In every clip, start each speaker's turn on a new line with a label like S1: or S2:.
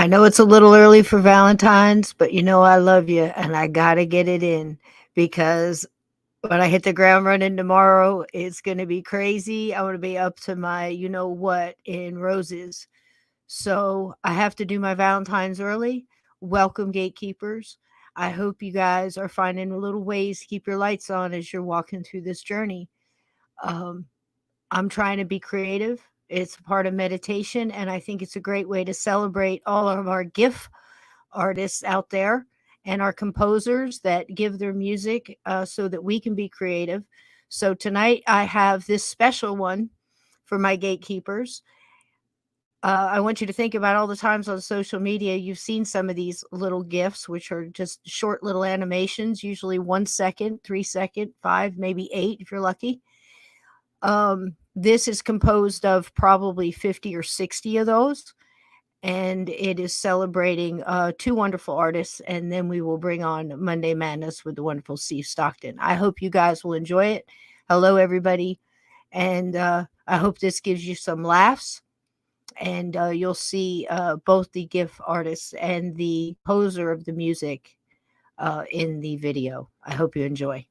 S1: I know it's a little early for Valentine's, but you know I love you and I gotta get it in because when I hit the ground running tomorrow, it's gonna be crazy. I'm gonna be up to my you know what in roses. So I have to do my Valentine's early. Welcome, gatekeepers. I hope you guys are finding little ways to keep your lights on as you're walking through this journey. Um, I'm trying to be creative. It's part of meditation, and I think it's a great way to celebrate all of our gift artists out there and our composers that give their music so that we can be creative. So tonight I have this special one for my gatekeepers. I want you to think about all the times on social media you've seen some of these little gifts, which are just short little animations, usually 1 second, 3 second, five, maybe eight if you're lucky. This is composed of probably 50 or 60 of those, and it is celebrating two wonderful artists. And then we will bring on Monday Madness with the wonderful Steve Stockton. I hope you guys will enjoy it. Hello, everybody. And I hope this gives you some laughs. And you'll see both the GIF artists and the poser of the music in the video. I hope you enjoy.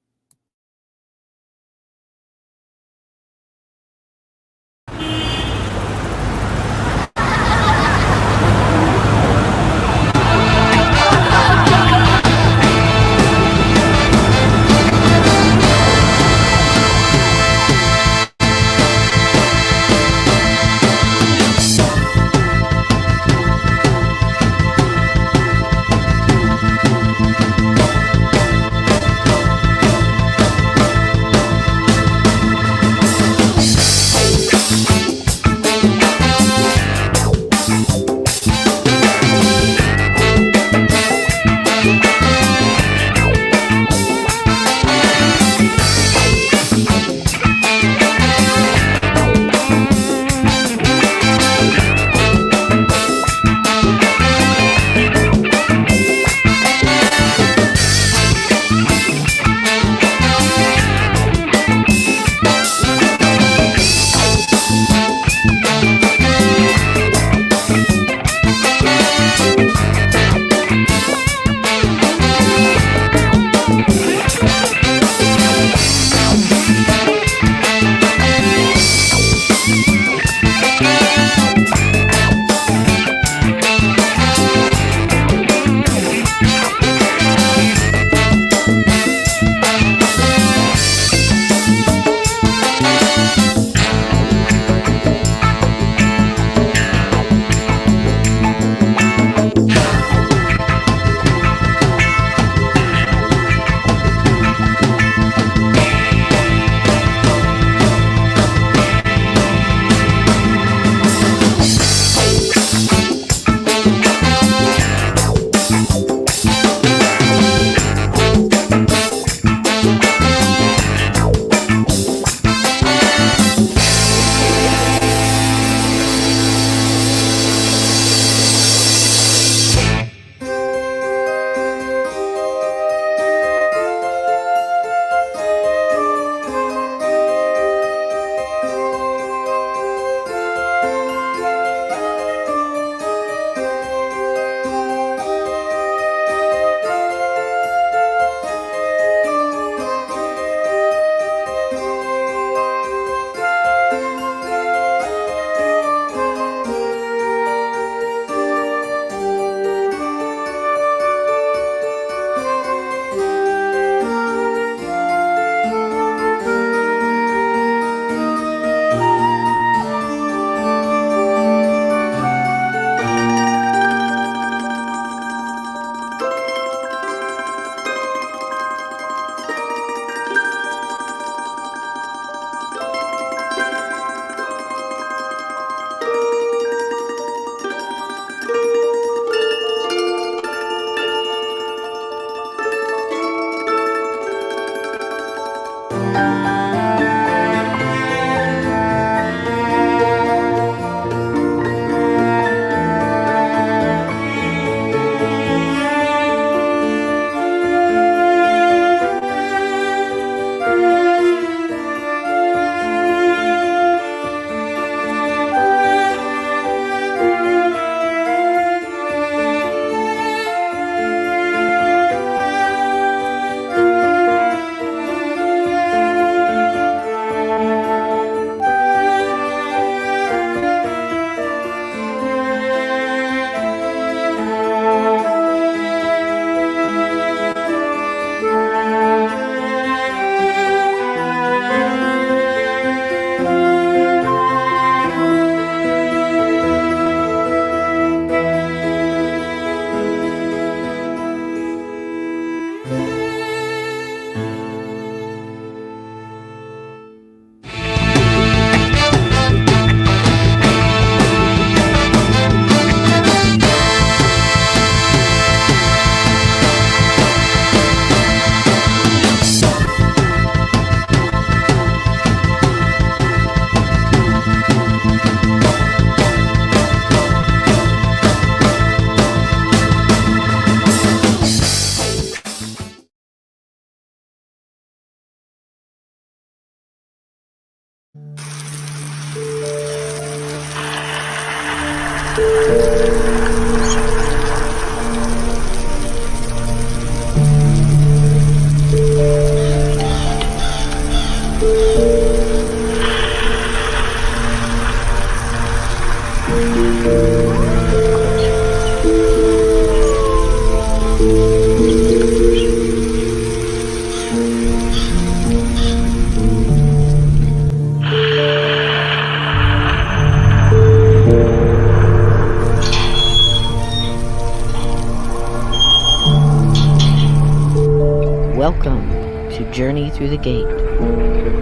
S1: Welcome to Journey Through the Gate,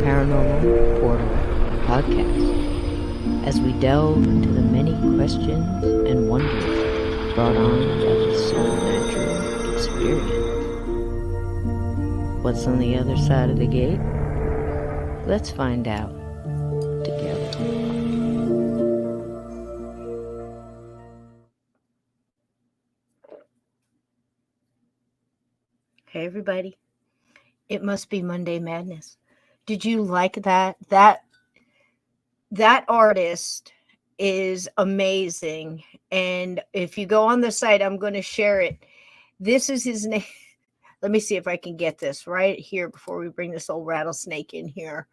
S1: Paranormal Portal Podcast, as we delve into the many questions and wonders brought on by the supernatural experience. What's on the other side of the gate? Let's find out together. Hey everybody. It must be Monday Madness. Did you like that? That artist is amazing. And if you go on the site, I'm going to share it. This is his name. Let me see if I can get this right here before we bring this old rattlesnake in here.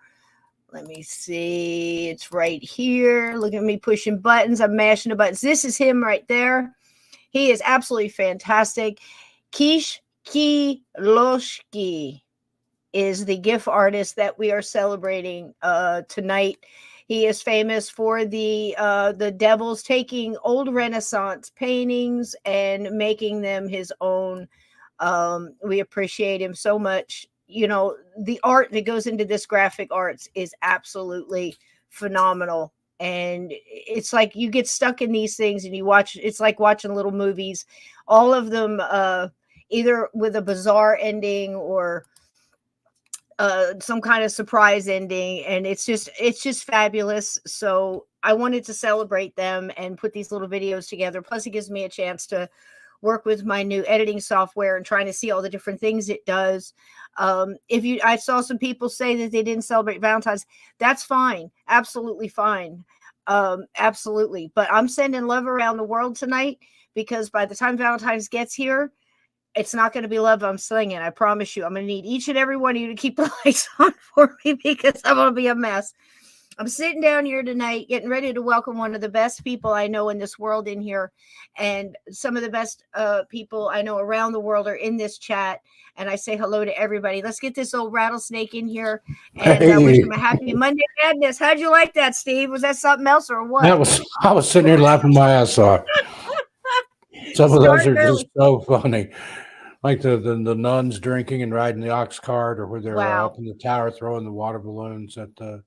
S1: Let me see. It's right here. Look at me pushing buttons. I'm mashing the buttons. This is him right there. He is absolutely fantastic. Kiszkiloszki is the GIF artist that we are celebrating tonight. He is famous for the devils taking old Renaissance paintings and making them his own. We appreciate him so much. You know, the art that goes into this graphic arts is absolutely phenomenal. And it's like you get stuck in these things and you watch, it's like watching little movies, all of them either with a bizarre ending or some kind of surprise ending, and it's just fabulous. So I wanted to celebrate them and put these little videos together. Plus it gives me a chance to work with my new editing software and trying to see all the different things it does. I saw some people say that they didn't celebrate Valentine's. That's fine. Absolutely fine. Absolutely. But I'm sending love around the world tonight, because by the time Valentine's gets here, it's not going to be love I'm slinging. I promise you. I'm going to need each and every one of you to keep the lights on for me, because I'm going to be a mess. I'm sitting down here tonight getting ready to welcome one of the best people I know in this world in here. And some of the best people I know around the world are in this chat. And I say hello to everybody. Let's get this old rattlesnake in here and wish him a happy Monday Madness. How'd you like that, Steve? Was that something else or what?
S2: I was sitting here laughing my ass off. Some of those are just so funny. Like the nuns drinking and riding the ox cart, or where they're up in the tower throwing the water balloons at the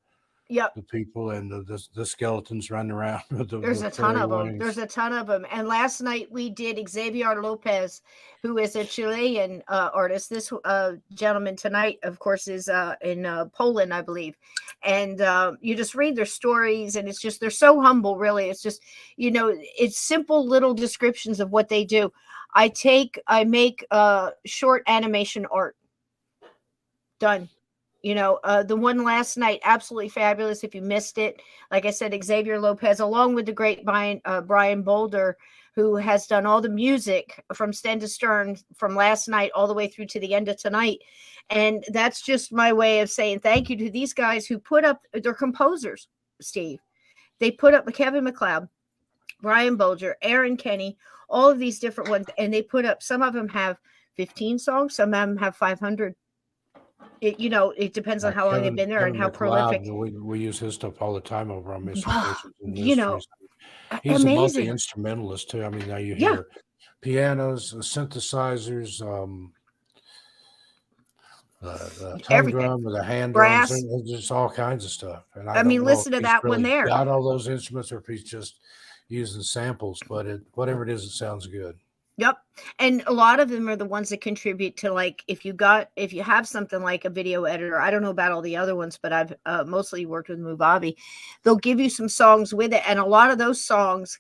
S2: people, and the skeletons running around with
S1: There's a ton of them. There's a ton of them. And last night we did Xavier Lopez, who is a Chilean artist. This gentleman tonight, of course, is in Poland, I believe. And you just read their stories, and it's just, they're so humble, really. It's just, you know, it's simple little descriptions of what they do. I make short animation art. Done. You know, the one last night, absolutely fabulous. If you missed it, like I said, Xavier Lopez, along with the great Brian Boulder, who has done all the music from stem to stern from last night all the way through to the end of tonight. And that's just my way of saying thank you to these guys who put up, they're composers, Steve. They put up Kevin MacLeod, Brian Boulder, Aaron Kenny, all of these different ones. And they put up, some of them have 15 songs, some of them have 500. It depends on how long they've been there and how prolific.
S2: We use his stuff all the time over on Missing Patients.
S1: amazing.
S2: He's a multi-instrumentalist too. I mean, now you hear pianos, synthesizers, the tone drum, the hand
S1: brass,
S2: drums, just all kinds of stuff. And
S1: I mean, listen to that one there.
S2: Got all those instruments, or if he's just using samples, but whatever it is, it sounds good.
S1: Yep. And a lot of them are the ones that contribute to, like, if you have something like a video editor, I don't know about all the other ones, but I've mostly worked with Muvavi. They'll give you some songs with it. And a lot of those songs,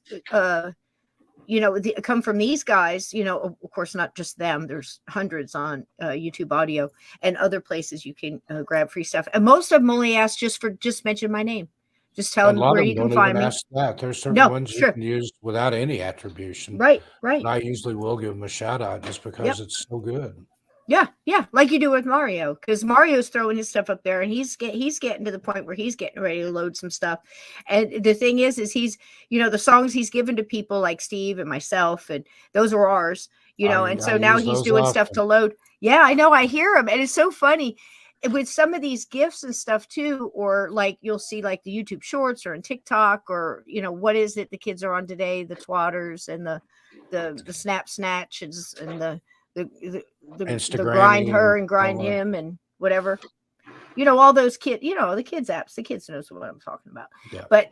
S1: come from these guys, of course, not just them. There's hundreds on YouTube audio and other places you can grab free stuff. And most of them only ask just mention my name. Just tell them where you can find me.
S2: Ask that. There's certain ones you can use without any attribution.
S1: Right.
S2: But I usually will give them a shout out just because it's so good.
S1: Yeah, like you do with Mario, because Mario's throwing his stuff up there, and he's getting to the point where he's getting ready to load some stuff. And the thing is he's, the songs he's given to people like Steve and myself, and those are ours, and so now he's doing stuff to load. Yeah, I know. I hear him, and it's so funny with some of these gifts and stuff too, or like you'll see like the YouTube shorts or in TikTok, or what is it the kids are on today, the twatters and the snap snatches and the grind her and grind him and whatever, all those kids, the kids apps, the kids knows what I'm talking about. Yeah. But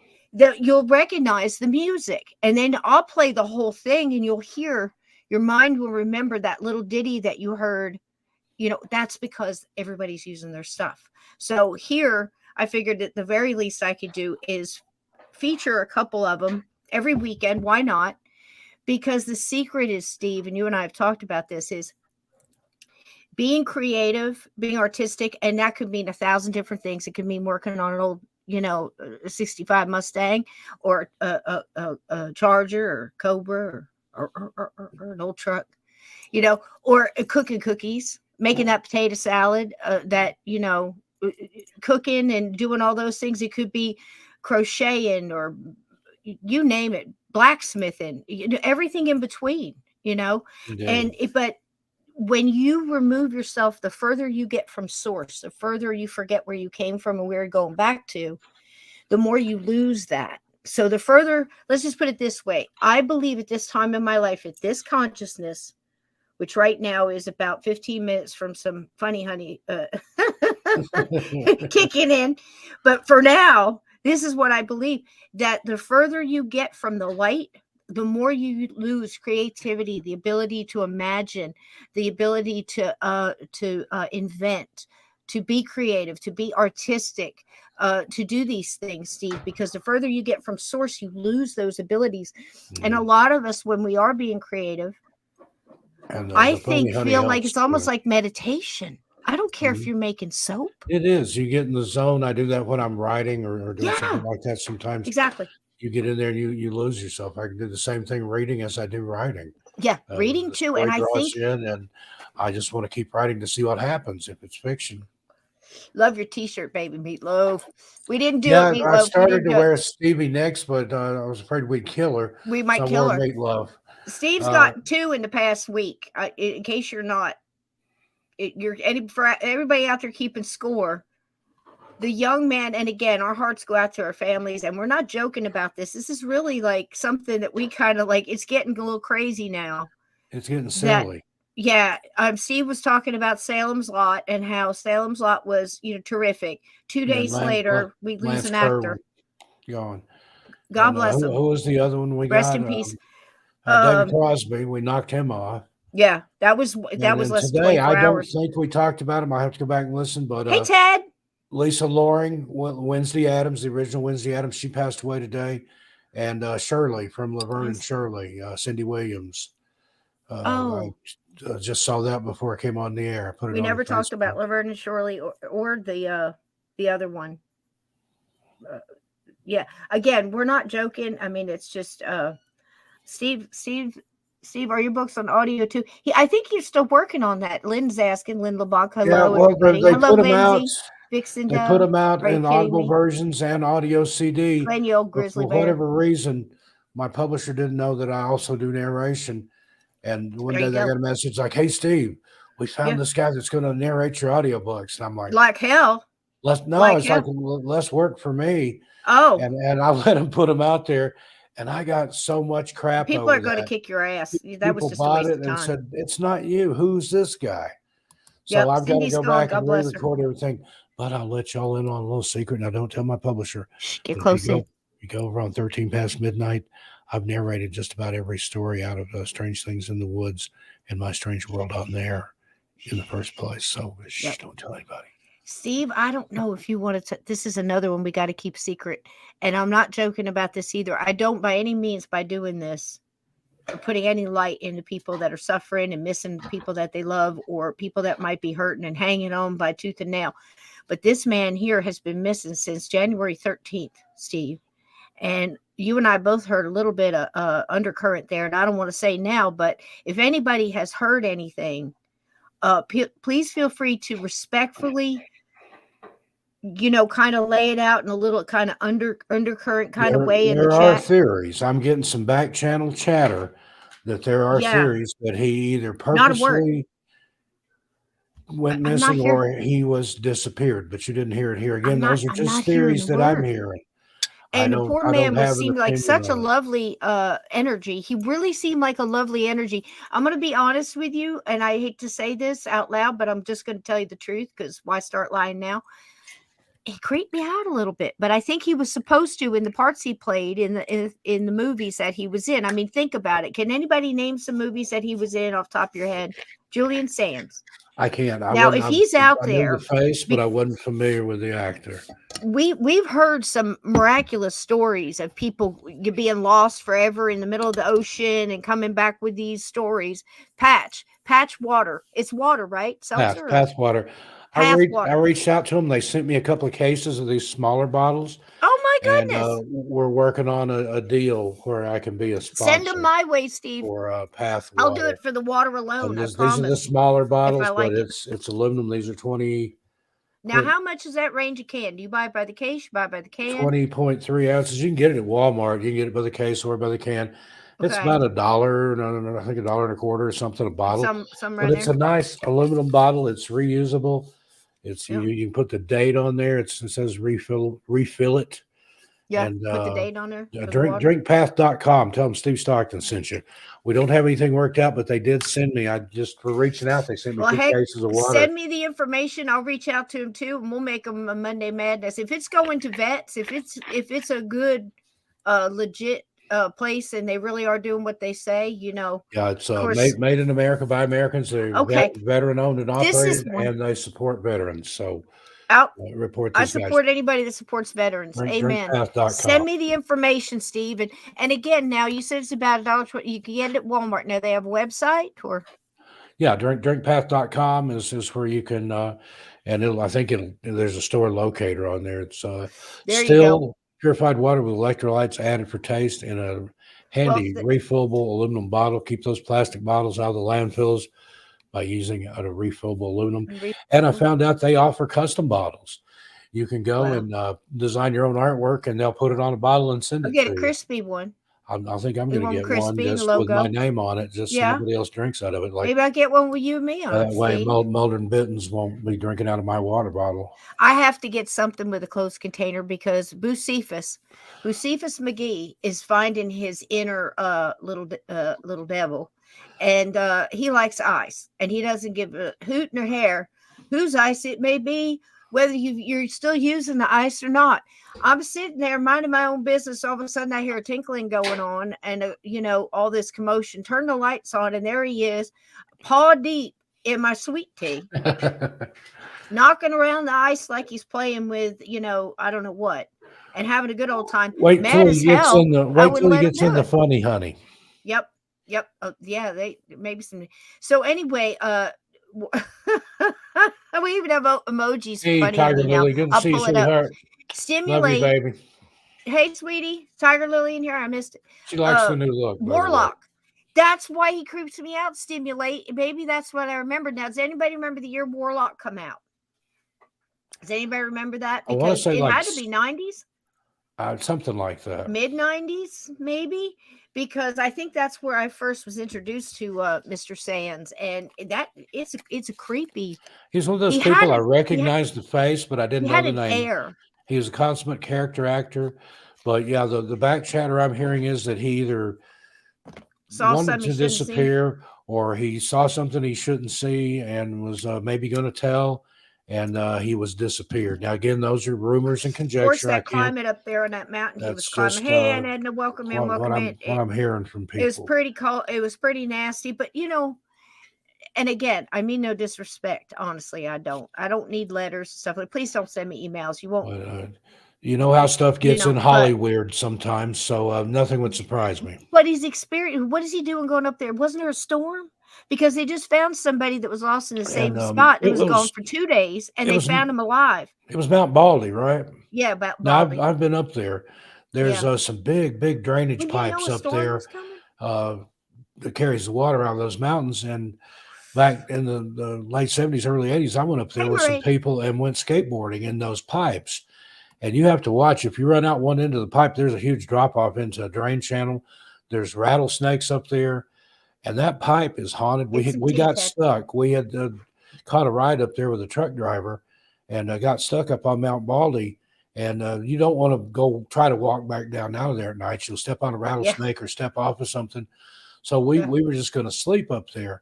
S1: you'll recognize the music, and then I'll play the whole thing, and you'll hear, your mind will remember that little ditty that you heard. That's because everybody's using their stuff. So here I figured that the very least I could do is feature a couple of them every weekend. Why not? Because the secret is, Steve, and you and I have talked about this, is being creative, being artistic, and that could mean 1,000 different things. It could mean working on an old, 65 Mustang, or a Charger, or Cobra, or an old truck, or cooking cookies, making that potato salad, that, cooking and doing all those things. It could be crocheting, or you name it, blacksmithing, everything in between, but when you remove yourself, the further you get from source, the further you forget where you came from and where you're going back to, the more you lose that. So the further, let's just put it this way. I believe at this time in my life, at this consciousness, which right now is about 15 minutes from some funny honey kicking in, but for now, this is what I believe, that the further you get from the light, the more you lose creativity, the ability to imagine, the ability to invent, to be creative, to be artistic, to do these things, Steve, because the further you get from source, you lose those abilities. Mm. And a lot of us, when we are being creative, I feel like it's almost like meditation. I don't care if you're making soap.
S2: It is. You get in the zone. I do that when I'm writing or doing something like that sometimes.
S1: Exactly.
S2: You get in there and you lose yourself. I can do the same thing reading as I do writing.
S1: Yeah, reading too. And I think
S2: and I just want to keep writing to see what happens if it's fiction.
S1: Love your T-shirt, baby, Meatloaf. We didn't do it, Meatloaf.
S2: I started to wear Stevie Nicks, but I was afraid we'd kill her.
S1: We might kill her.
S2: Meatloaf.
S1: Steve's got 2 in the past week. In case you're not, for everybody out there keeping score, the young man, and again, our hearts go out to our families, and we're not joking about this. This is really like something that we kind of like. It's getting a little crazy now.
S2: It's getting silly.
S1: Steve was talking about Salem's Lot and how Salem's Lot was, terrific. 2 days later, we lose an actor.
S2: Gone.
S1: God bless him.
S2: Who was the other one we got?
S1: Rest in peace.
S2: David Crosby. We knocked him off.
S1: Yeah, that was less than 24
S2: hours. I don't
S1: think
S2: we talked about him. I have to go back and listen. But
S1: hey, Ted.
S2: Lisa Loring, Wednesday Addams, the original Wednesday Addams, she passed away today. And Shirley from Laverne and Shirley, Cindy Williams. I just saw that before it came on the air.
S1: We never talked about Laverne and Shirley or the other one. Again, we're not joking. I mean, it's just Steve, are your books on audio too? I think you're still working on that. Lynn's asking. Lynn LeBlanc, hello.
S2: Yeah, well, they
S1: hello,
S2: put them out.
S1: Vixen
S2: they put them out in audible versions and audio CD.
S1: You old grizzly
S2: for whatever reason, my publisher didn't know that I also do narration. And one day they got a message like, "Hey, Steve, we found this guy that's going to narrate your audiobooks." And I'm like
S1: hell.
S2: It's like less work for me.
S1: Oh,
S2: and I let him put them out there. And I got so much crap.
S1: People are going to kick your ass. That was just a waste of time.
S2: And said, "It's not you. Who's this guy?" So I've got to go back and re-record everything. But I'll let y'all in on a little secret. Now, don't tell my publisher.
S1: Get close in.
S2: You go around 13 past midnight. I've narrated just about every story out of Strange Things in the Woods and My Strange World on there in the first place. So don't tell anybody.
S1: Steve, I don't know if you want to. This is another one we got to keep secret. And I'm not joking about this either. I don't by any means by doing this putting any light into people that are suffering and missing people that they love, or people that might be hurting and hanging on by tooth and nail. But this man here has been missing since January 13th, Steve. And you and I both heard a little bit of undercurrent there. And I don't want to say now, but if anybody has heard anything, please feel free to respectfully, kind of lay it out in a little kind of undercurrent kind of way in the
S2: There are
S1: chat.
S2: theories. I'm getting some back channel chatter that there are theories that he either purposely went missing or he was disappeared, but you didn't hear it here. Again, those are just theories that I'm hearing.
S1: And the poor man seemed like such a lovely energy. He really seemed like a lovely energy. I'm going to be honest with you, and I hate to say this out loud, but I'm just going to tell you the truth, because why start lying now? He creeped me out a little bit, but I think he was supposed to in the parts he played in the movies that he was in. I mean, think about it. Can anybody name some movies that he was in off the top of your head? Julian Sands.
S2: I can't.
S1: Now, if he's out there,
S2: I knew the face, but I wasn't familiar with the actor.
S1: We've heard some miraculous stories of people being lost forever in the middle of the ocean and coming back with these stories. Patch water. It's water, right?
S2: Path water. I reached out to them. They sent me a couple of cases of these smaller bottles.
S1: Oh my goodness!
S2: And we're working on a deal where I can be a sponsor.
S1: Send them my way, Steve.
S2: For Path
S1: water. I'll do it for the water alone.
S2: These are the smaller bottles, but it's aluminum. These are 20.
S1: Now, how much is that range of can? Do you buy it by the case? You buy it by the can?
S2: 20.3 ounces. You can get it at Walmart. You can get it by the case or by the can. It's about $1. I think $1.25 or something a bottle. But it's a nice aluminum bottle. It's reusable. It's you can put the date on there. It says refill it.
S1: Yeah, and, put the date on there.
S2: Drinkpath.com. Tell them Steve Stockton sent you. We don't have anything worked out, but they did send me. I just for reaching out, they sent me 2 cases of water.
S1: Send me the information. I'll reach out to them too, and we'll make them a Monday Madness. If it's going to vets, if it's a good, legit place, and they really are doing what they say,
S2: Yeah, it's made in America by Americans. They're veteran owned and operated, and they support veterans. So.
S1: I support anybody that supports veterans. Amen. Send me the information, Steve. And again, now you said it's about $1. You can get it at Walmart. Now they have a website, or
S2: drinkpath.com is where you can and I think there's a store locater on there. It's still purified water with electrolytes added for taste in a handy refillable aluminum bottle. Keep those plastic bottles out of the landfills by using a refillable aluminum. And I found out they offer custom bottles. You can go and design your own artwork, and they'll put it on a bottle and send it to you.
S1: Get a crispy one.
S2: I think I'm going to get one just with my name on it, just so nobody else drinks out of it.
S1: Maybe I'll get one with you and me on it.
S2: That way Mulder and Bittens won't be drinking out of my water bottle.
S1: I have to get something with a closed container, because Bucephus McGee is finding his inner little devil. And he likes ice, and he doesn't give a hoot nor hair whose ice it may be, whether you're still using the ice or not. I'm sitting there minding my own business. All of a sudden, I hear a tinkling going on, and all this commotion. Turn the lights on, and there he is, paw deep in my sweet tea, knocking around the ice like he's playing with, I don't know what, and having a good old time.
S2: Wait till he gets in the funny honey.
S1: Yep. Oh, yeah, they maybe some. So anyway, we even have emojis.
S2: Hey,
S1: funny
S2: Tiger Lily, good to see you, sweetheart.
S1: Stimulate,
S2: love you, baby.
S1: Hey, sweetie, Tiger Lily in here. I missed it.
S2: She likes the new look.
S1: Warlock. That's why he creeps me out. Stimulate, maybe that's what I remember. Now, does anybody remember the year Warlock come out? Does anybody remember that? Because it had to be 90s.
S2: Something like that.
S1: Mid 90s, maybe. Because I think that's where I first was introduced to Mr. Sands, and that it's a creepy.
S2: He's one of those people I recognized the face, but I didn't know the name. He was a consummate character actor, but yeah, the back chatter I'm hearing is that he either wanted to disappear, or he saw something he shouldn't see and was maybe going to tell. And he was disappeared. Now, again, those are rumors and conjecture. Of course,
S1: that climate up there on that mountain, he was climbing. Hey, and Edna, welcome in, welcome in.
S2: What I'm hearing from people.
S1: It was pretty cold. It was pretty nasty, but and again, I mean no disrespect. Honestly, I don't need letters and stuff. Like, please don't send me emails. You won't.
S2: You know how stuff gets in
S1: but
S2: Hollywood sometimes, so nothing would surprise me.
S1: what he's experiencing, what is he doing going up there? Wasn't there a storm? Because they just found somebody that was lost in the same spot and was gone for 2 days, and they found him alive.
S2: It was Mount Baldy, right?
S1: Yeah, about
S2: Now
S1: Baldy.
S2: I've been up there. There's some big drainage pipes up there that carries the water out of those mountains. And back in the late 70s, early 80s, I went up there with some people and went skateboarding in those pipes. And you have to watch, if you run out one end of the pipe, there's a huge drop off into a drain channel. There's rattlesnakes up there, and that pipe is haunted. We got stuck. We had caught a ride up there with a truck driver, and got stuck up on Mount Baldy. And you don't want to go try to walk back down out of there at night. You'll step on a rattlesnake or step off of something. So we were just going to sleep up there,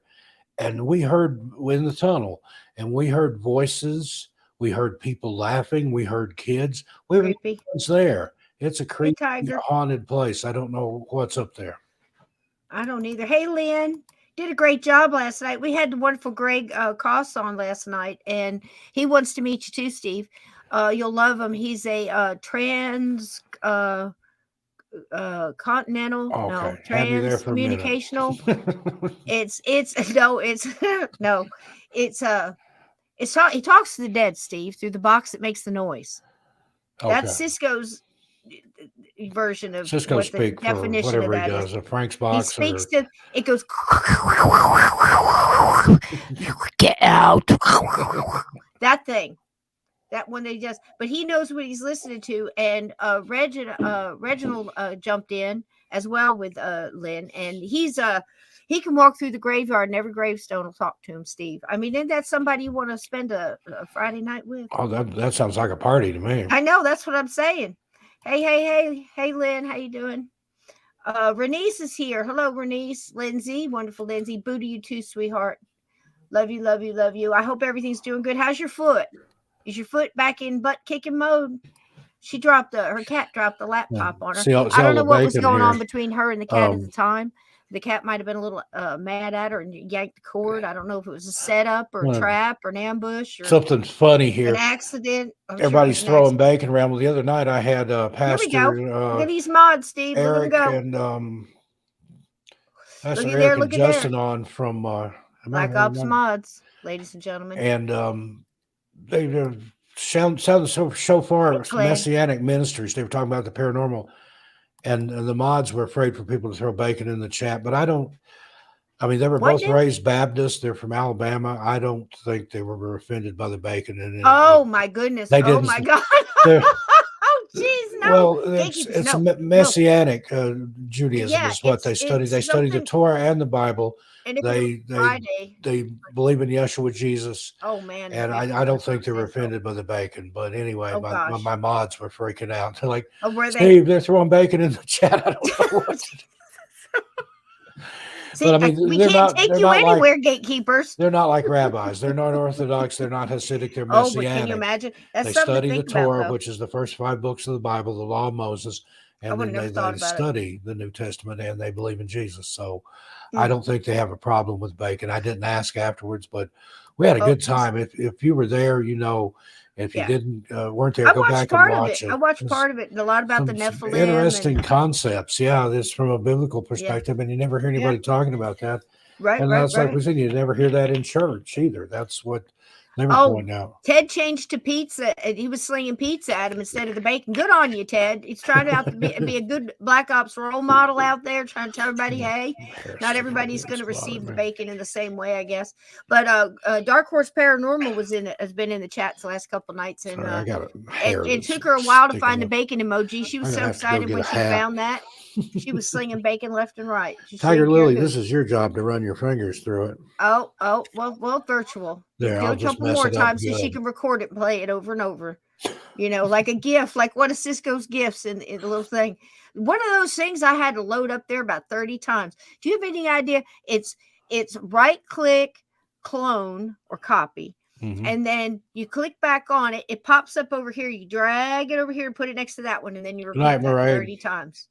S2: and we heard in the tunnel, and we heard voices. We heard people laughing. We heard kids. We were there. It's a creepy, haunted place. I don't know what's up there.
S1: I don't either. Hey, Lynn, did a great job last night. We had the wonderful Greg Koss on last night, and he wants to meet you too, Steve. You'll love him. He's a trans continental, transcommunicational. He talks to the dead, Steve, through the box that makes the noise. Okay. That's Cisco's version of
S2: Cisco speak for whatever he does. A Frank's box.
S1: He speaks to it. Goes. Get out. That thing. That one they just. But he knows what he's listening to, and Reginald jumped in as well with Lynn, and he can walk through the graveyard and every gravestone will talk to him, Steve. I mean, isn't that somebody you want to spend a Friday night with?
S2: Oh, that sounds like a party to me.
S1: I know. That's what I'm saying. Hey, Lynn. How you doing? Renice is here. Hello, Renice. Lindsay. Wonderful, Lindsay. Boo to you too, sweetheart. Love you, love you, love you. I hope everything's doing good. How's your foot? Is your foot back in butt-kicking mode? She her cat dropped the laptop on her. I don't know what was going on between her and the cat at the time. The cat might have been a little mad at her and yanked the cord. I don't know if it was a setup or a trap or an ambush or
S2: something funny here.
S1: An accident.
S2: Everybody's throwing bacon around. Well, the other night I had Pastor.
S1: Here we go. Look at these mods, Steve.
S2: Eric and Pastor Eric and Justin on from
S1: Black Ops Mods, ladies and gentlemen.
S2: And they sounded so far Messianic ministries. They were talking about the paranormal. And the mods were afraid for people to throw bacon in the chat, but they were both raised Baptist. They're from Alabama. I don't think they were offended by the bacon.
S1: My goodness. Oh my God. Oh, geez, no.
S2: Well, it's a Messianic Judaism is what they study. They study the Torah and the Bible. And they believe in Yeshua Jesus.
S1: Oh man!
S2: And I don't think they were offended by the bacon. But anyway, my mods were freaking out. They're like, Steve, they're throwing bacon in the chat. I don't know what to do.
S1: See, but, we can't take you anywhere, gatekeepers.
S2: They're not like rabbis. They're not Orthodox. They're not Hasidic. They're Messianic.
S1: But can you imagine?
S2: They study the Torah, which is the first 5 books of the Bible, the Law of Moses, and then they study the New Testament, and they believe in Jesus. So I don't think they have a problem with bacon. I didn't ask afterwards, but we had a good time. If you were there, if you didn't weren't there, go back and watch it.
S1: I watched part of it, and a lot about the Nephilim.
S2: Interesting concepts. Yeah, this from a biblical perspective, and you never hear anybody talking about that.
S1: Right,
S2: and that's like we said, you never hear that in church either. That's what they were pointing out.
S1: Ted changed to pizza, and he was slinging pizza at him instead of the bacon. Good on you, Ted. He's trying to be a good Black Ops role model out there, trying to tell everybody, hey, not everybody's going to receive the bacon in the same way, I guess. But Dark Horse Paranormal has been in the chat the last couple nights, and it took her a while to find the bacon emoji. She was so excited when she found that. She was slinging bacon left and right.
S2: Tiger Lily, this is your job to run your fingers through it.
S1: Well, virtual.
S2: There,
S1: do a couple more times so she can record it and play it over and over. Like a gift, like one of Cisco's gifts in the little thing. One of those things I had to load up there about 30 times. Do you have any idea? It's right click, clone or copy. Mm-hmm. And then you click back on it. It pops up over here. You drag it over here and put it next to that one. And then you repeat that 30 times.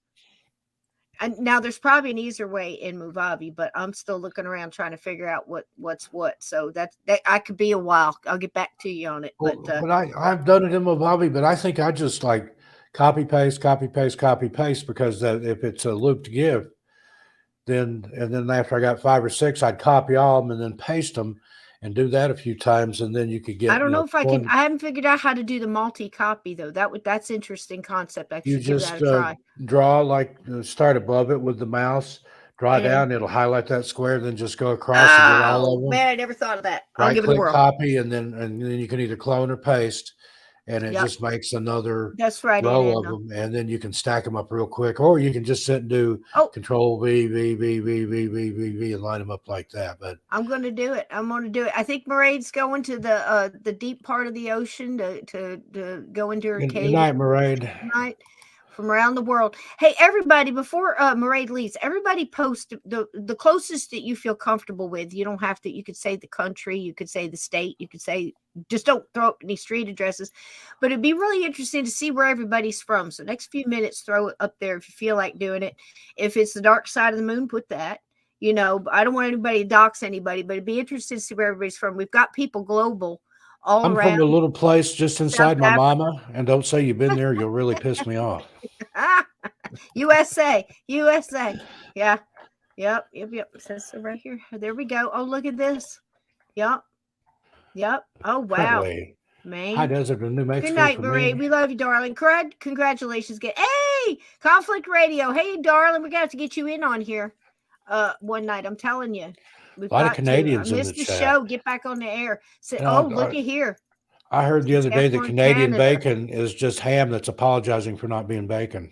S1: And now there's probably an easier way in Movavi, but I'm still looking around trying to figure out what's what. So that I could be a while. I'll get back to you on it. But
S2: I've done it in Movavi, but I think I just like copy, paste, copy, paste, copy, paste, because if it's a looped gift, then after I got 5 or 6, I'd copy all of them and then paste them and do that a few times, and then you could get.
S1: I don't know if I can. I haven't figured out how to do the multi-copy though. That's interesting concept. I should give that a try.
S2: Draw start above it with the mouse. Draw down. It'll highlight that square. Then just go across and get all of them.
S1: Man, I never thought of that.
S2: I'll give it a whirl. Copy, and then you can either clone or paste, and it just makes another row of them, and then you can stack them up real quick, or you can just sit and do Control V, and line them up like that. But
S1: I'm going to do it. I think Mairead's going to the deep part of the ocean to go into her cave.
S2: Good night, Mairead.
S1: Good night. From around the world. Hey, everybody, before Mairead leaves, everybody post the closest that you feel comfortable with. You don't have to, you could say the country, you could say the state, you could say, just don't throw up any street addresses, but it'd be really interesting to see where everybody's from. So next few minutes, throw it up there if you feel like doing it. If it's the dark side of the moon, put that. I don't want anybody to dox anybody, but it'd be interesting to see where everybody's from. We've got people global.
S2: I'm from a little place just inside my mama, and don't say you've been there. You'll really piss me off.
S1: USA. Yeah. Yep. That's right here. There we go. Oh, look at this. Yep. Oh, wow. Man.
S2: High desert of New Mexico.
S1: Good night, Mairead. We love you, darling. Congratulations. Hey, Conflict Radio. Hey, darling. We're going to have to get you in on here one night. I'm telling you.
S2: A lot of Canadians in the chat.
S1: Show. Get back on the air. Say, look at here.
S2: I heard the other day that Canadian bacon is just ham that's apologizing for not being bacon.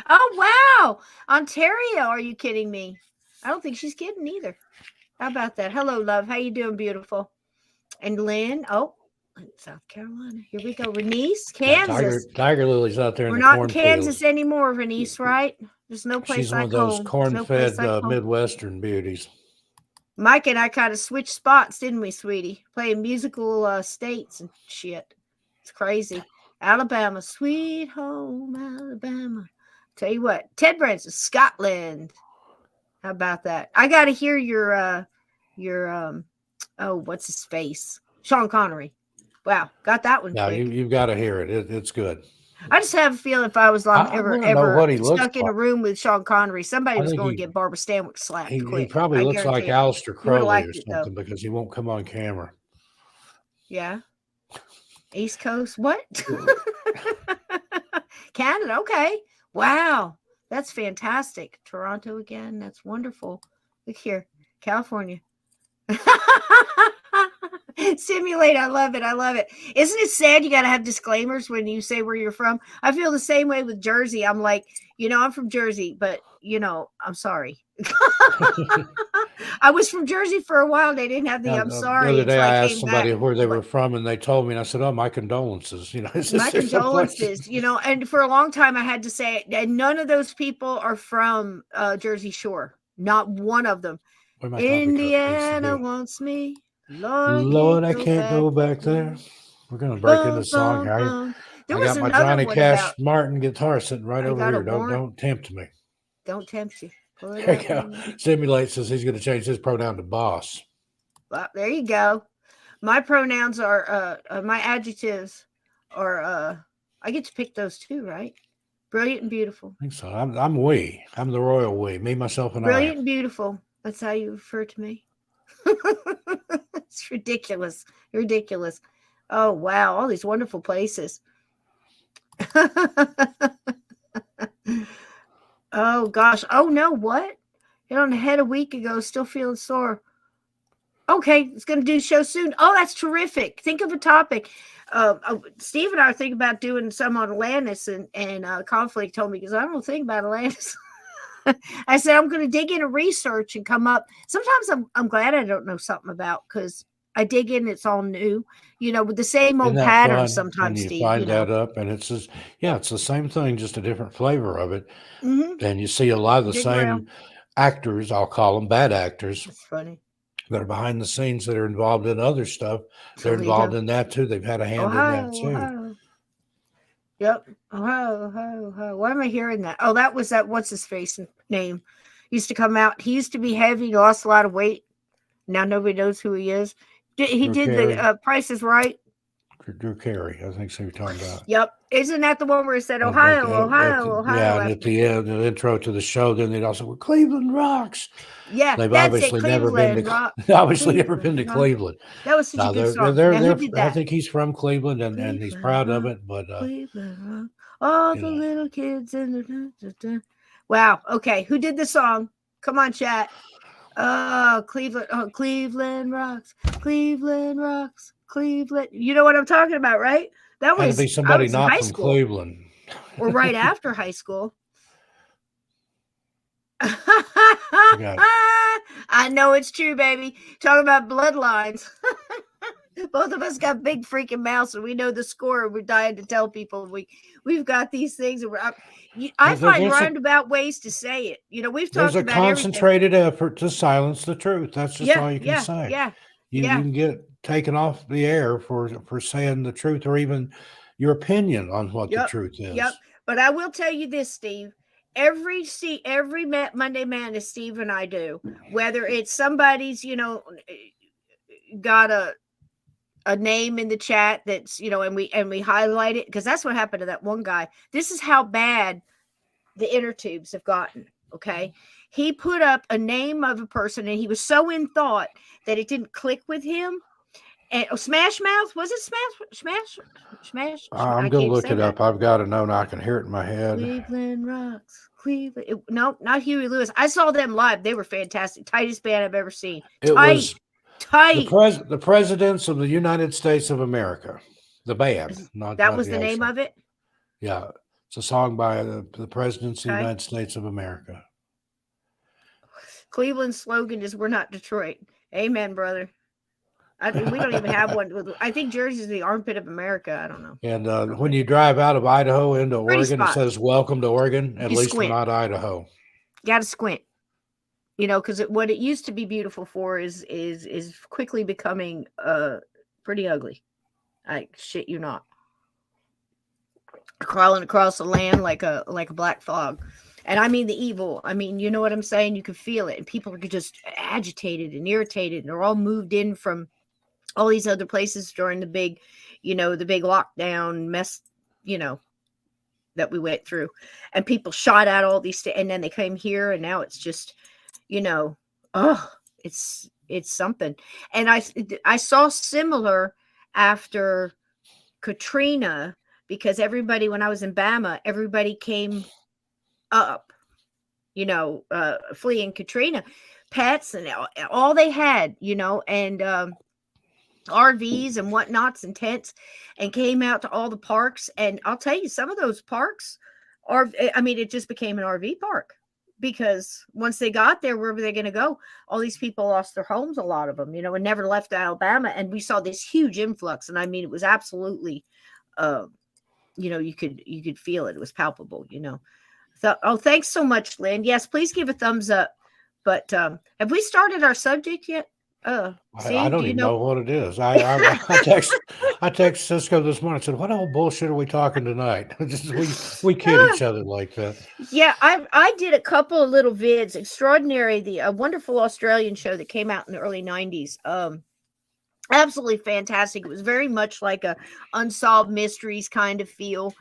S1: Oh, wow. Ontario. Are you kidding me? I don't think she's kidding either. How about that? Hello, love. How you doing, beautiful? And Lynn. Oh, South Carolina. Here we go. Renice, Kansas.
S2: Tiger Lily's out there.
S1: We're not in Kansas anymore, Renice, right? There's no place
S2: like home. She's one of those corn-fed Midwestern beauties.
S1: Mike and I kind of switched spots, didn't we, sweetie? Playing musical states and shit. It's crazy. Alabama, sweet home Alabama. Tell you what, Ted Branson, Scotland. How about that? I got to hear your what's his face? Sean Connery. Wow, got that one.
S2: Yeah, you've got to hear it. It's good.
S1: I just have a feeling if I was ever stuck in a room with Sean Connery, somebody was going to get Barbara Stanwyck slapped.
S2: He probably looks like Aleister Crowley or something because he won't come on camera.
S1: Yeah. East Coast, what? Canada, okay. Wow, that's fantastic. Toronto again, that's wonderful. Look here, California. Simulate, I love it. Isn't it sad you got to have disclaimers when you say where you're from? I feel the same way with Jersey. I'm like, I'm from Jersey, but I'm sorry. I was from Jersey for a while. They didn't have the I'm sorry.
S2: The other day I asked somebody where they were from, and they told me, and I said, "Oh, my condolences."
S1: My condolences. And for a long time I had to say, and none of those people are from Jersey Shore. Not one of them. Indiana wants me.
S2: Lord, I can't go back there. We're gonna break into song here. I got my Johnny Cash Martin guitar sitting right over here. Don't tempt me.
S1: Don't tempt you.
S2: There you go. Simulate says he's going to change his pronoun to boss.
S1: Well, there you go. My pronouns are my adjectives are I get to pick those too, right? Brilliant and beautiful.
S2: I think so. I'm we. I'm the royal we. Me, myself, and
S1: Brilliant and beautiful. That's how you refer to me. It's ridiculous. Oh wow, all these wonderful places. Oh gosh. Oh no, what? Hit on the head a week ago, still feeling sore. Okay, it's gonna do the show soon. Oh, that's terrific. Think of a topic. Steve and I are thinking about doing some on Atlantis, and Conflict told me, because I don't think about Atlantis. I said I'm going to dig into research and come up. Sometimes I'm glad I don't know something about, because I dig in, it's all new, with the same old patterns. Sometimes
S2: you find that up, and it's just, it's the same thing, just a different flavor of it. Mm-hmm. And you see a lot of the same actors, I'll call them bad actors.
S1: That's funny.
S2: That are behind the scenes, that are involved in other stuff. They're involved in that too. They've had a hand in that too.
S1: Ohio. Yep. Ohio. Why am I hearing that? Oh, that was that what's his face name. Used to come out. He used to be heavy, lost a lot of weight. Now nobody knows who he is. He did the Price is Right.
S2: Drew Carey. I think so you're talking about.
S1: Yep. Isn't that the one where it said Ohio, Ohio?
S2: Yeah, and at the end, the intro to the show, then they'd also go, Cleveland rocks.
S1: Yeah,
S2: They've
S1: that's
S2: obviously
S1: it.
S2: never been to Cleveland.
S1: That was such a good song.
S2: They're,
S1: now, who did that?
S2: I think he's from Cleveland, and he's proud of it. But
S1: Cleveland rock. All the little kids in the wow. Okay, who did the song? Come on, chat. Cleveland. Oh, Cleveland rocks. Cleveland rocks. Cleveland. You know what I'm talking about, right? That
S2: had
S1: was
S2: to be somebody not from
S1: school.
S2: Cleveland,
S1: or right after high school. I know it's true, baby. Talking about bloodlines. Both of us got big freaking mouths, and we know the score. We're dying to tell people we've got these things. And I find roundabout ways to say it. You know, we've talked about
S2: there's a concentrated effort to silence the truth. That's just all you can say.
S1: Yeah,
S2: you can get taken off the air for saying the truth, or even your opinion on what the truth is.
S1: Yep. But I will tell you this, Steve. Every Monday Madness Steve and I do, whether it's somebody's, got a name in the chat that's, and we highlight it, because that's what happened to that one guy. This is how bad the inner tubes have gotten. Okay. He put up a name of a person, and he was so in thought that it didn't click with him. And Smash Mouth, was it Smash?
S2: I'm going to look it up. I've got to know now. I can hear it in my head.
S1: Cleveland rocks. Cleveland. No, not Huey Lewis. I saw them live. They were fantastic. Tightest band I've ever seen.
S2: Was tight. The presidents of the United States of America. The band.
S1: That was the name of it?
S2: Yeah. It's a song by the presidents of the United States of America.
S1: Cleveland's slogan is, "We're not Detroit." Amen, brother. We don't even have one. I think Jersey's the armpit of America. I don't know.
S2: And when you drive out of Idaho into Oregon, it says "Welcome to Oregon." At least we're not Idaho.
S1: Got to squint, because what it used to be beautiful for is quickly becoming pretty ugly. I shit you not. Crawling across the land like a black fog. And I mean the evil. I mean, you know what I'm saying? You can feel it. And people are just agitated and irritated. And they're all moved in from all these other places during the big lockdown mess, that we went through. And people shot out all these, and then they came here, and now it's just, it's something. And I saw similar after Katrina, because everybody, when I was in Bama, everybody came up, fleeing Katrina, pets and all they had, and RVs and whatnots and tents, and came out to all the parks. And I'll tell you, some of those parks it just became an RV park, because once they got there, where were they going to go? All these people lost their homes, a lot of them, and never left Alabama. And we saw this huge influx. And it was absolutely, you could feel it. It was palpable, So, thanks so much, Lynn. Yes, please give a thumbs up. But have we started our subject yet?
S2: I don't even know what it is. I text Cisco this morning. I said, "What old bullshit are we talking tonight?" we kid each other like that.
S1: Yeah, I did a couple of little vids. Extraordinary, the wonderful Australian show that came out in the early 90s. Absolutely fantastic. It was very much like a Unsolved Mysteries kind of feel.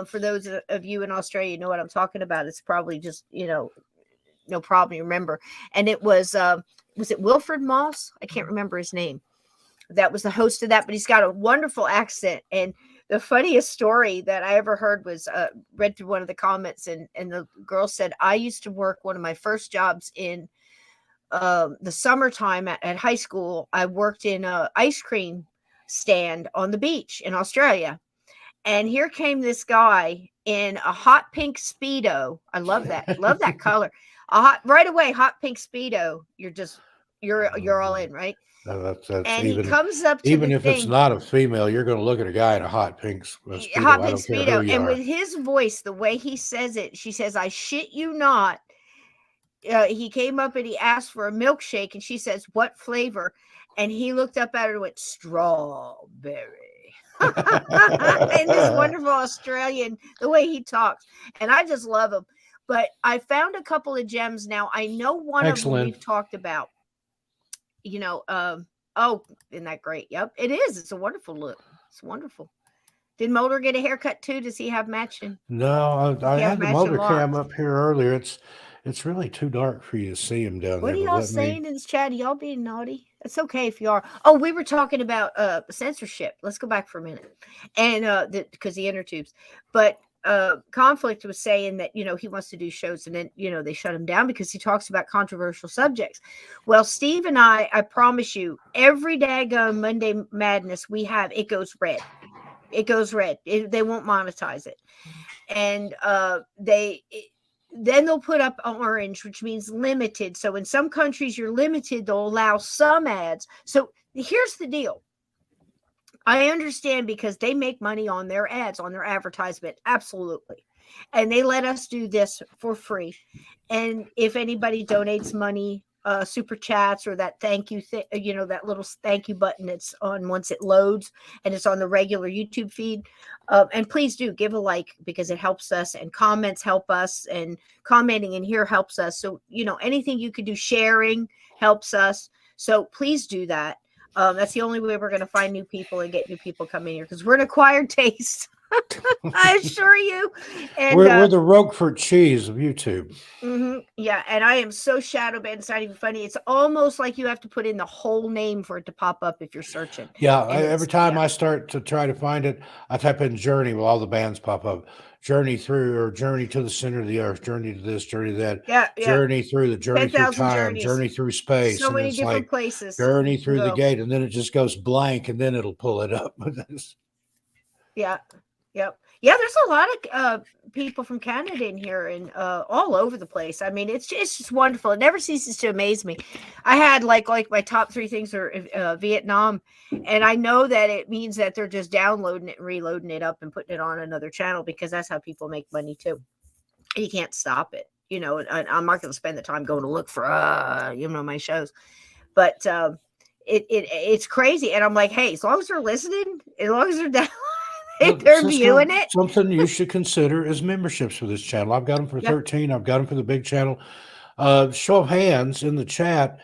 S1: For those of you in Australia, know what I'm talking about. It's probably just, no problem. You remember. And it was it Wilfred Moss? I can't remember his name. That was the host of that, but he's got a wonderful accent. And the funniest story that I ever heard was read through one of the comments, and the girl said, "I used to work one of my first jobs in the summertime at high school. I worked in a ice cream stand on the beach in Australia. And here came this guy in a hot pink Speedo. I love that. Love that color. Right away, hot pink Speedo. You're all in, right?
S2: That's
S1: and he comes up to
S2: even if it's not a female, you're going to look at a guy in a hot pink Speedo.
S1: Hot pink Speedo. And with his voice, the way he says it, she says, "I shit you not." He came up and he asked for a milkshake, and she says, "What flavor?" And he looked up at her and went, "Strawberry." And this wonderful Australian, the way he talks, and I just love him. But I found a couple of gems now. I know one of them we've talked about. Isn't that great? Yep, it is. It's a wonderful look. It's wonderful. Did Mulder get a haircut too? Does he have matching?
S2: No, I
S1: He have
S2: had the
S1: matching
S2: motor cam
S1: locks.
S2: up here earlier. It's really too dark for you to see him down
S1: What
S2: there,
S1: are
S2: but
S1: y'all
S2: let me.
S1: saying in this chat? Are y'all being naughty? It's okay if you are. Oh, we were talking about censorship. Let's go back for a minute. And because the inner tubes. But Conflict was saying that, he wants to do shows and then, they shut him down because he talks about controversial subjects. Well, Steve and I promise you, every daggone Monday Madness we have, it goes red. It goes red. They won't monetize it. And then they'll put up orange, which means limited. So in some countries you're limited, they'll allow some ads. So here's the deal. I understand because they make money on their ads, on their advertisement. Absolutely. And they let us do this for free. And if anybody donates money, super chats or that thank you thing, that little thank you button that's on once it loads and it's on the regular YouTube feed. And please do give a like because it helps us, and comments help us, and commenting in here helps us. So, anything you could do, sharing helps us. So please do that. That's the only way we're going to find new people and get new people coming here because we're an acquired taste. I assure you. And
S2: we're the Roquefort cheese of YouTube.
S1: Yeah, and I am so shadow banned. It's not even funny. It's almost like you have to put in the whole name for it to pop up if you're searching.
S2: Yeah, every time I start to try to find it, I type in Journey. Well, all the bands pop up. Journey through, or Journey to the Center of the Earth, Journey to this, Journey to that.
S1: Yeah.
S2: Journey through the Journey through
S1: 10,000
S2: time,
S1: journeys.
S2: Journey through space.
S1: So
S2: and
S1: many
S2: it's
S1: different
S2: like,
S1: places.
S2: Journey through the gate, and then it just goes blank, and then it'll pull it up.
S1: Yeah. Yep. Yeah, there's a lot of people from Canada in here and all over the place. I mean, it's just wonderful. It never ceases to amaze me. I had like my top 3 things are Vietnam, and I know that it means that they're just downloading it and reloading it up and putting it on another channel because that's how people make money too. You can't stop it. And I'm not going to spend the time going to look for my shows, but it's crazy. And I'm like, hey, as long as they're listening, as long as they're down. They're viewing it.
S2: Something you should consider is memberships for this channel. I've got them for 13. I've got them for the big channel. Show of hands in the chat.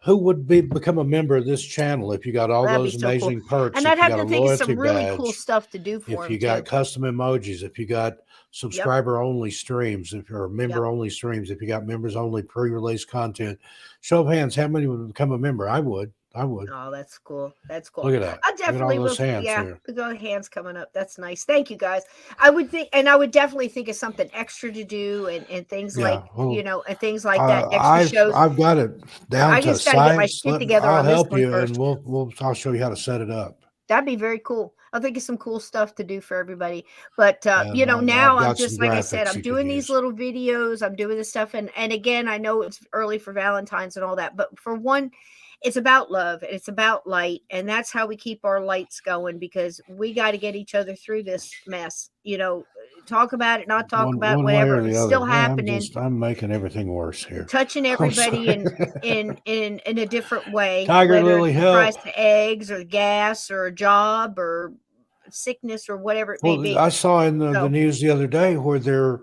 S2: Who would become a member of this channel if you got all those amazing perks?
S1: And I'd have to think of some really cool stuff to do for them.
S2: If you got custom emojis, if you got subscriber only streams, if you're member only streams, if you got members only pre-release content. Show of hands, how many would become a member? I would.
S1: Oh, that's cool. That's cool.
S2: Look at that.
S1: I definitely
S2: will.
S1: Yeah, we got hands coming up. That's nice. Thank you, guys. I would definitely think of something extra to do and things like and things like that. Extra shows.
S2: I've got it down to
S1: just gotta get my shit together.
S2: I'll help you, and I'll show you how to set it up.
S1: That'd be very cool. I'll think of some cool stuff to do for everybody. But now I'm just like I said, I'm doing these little videos. I'm doing this stuff, and again, I know it's early for Valentine's and all that, but for one, it's about love and it's about light, and that's how we keep our lights going because we got to get each other through this mess. Talk about it, not talk about it, whatever. It's still happening.
S2: I'm making everything worse here.
S1: Touching everybody in a different way.
S2: Tiger Lily help.
S1: Price of eggs or gas or a job or sickness or whatever it may be.
S2: I saw in the news the other day where they're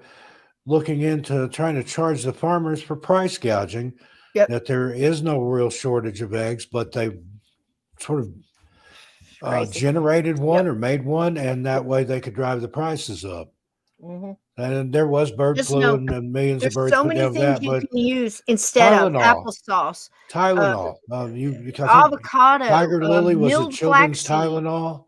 S2: looking into trying to charge the farmers for price gouging. That there is no real shortage of eggs, but they sort of generated one or made one, and that way they could drive the prices up. And there was bird flu and millions of birds.
S1: There's so many things you can use instead of applesauce.
S2: Tylenol.
S1: Avocado.
S2: Tiger Lily was a children's Tylenol.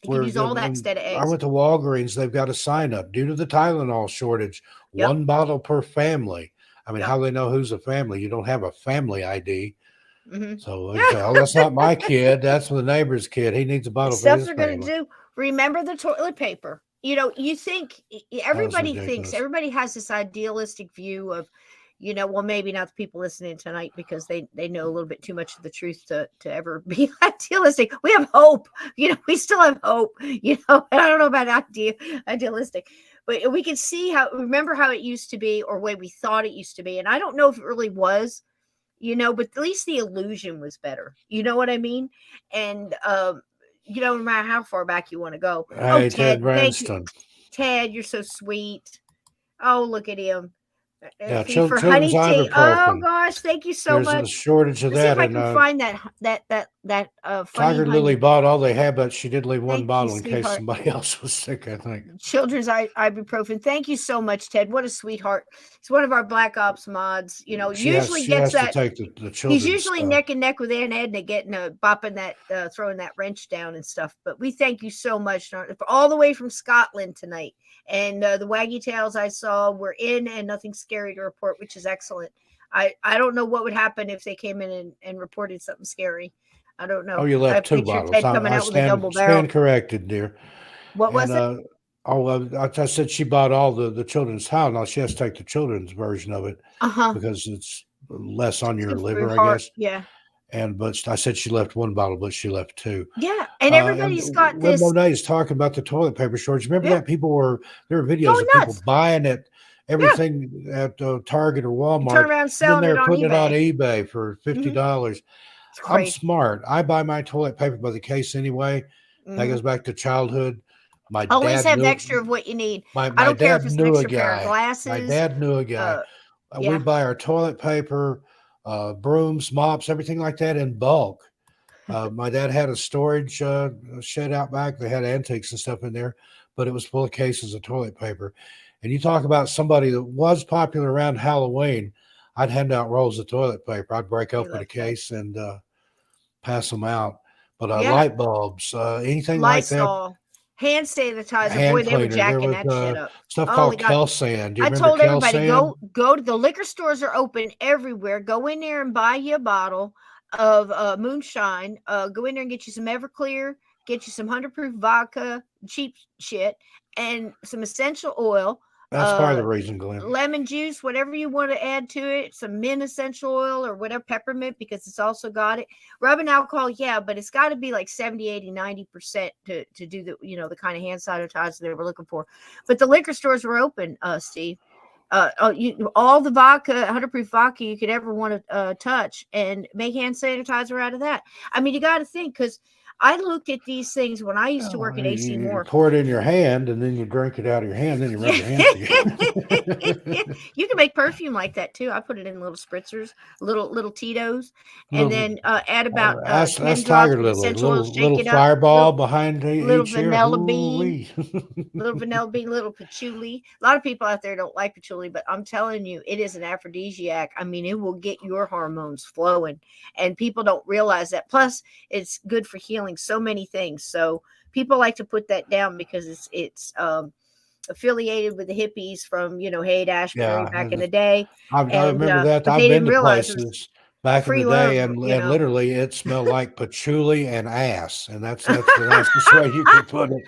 S1: You can use all that instead of eggs.
S2: I went to Walgreens. They've got a sign up due to the Tylenol shortage. 1 bottle per family. I mean, how do they know who's a family? You don't have a family ID. So that's not my kid. That's the neighbor's kid. He needs a bottle for his family. Stuff they're going to do.
S1: Remember the toilet paper. You think everybody has this idealistic view of, well, maybe not the people listening tonight because they know a little bit too much of the truth to ever be idealistic. We have hope. We still have hope. I don't know about idealistic. But we can remember how it used to be or way we thought it used to be. And I don't know if it really was, but at least the illusion was better. You know what I mean? And, no matter how far back you want to go.
S2: Hey, Ted Branston.
S1: Ted, you're so sweet. Oh, look at him.
S2: Yeah,
S1: Fee for honey
S2: children's
S1: tea. Oh
S2: ibuprofen.
S1: gosh, thank you so
S2: There's a
S1: much.
S2: shortage of
S1: Let's see if
S2: that,
S1: I
S2: and
S1: can find that funny
S2: Tiger Lily
S1: honey.
S2: bought all they had, but she did leave one
S1: Thank you,
S2: bottle in case
S1: sweetheart.
S2: somebody else was sick, I think.
S1: Children's ibuprofen. Thank you so much, Ted. What a sweetheart. He's one of our Black Ops mods. You know,
S2: She
S1: usually
S2: has
S1: gets
S2: to
S1: that.
S2: take the
S1: He's
S2: children's
S1: usually
S2: stuff.
S1: neck and neck with Aunt Edna, getting bopping that, throwing that wrench down and stuff. But we thank you so much, all the way from Scotland tonight. And the Waggy Tails I saw were in, and nothing scary to report, which is excellent. I don't know what would happen if they came in and reported something scary. I don't know.
S2: Oh, you
S1: I
S2: left 2
S1: picture
S2: bottles.
S1: Ted coming
S2: I
S1: out with a double barrel.
S2: stand corrected, dear.
S1: What was it?
S2: I said she bought all the children's Tylenol. She has to take the children's version of it because it's less on your liver, I guess.
S1: Yeah.
S2: But I said she left 1 bottle, but she left 2.
S1: Yeah, and everybody's got this.
S2: Monet is talking about the toilet paper shortage. Remember that there were videos of
S1: nuts.
S2: people buying it, everything at Target or Walmart.
S1: Turn around selling
S2: and then they're putting
S1: it on
S2: eBay for $50. I'm smart. I buy my toilet paper by the case anyway. That goes back to childhood. My
S1: always
S2: dad
S1: have
S2: knew,
S1: extra of what you need.
S2: My
S1: I don't care
S2: dad
S1: if it's
S2: knew
S1: an extra
S2: a
S1: pair of
S2: guy.
S1: glasses.
S2: My dad knew a guy.
S1: Yeah.
S2: We buy our toilet paper, brooms, mops, everything like that in bulk. My dad had a storage shed out back. They had antiques and stuff in there, but it was full of cases of toilet paper. And you talk about somebody that was popular around Halloween, I'd hand out rolls of toilet paper. I'd break open a case and pass them out. But light bulbs, anything
S1: Lysol,
S2: like that.
S1: hand sanitizer.
S2: Hand
S1: Boy, they were
S2: cleaner.
S1: jacking that shit up.
S2: Stuff called Kelsan. Do you remember
S1: told everybody,
S2: Kelsan?
S1: go to the liquor stores are open everywhere. Go in there and buy you a bottle of moonshine. Go in there and get you some Everclear, get you some 100 proof vodka, cheap shit, and some essential oil.
S2: That's part of the reason, Glenn.
S1: Lemon juice, whatever you want to add to it, some mint essential oil or whatever, peppermint, because it's also got it. Rubbing alcohol, yeah, but it's got to be like 70, 80, 90% to do the, the kind of hand sanitizer they were looking for. But the liquor stores were open, Steve. All the vodka, 100 proof vodka you could ever want to touch, and make hand sanitizer out of that. I mean, you got to think, because I looked at these things when I used to work at AC Moore.
S2: You pour it in your hand, and then you drink it out of your hand, then you rub your hands together.
S1: You can make perfume like that too. I put it in little spritzers, little Tito's, and then add about 10 drops of essential oil, shake it up.
S2: Fireball behind
S1: little
S2: each
S1: vanilla bean, little vanilla bean, little patchouli. A lot of people out there don't like patchouli, but I'm telling you, it is an aphrodisiac. I mean, it will get your hormones flowing, and people don't realize that. Plus, it's good for healing so many things. So people like to put that down because it's affiliated with the hippies from Haight-Ashbury back in the day.
S2: I remember that. I've been to places back in the day, and literally it smelled like patchouli and ass, and that's the nicest way you could put it.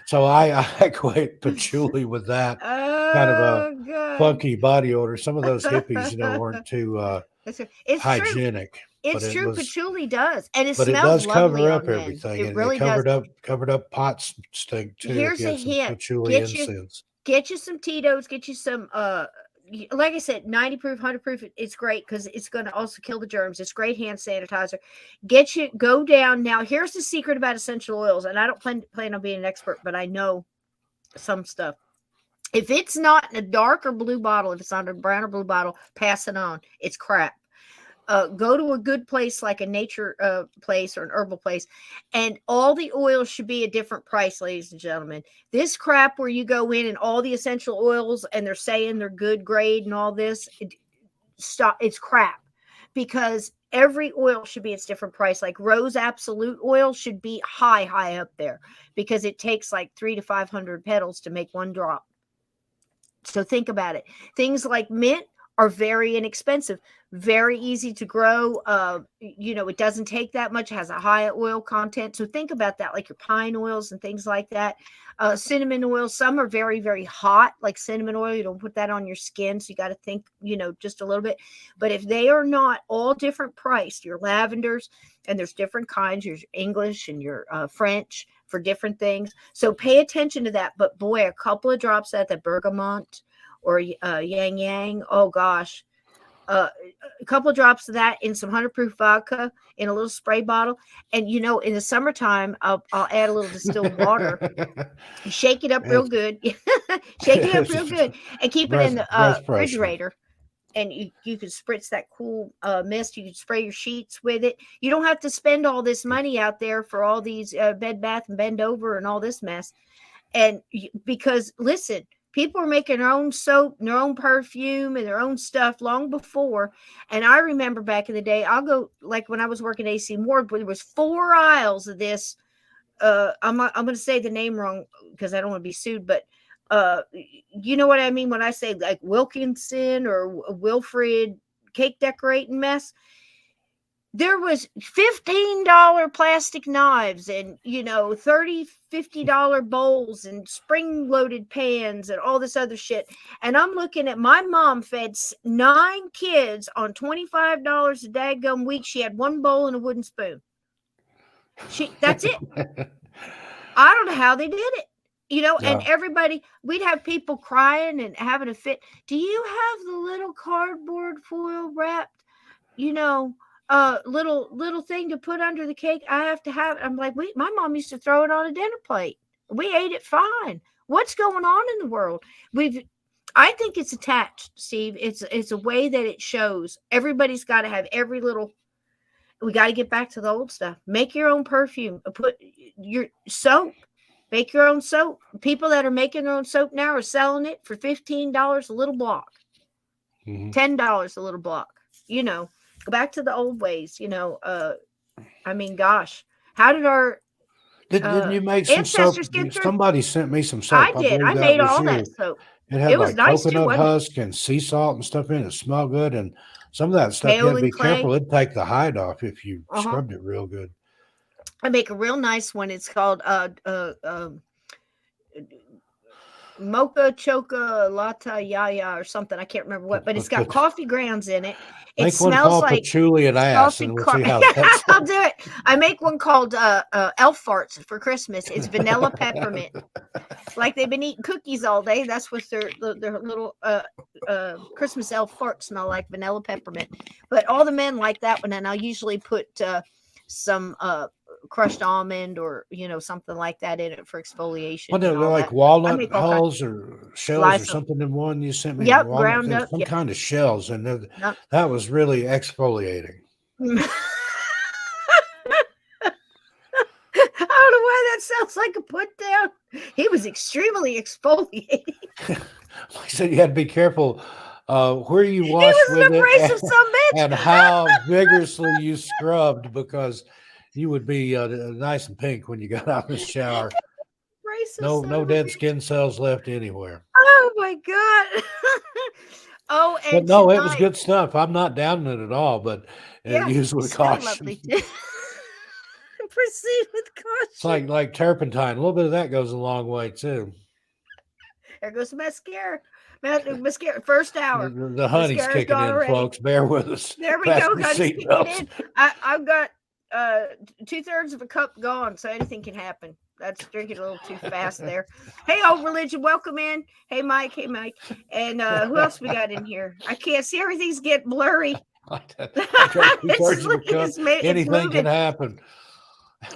S2: So I equate patchouli with that kind of a funky body odor. Some of those hippies, weren't too hygienic.
S1: It's true. Patchouli does, and it
S2: but
S1: smells
S2: it does
S1: lovely
S2: cover up
S1: on
S2: everything.
S1: It really
S2: covered
S1: does.
S2: Covered up pot stink too.
S1: Here's a hint:
S2: patchouli incense.
S1: Get you some Tito's. Get you some. Like I said, 90 proof, 100 proof. It's great because it's going to also kill the germs. It's great hand sanitizer. Go down now. Here's the secret about essential oils, and I don't plan on being an expert, but I know some stuff. If it's not in a dark or blue bottle, if it's not a brown or blue bottle, pass it on. It's crap. Go to a good place like a nature place or an herbal place, and all the oils should be a different price, ladies and gentlemen. This crap where you go in and all the essential oils and they're saying they're good grade and all this, it's crap, because every oil should be its different price. Like Rose Absolute oil should be high up there, because it takes like 300 to 500 petals to make one drop. So think about it. Things like mint are very inexpensive, very easy to grow. It doesn't take that much, has a high oil content. So think about that, like your pine oils and things like that. Cinnamon oil, some are very, very hot, like cinnamon oil. You don't put that on your skin. So you got to think, just a little bit. But if they are not all different priced, your lavenders, and there's different kinds, your English and your French for different things. So pay attention to that. But boy, a couple of drops at the bergamot or yang yang, oh gosh, a couple of drops of that in some 100 proof vodka in a little spray bottle. And in the summertime, I'll add a little distilled water. Shake it up real good. Shake it up real good and keep it in the refrigerator. And you can spritz that cool mist. You can spray your sheets with it. You don't have to spend all this money out there for all these Bed Bath and Bend Over and all this mess. And because listen, people are making their own soap, and their own perfume, and their own stuff long before. And I remember back in the day, I'll go like when I was working at AC Moore, there was 4 aisles of this. I'm going to say the name wrong because I don't want to be sued, but you know what I mean when I say like Wilkinson or Wilfred cake decorating mess. There was $15 plastic knives and $30, $50 bowls and spring loaded pans and all this other shit. And I'm looking at my mom fed 9 kids on $25 a daggum week. She had 1 bowl and a wooden spoon. That's it. I don't know how they did it. And everybody, we'd have people crying and having a fit. Do you have the little cardboard foil wrapped, little thing to put under the cake? I have to have it. I'm like, my mom used to throw it on a dinner plate. We ate it fine. What's going on in the world? I think it's attached, Steve. It's a way that it shows. Everybody's got to have every little. We got to get back to the old stuff. Make your own perfume. Put your soap. Make your own soap. People that are making their own soap now are selling it for $15 a little block. $10 a little block. Go back to the old ways. I mean, gosh, how did our
S2: didn't you make some soap? Somebody sent me some soap.
S1: I did. I made all that soap.
S2: It had like coconut husk and sea salt and stuff in it. It smelled good. And some of that stuff, you had to be careful. It'd take the hide off if you scrubbed it real good.
S1: I make a real nice one. It's called Mocha Choca Latte Yaya or something. I can't remember what, but it's got coffee grounds in it. It smells like
S2: patchouli and ass, and we'll see how that's
S1: I'll do it. I make one called elf farts for Christmas. It's vanilla peppermint. Like they've been eating cookies all day. That's what their little Christmas elf farts smell like, vanilla peppermint. But all the men like that one, and I'll usually put some crushed almond or something like that in it for exfoliation.
S2: What they're like that. Walnut hulls or shells or something in one you sent me.
S1: Yep, ground up.
S2: Some kind of shells, and that was really exfoliating.
S1: I don't know why that sounds like a put down. He was extremely exfoliating.
S2: I said you had to be careful where you washed with
S1: it
S2: and how vigorously you scrubbed, because you would be nice and pink when you got out of the shower. No dead skin cells left anywhere.
S1: Oh my God.
S2: But no, it was good stuff. I'm not downing it at all, but use with caution.
S1: Proceed with caution.
S2: It's like turpentine. A little bit of that goes a long way too.
S1: There goes the mascara. First hour.
S2: The honey's kicking in, already. Folks. Bear with us.
S1: There we go. Honey's kicking in. I've got 2/3 of a cup gone, so anything can happen. That's drinking a little too fast there. Hey, old religion, welcome in. Hey, Mike. And who else we got in here? I can't see. Everything's getting blurry.
S2: Anything can happen.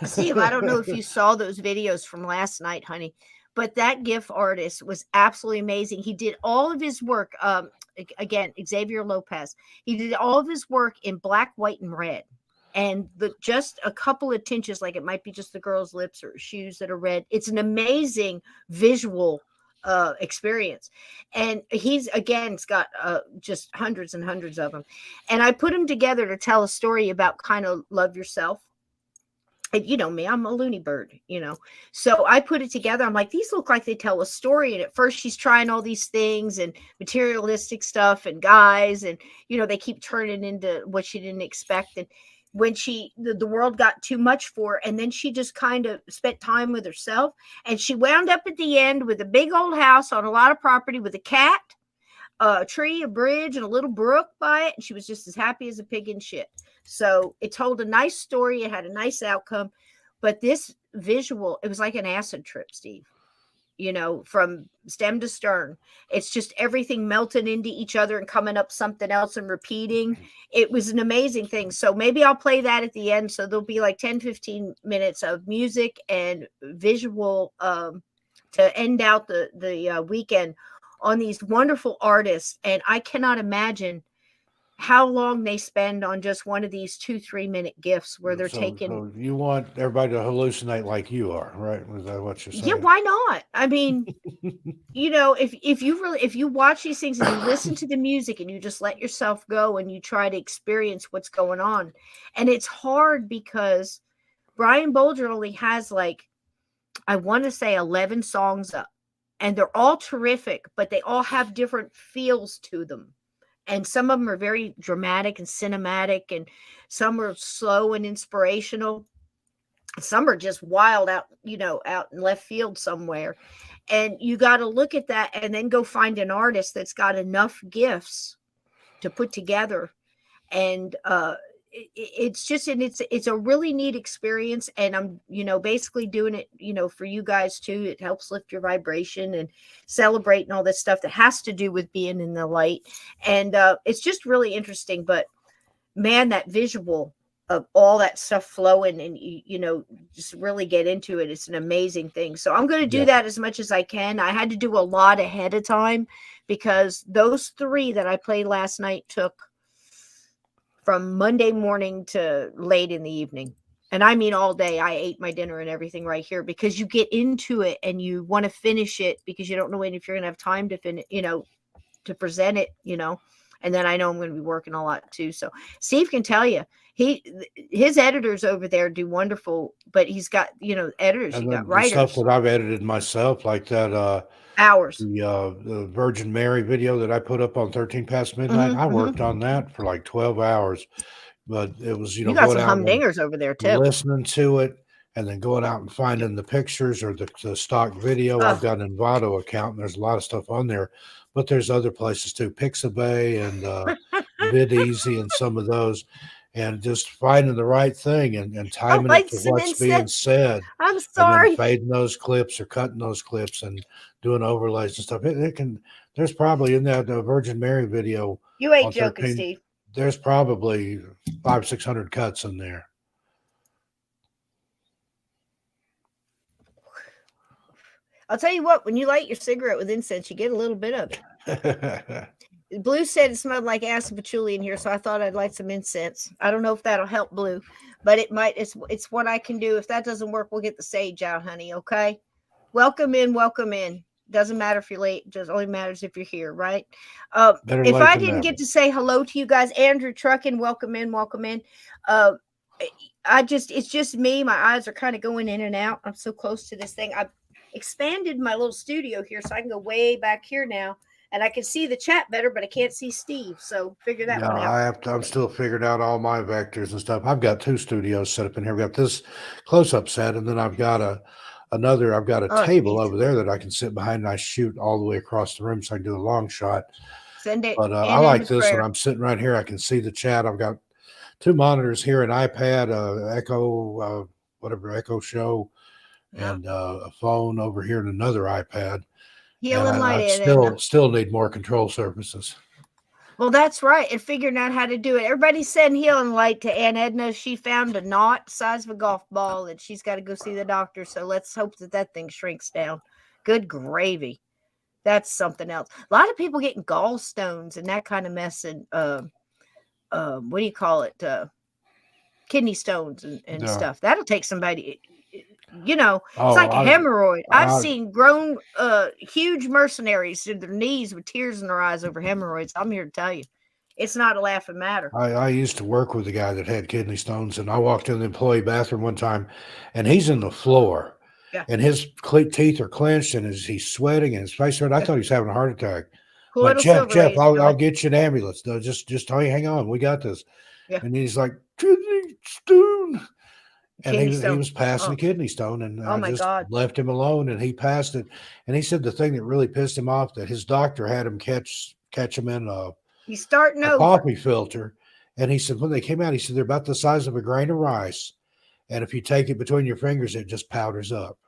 S1: Steve, I don't know if you saw those videos from last night, honey, but that GIF artist was absolutely amazing. He did all of his work. Again, Xavier Lopez. He did all of his work in black, white, and red. And just a couple of tinges, like it might be just the girl's lips or shoes that are red. It's an amazing visual experience. And he's got just hundreds and hundreds of them. And I put them together to tell a story about kind of love yourself. And you know me, I'm a loony bird, So I put it together. I'm like, these look like they tell a story. And at first she's trying all these things and materialistic stuff and guys. And, they keep turning into what she didn't expect. And when the world got too much for her, and then she just kind of spent time with herself, and she wound up at the end with a big old house on a lot of property with a cat, a tree, a bridge, and a little brook by it. And she was just as happy as a pig in shit. So it told a nice story. It had a nice outcome, but this visual, it was like an acid trip, Steve. from stem to stern. It's just everything melting into each other and coming up something else and repeating. It was an amazing thing. So maybe I'll play that at the end. So there'll be like 10-15 minutes of music and visual to end out the weekend on these wonderful artists. And I cannot imagine how long they spend on just one of these 2-3 minute gifts where they're taking.
S2: So you want everybody to hallucinate like you are, right? Is that what you're saying?
S1: Yeah, why not? I mean, if you watch these things and you listen to the music and you just let yourself go and you try to experience what's going on, and it's hard because Brian Bolger only has I want to say 11 songs up, and they're all terrific, but they all have different feels to them. And some of them are very dramatic and cinematic, and some are slow and inspirational. Some are just wild out in left field somewhere. And you got to look at that and then go find an artist that's got enough gifts to put together. And it's a really neat experience. And I'm, basically doing it, for you guys too. It helps lift your vibration and celebrate and all this stuff that has to do with being in the light. And it's just really interesting. But man, that visual of all that stuff flowing and, just really get into it. It's an amazing thing. So I'm going to do that as much as I can. I had to do a lot ahead of time because those 3 that I played last night took from Monday morning to late in the evening. And I mean all day. I ate my dinner and everything right here because you get into it and you want to finish it because you don't know if you're going to have time to finish, to present it, and then I know I'm going to be working a lot too. So Steve can tell you, his editors over there do wonderful, but he's got, editors,
S2: and
S1: you got writers.
S2: Stuff that I've edited myself, like that,
S1: hours.
S2: The Virgin Mary video that I put up on 13 past midnight. I worked on that for like 12 hours, but it was,
S1: you got some humdingers over there too,
S2: listening to it and then going out and finding the pictures or the stock video. I've got an Envato account and there's a lot of stuff on there, but there's other places too, Pixabay and VidEasy and some of those. And just finding the right thing and timing it to what's being said.
S1: I'm sorry.
S2: And then fading those clips or cutting those clips and doing overlays and stuff. There's probably in that Virgin Mary video.
S1: You ain't joking, Steve.
S2: There's probably 500-600 cuts in there.
S1: I'll tell you what, when you light your cigarette with incense, you get a little bit of it. Blue said it smelled like ass and patchouli in here, so I thought I'd light some incense. I don't know if that'll help, Blue, but it might. It's what I can do. If that doesn't work, we'll get the sage out, honey. Okay. Welcome in. Welcome in. Doesn't matter if you're late. Just only matters if you're here, right? If I didn't get to say hello to you guys, Andrew Truckin, welcome in. Welcome in. It's just me. My eyes are kind of going in and out. I'm so close to this thing. I've expanded my little studio here, so I can go way back here now. And I can see the chat better, but I can't see Steve. So figure that one out.
S2: I'm still figuring out all my vectors and stuff. I've got 2 studios set up in here. I've got this close-up set, and then I've got a table over there that I can sit behind and I shoot all the way across the room so I can do a long shot.
S1: Send it.
S2: But I like this one. I'm sitting right here. I can see the chat. I've got 2 monitors here, an iPad, Echo Show, and a phone over here and another iPad.
S1: Healing light.
S2: I still need more control surfaces.
S1: Well, that's right. And figuring out how to do it. Everybody's sending healing light to Aunt Edna. She found a knot the size of a golf ball and she's got to go see the doctor. So let's hope that thing shrinks down. Good gravy. That's something else. A lot of people getting gallstones and that kind of mess. And what do you call it? Kidney stones and stuff. That'll take somebody. It's like a hemorrhoid. I've seen grown, huge mercenaries to their knees with tears in their eyes over hemorrhoids. I'm here to tell you, it's not a laughing matter.
S2: I used to work with a guy that had kidney stones, and I walked in the employee bathroom one time, and he's in the floor, and his teeth are clenched, and he's sweating, and his face hurt. I thought he was having a heart attack. But Jeff, I'll get you an ambulance. No, just hang on, we got this. Yeah. And he's like, kidney stone. And he was passing a kidney stone, and I just left him alone, and he passed it. And he said the thing that really pissed him off that his doctor had him catch him in a coffee filter. And he said when they came out, he said they're about the size of a grain of rice, and if you take it between your fingers, it just powders up.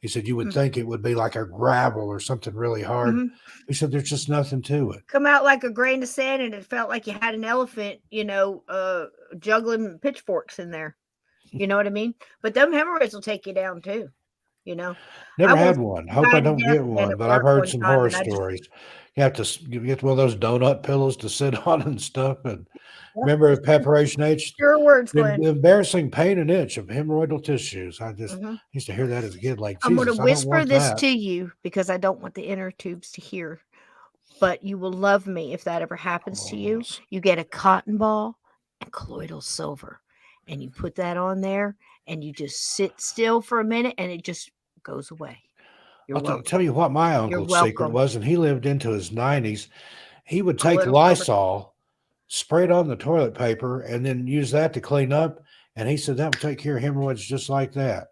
S2: He said, you would think it would be like a gravel or something really hard. He said, there's just nothing to it.
S1: Come out like a grain of sand, and it felt like you had an elephant, juggling pitchforks in there. You know what I mean? But them hemorrhoids will take you down too.
S2: Never had one. Hope I don't get one, but I've heard some horror stories. You have to get one of those donut pillows to sit on and stuff. And remember at Preparation H,
S1: your words,
S2: the embarrassing pain and itch of hemorrhoidal tissues. I just used to hear that as a kid. Like,
S1: I'm going to whisper this to you because I don't want the inner tubes to hear. But you will love me if that ever happens to you. You get a cotton ball and colloidal silver, and you put that on there, and you just sit still for a minute, and it just goes away.
S2: I'll tell you what my uncle's secret was, and he lived into his 90s. He would take Lysol, spray it on the toilet paper, and then use that to clean up. And he said that would take care of hemorrhoids just like that.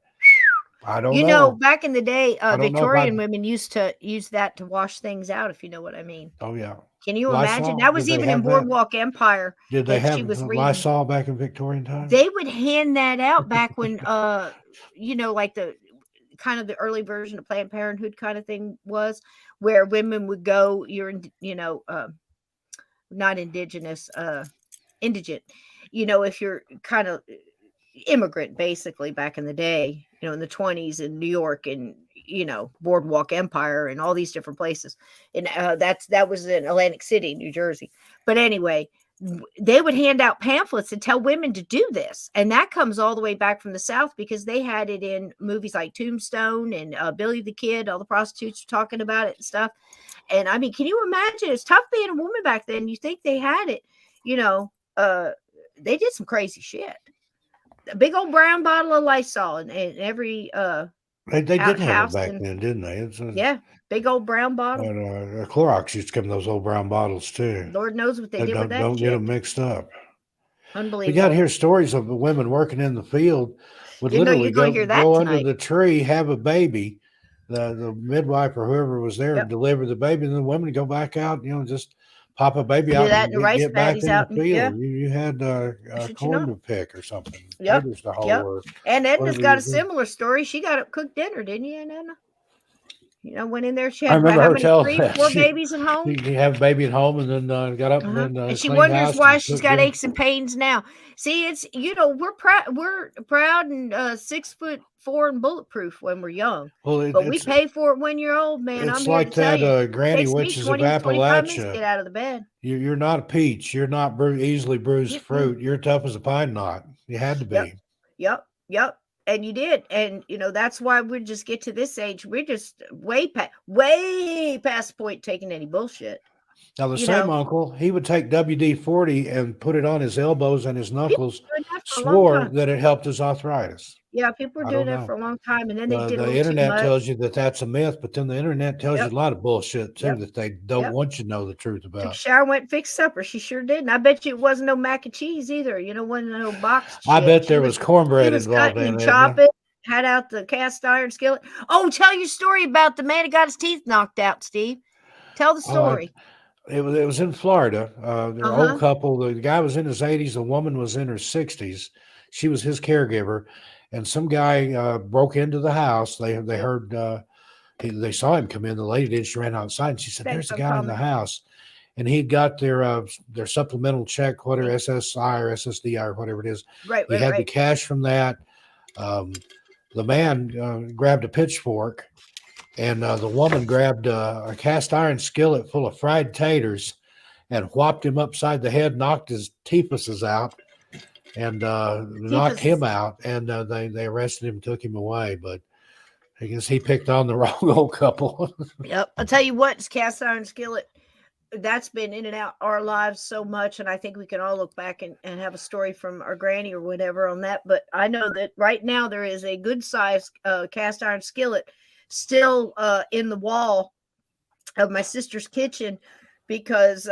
S2: I don't know.
S1: Back in the day, Victorian women used to use that to wash things out, if you know what I mean.
S2: Oh, yeah.
S1: Can you imagine? That was even in Boardwalk Empire.
S2: Did they have Lysol back in Victorian times?
S1: They would hand that out back when, like the kind of the early version of Planned Parenthood kind of thing was, where women would go, not indigenous, indigent, if you're kind of immigrant, basically back in the day, in the 20s in New York and, Boardwalk Empire and all these different places. And that was in Atlantic City, New Jersey. But anyway, they would hand out pamphlets and tell women to do this. And that comes all the way back from the South because they had it in movies like Tombstone and Billy the Kid. All the prostitutes were talking about it and stuff. And I mean, can you imagine? It's tough being a woman back then. You think they had it, they did some crazy shit. A big old brown bottle of Lysol in every
S2: they did have it back then, didn't they?
S1: Big old brown bottle.
S2: And Clorox used to come in those old brown bottles too.
S1: Lord knows what they did with that.
S2: Don't get them mixed up.
S1: Unbelievable.
S2: We got to hear stories of the women working in the field would literally go under the tree, have a baby. The midwife or whoever was there deliver the baby, and the women go back out, just pop a baby out and get back in the field. Yeah. You had corn to pick or something.
S1: Yep. And Edna's got a similar story. She got a cooked dinner, didn't you, Edna? Went in there. She had 4 babies at home.
S2: You have a baby at home, and then got up and
S1: she wonders why she's got aches and pains now. See, it's we're proud and 6'4" and bulletproof when we're young. But we pay for it when you're old, man.
S2: It's like that Granny Witches of Appalachia.
S1: Get out of the bed.
S2: You're not a peach. You're not easily bruised fruit. You're tough as a pine knot. You had to be.
S1: Yep. And you did. And, that's why we just get to this age. We're just way past the point taking any bullshit.
S2: Now, the same uncle, he would take WD-40 and put it on his elbows and his knuckles, swore that it helped his arthritis.
S1: Yeah, people were doing that for a long time. And then they did
S2: the internet tells you that that's a myth, but then the internet tells you a lot of bullshit, too, that they don't want you to know the truth about.
S1: Took a shower, went and fixed supper. She sure did. And I bet you it wasn't no mac and cheese either. Wasn't no box.
S2: I bet there was cornbread involved in it.
S1: Chop it, had out the cast iron skillet. Oh, tell your story about the man who got his teeth knocked out, Steve. Tell the story.
S2: It was in Florida. They're an old couple. The guy was in his 80s. The woman was in her 60s. She was his caregiver. And some guy broke into the house. They heard, they saw him come in. The lady did. She ran outside and she said, "There's a guy in the house." And he got their supplemental check, whatever, SSI or SSDI or whatever it is. He had the cash from that. The man grabbed a pitchfork, and the woman grabbed a cast iron skillet full of fried taters and whopped him upside the head, knocked his teepuses out. And knocked him out, and they arrested him, took him away. But I guess he picked on the wrong old couple.
S1: Yep. I'll tell you what, cast iron skillet, that's been in and out our lives so much. And I think we can all look back and have a story from our granny or whatever on that. But I know that right now there is a good size cast iron skillet still in the wall of my sister's kitchen because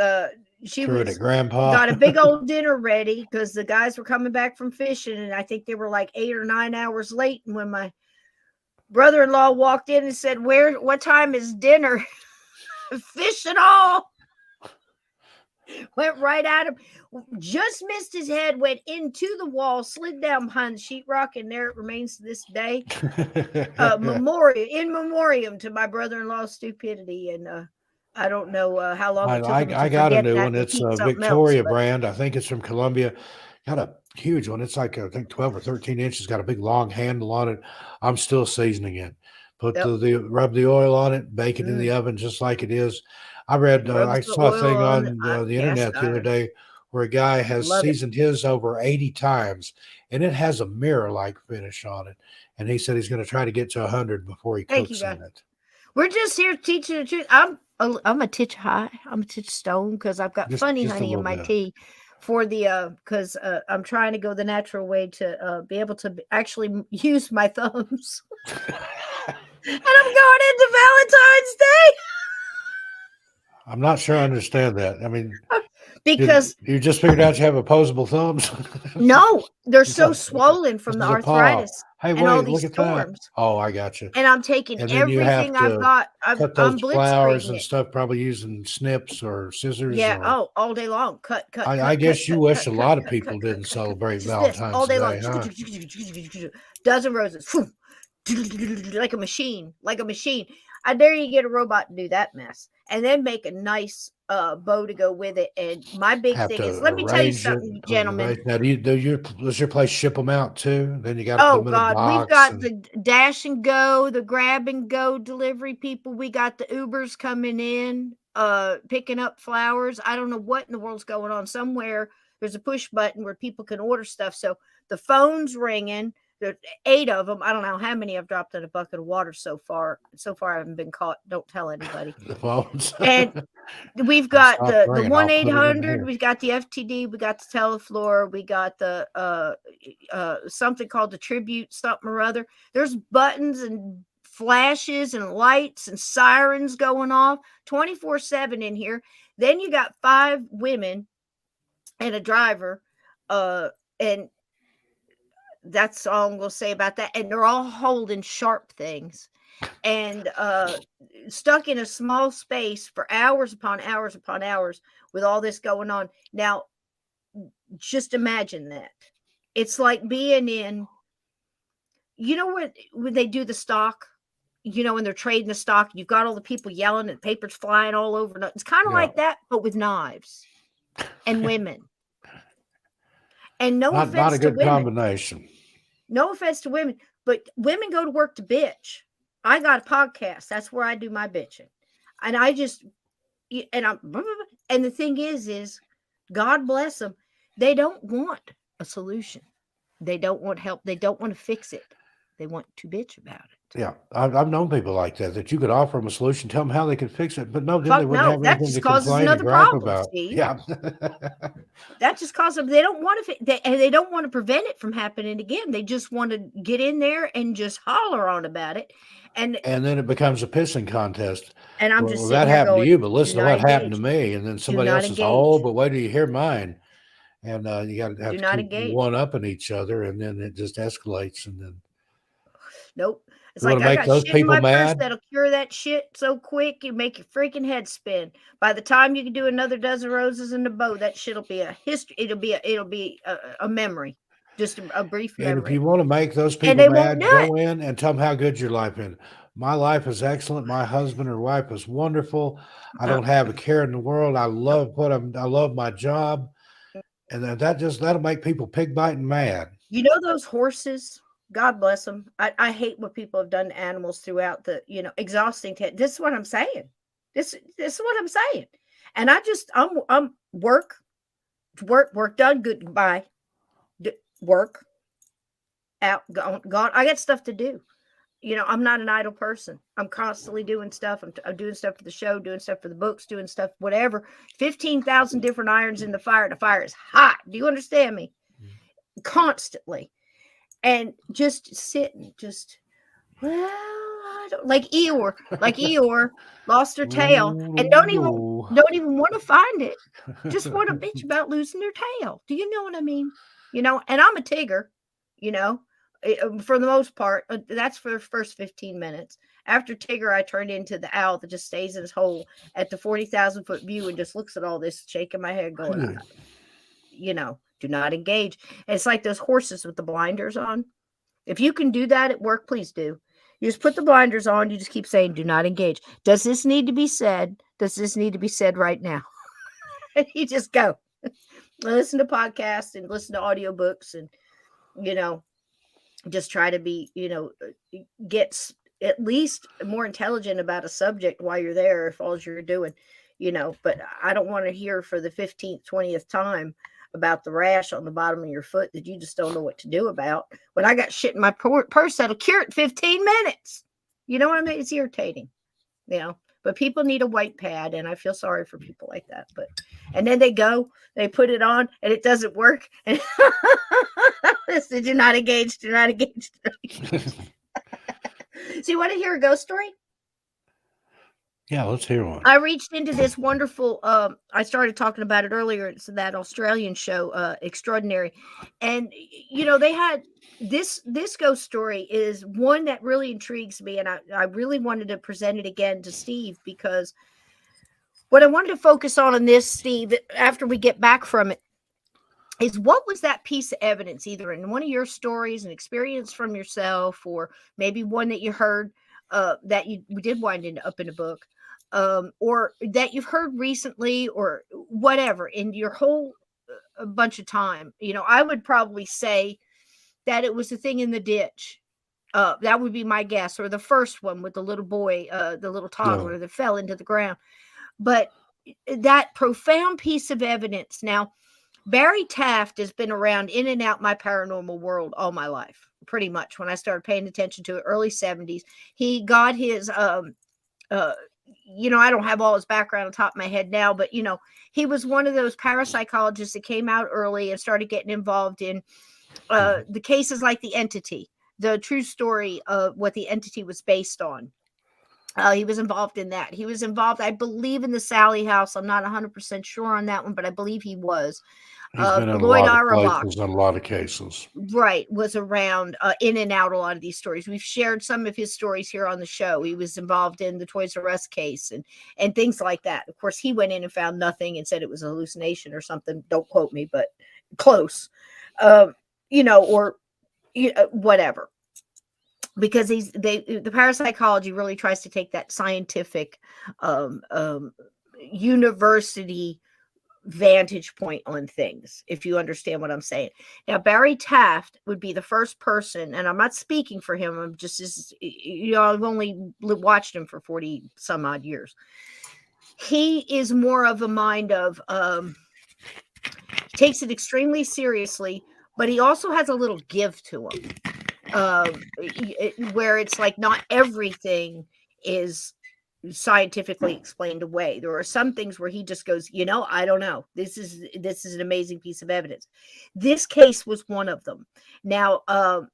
S1: she got a big old dinner ready because the guys were coming back from fishing, and I think they were like 8 or 9 hours late. And when my brother-in-law walked in and said, "What time is dinner?" Fish and all. Went right at him, just missed his head, went into the wall, slid down behind the sheetrock, and there it remains to this day. Memorial in memoriam to my brother-in-law's stupidity. And I don't know how long it took him to
S2: I got a
S1: forget
S2: new
S1: that
S2: one.
S1: and
S2: It's
S1: keep
S2: a
S1: something else.
S2: Victoria brand. I think it's from Colombia. Got a huge one. It's like, I think 12 or 13 inches. Got a big long handle on it. I'm still seasoning it. Put rub the oil on it, bake it in the oven just like it is. I read, I saw a thing on the internet the other day where a guy has seasoned his over 80 times, and it has a mirror-like finish on it. And he said he's going to try to get to 100 before he cooks in it.
S1: We're just here teaching the truth. I'm a titch high. I'm a titch stone because I've got funny honey in my tea for the because I'm trying to go the natural way to be able to actually use my thumbs. And I'm going into Valentine's Day.
S2: I'm not sure I understand that. I mean,
S1: because
S2: you just figured out you have opposable thumbs.
S1: No, they're so swollen from the arthritis.
S2: Hey,
S1: and
S2: wait,
S1: all these
S2: look at
S1: storms.
S2: That. Oh, I got you.
S1: And I'm taking everything I've got.
S2: Cut those flowers and stuff, probably using snips or scissors.
S1: Yeah. All day long. Cut.
S2: I guess you wish a lot of people didn't celebrate Valentine's
S1: all day
S2: Day,
S1: long. Huh? Dozen roses. Like a machine. I dare you get a robot to do that mess, and then make a nice bow to go with it. And my big thing is, let me tell you something, gentlemen.
S2: Now, does your place ship them out too? Then you got to put them in a box.
S1: We've got the dash and go, the grab and go delivery people. We got the Ubers coming in, picking up flowers. I don't know what in the world's going on. Somewhere there's a push button where people can order stuff. So the phone's ringing. There's 8 of them. I don't know how many I've dropped in a bucket of water so far. So far, I haven't been caught. Don't tell anybody.
S2: The phones.
S1: And we've got the 1-800. We've got the FTD. We got the Teleflor. We got the something called the Tribute something or other. There's buttons and flashes and lights and sirens going off 24/7 in here. Then you got 5 women and a driver, and that's all I'm going to say about that. And they're all holding sharp things and stuck in a small space for hours upon hours upon hours with all this going on. Now, just imagine that. It's like being in, when they do the stock, when they're trading the stock, you've got all the people yelling and papers flying all over. It's kind of like that, but with knives and women. And not a good
S2: combination.
S1: No offense to women, but women go to work to bitch. I got a podcast. That's where I do my bitching. And and the thing is God bless them. They don't want a solution. They don't want help. They don't want to fix it. They want to bitch about it.
S2: Yeah. I've known people like that you could offer them a solution, tell them how they could fix it, but no, then they wouldn't have anything to complain and gripe about. Steve. Yeah.
S1: That just causes them. They don't want to, they don't want to prevent it from happening again. They just want to get in there and just holler on about it. And
S2: then it becomes a pissing contest.
S1: And I'm just
S2: that happened to you, but listen to what happened to me. And then somebody else says, but wait till you hear mine. And you got to have to keep one-upping each other, and then it just escalates. And then
S1: nope. It's like I got shit in my purse that'll cure that shit so quick you make your freaking head spin. By the time you can do another dozen roses in the bow, that shit'll be a history. It'll be a memory, just a brief memory.
S2: And if you want to make those people mad, go in and tell them how good your life is. My life is excellent. My husband or wife is wonderful. I don't have a care in the world. I love I love my job, and that'll make people pig biting mad.
S1: Those horses. God bless them. I hate what people have done to animals throughout the, exhausting. This is what I'm saying. This is what I'm saying. And I'm work done. Goodbye. Work out. Gone. I got stuff to do. I'm not an idle person. I'm constantly doing stuff. I'm doing stuff for the show, doing stuff for the books, doing stuff, whatever. 15,000 different irons in the fire. The fire is hot. Do you understand me? Constantly. And just sitting, I don't like Eeyore lost her tail and don't even want to find it. Just want to bitch about losing their tail. Do you know what I mean? And I'm a Tigger, for the most part. That's for the first 15 minutes. After Tigger, I turned into the owl that just stays in his hole at the 40,000-foot view and just looks at all this, shaking my head, going, do not engage. And it's like those horses with the blinders on. If you can do that at work, please do. You just put the blinders on. You just keep saying, do not engage. Does this need to be said? Does this need to be said right now? And you just go. Listen to podcasts and listen to audiobooks and, just try to be, get at least more intelligent about a subject while you're there, if all you're doing, but I don't want to hear for the 15th, 20th time about the rash on the bottom of your foot that you just don't know what to do about. When I got shit in my purse, that'll cure it in 15 minutes. You know what I mean? It's irritating, but people need a white pad, and I feel sorry for people like that. And then they put it on, and it doesn't work. And listen, do not engage. So you want to hear a ghost story?
S2: Yeah, let's hear one.
S1: I reached into this wonderful, I started talking about it earlier. It's that Australian show, Extraordinary. And, they had this ghost story is one that really intrigues me. And I really wanted to present it again to Steve, because what I wanted to focus on in this, Steve, after we get back from it, is what was that piece of evidence, either in one of your stories, an experience from yourself, or maybe one that you heard that you did wind up in a book, or that you've heard recently, or whatever, in your whole bunch of time. I would probably say that it was the thing in the ditch. That would be my guess, or the first one with the little boy, the little toddler that fell into the ground. But that profound piece of evidence. Now, Barry Taft has been around in and out my paranormal world all my life, pretty much. When I started paying attention to it, early 70s, he got his, I don't have all his background on top of my head now, but, he was one of those parapsychologists that came out early and started getting involved in the cases like The Entity, the true story of what The Entity was based on. He was involved in that. He was involved, I believe, in the Sally House. I'm not 100% sure on that one, but I believe he was.
S2: He's been in
S1: Lloyd
S2: a lot
S1: Auerbach,
S2: of places in a lot of cases.
S1: Right, was around in and out a lot of these stories. We've shared some of his stories here on the show. He was involved in the Toys R Us case and things like that. Of course, he went in and found nothing and said it was a hallucination or something. Don't quote me, but close. Whatever. Because the parapsychology really tries to take that scientific university vantage point on things, if you understand what I'm saying. Now, Barry Taft would be the first person, and I'm not speaking for him, I'm just I've only watched him for 40 some odd years. He is more of a mind of he takes it extremely seriously, but he also has a little give to him, where it's like not everything is scientifically explained away. There are some things where he just goes, I don't know. This is an amazing piece of evidence. This case was one of them. Now,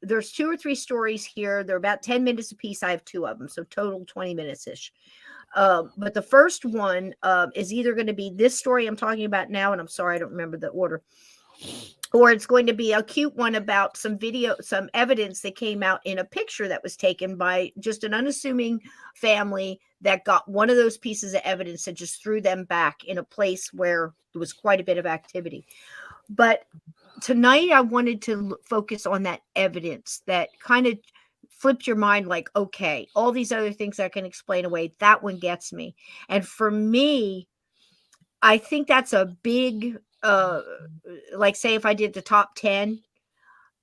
S1: there's 2 or 3 stories here. They're about 10 minutes apiece. I have 2 of them, so total 20 minutes ish. But the first one is either going to be this story I'm talking about now, and I'm sorry I don't remember the order, or it's going to be a cute one about some evidence that came out in a picture that was taken by just an unassuming family that got one of those pieces of evidence and just threw them back in a place where there was quite a bit of activity. But tonight I wanted to focus on that evidence that kind of flipped your mind, like, okay, all these other things I can explain away, that one gets me. And for me, I think that's a big, like, say if I did the top 10,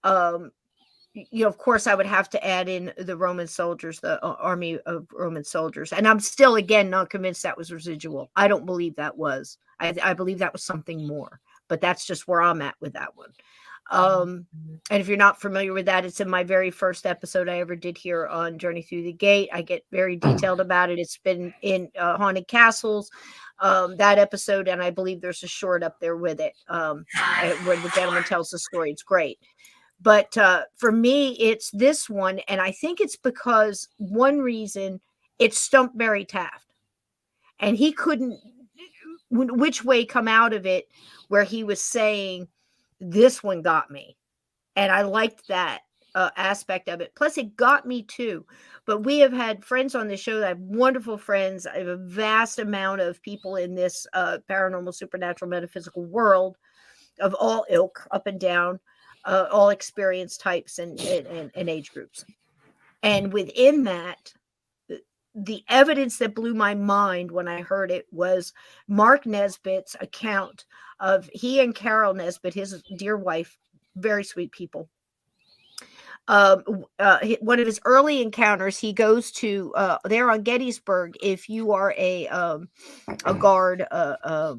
S1: of course I would have to add in the Roman soldiers, the army of Roman soldiers. And I'm still, again, not convinced that was residual. I don't believe that was. I believe that was something more, but that's just where I'm at with that one. And if you're not familiar with that, it's in my very first episode I ever did here on Journey Through the Gate. I get very detailed about it. It's been in Haunted Castles, that episode, and I believe there's a short up there with it, where the gentleman tells the story. It's great. But for me, it's this one, and I think it's because one reason it stumped Barry Taft, and he couldn't which way come out of it, where he was saying, this one got me. And I liked that. aspect of it. Plus, it got me too. But we have had friends on the show. I have wonderful friends. I have a vast amount of people in this paranormal, supernatural, metaphysical world of all ilk, up and down, all experience types and age groups. And within that, the evidence that blew my mind when I heard it was Mark Nesbitt's account of he and Carol Nesbitt, his dear wife, very sweet people. One of his early encounters, he goes to there on Gettysburg. If you are a guard, a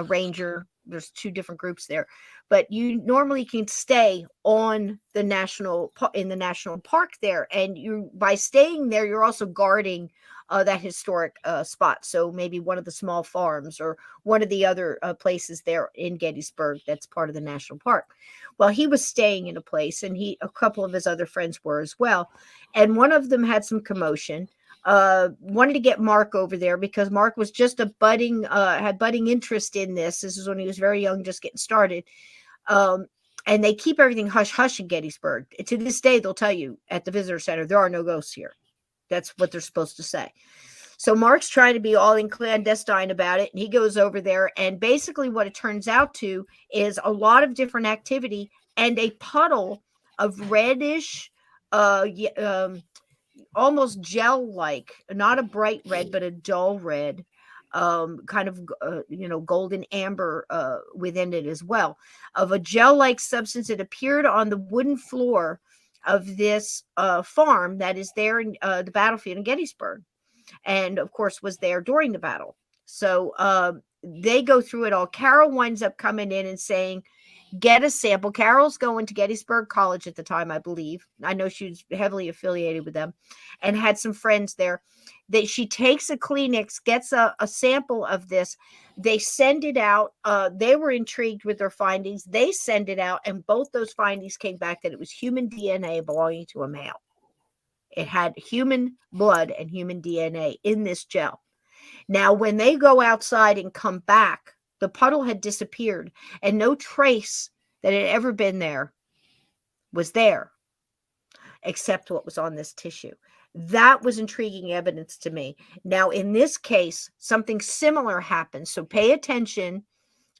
S1: ranger, there's two different groups there, but you normally can stay on the national park there, and you by staying there, you're also guarding that historic spot. So maybe one of the small farms or one of the other places there in Gettysburg that's part of the national park. Well, he was staying in a place, and a couple of his other friends were as well, and one of them had some commotion. Wanted to get Mark over there because Mark was just had budding interest in this. This is when he was very young, just getting started. And they keep everything hush hush in Gettysburg. To this day, they'll tell you at the visitor center, there are no ghosts here. That's what they're supposed to say. So Mark's trying to be all in clandestine about it. And he goes over there. And basically what it turns out to is a lot of different activity and a puddle of reddish, almost gel-like, not a bright red, but a dull red, kind of, golden amber within it as well, of a gel-like substance that appeared on the wooden floor of this farm that is there in the battlefield in Gettysburg, and of course was there during the battle. So they go through it all. Carol winds up coming in and saying, get a sample. Carol's going to Gettysburg College at the time, I believe. I know she was heavily affiliated with them and had some friends there. That she takes a Kleenex, gets a sample of this. They send it out. They were intrigued with their findings. They send it out, and both those findings came back that it was human DNA belonging to a male. It had human blood and human DNA in this gel. Now, when they go outside and come back, the puddle had disappeared, and no trace that had ever been there was there, except what was on this tissue. That was intriguing evidence to me. Now, in this case, something similar happened. So pay attention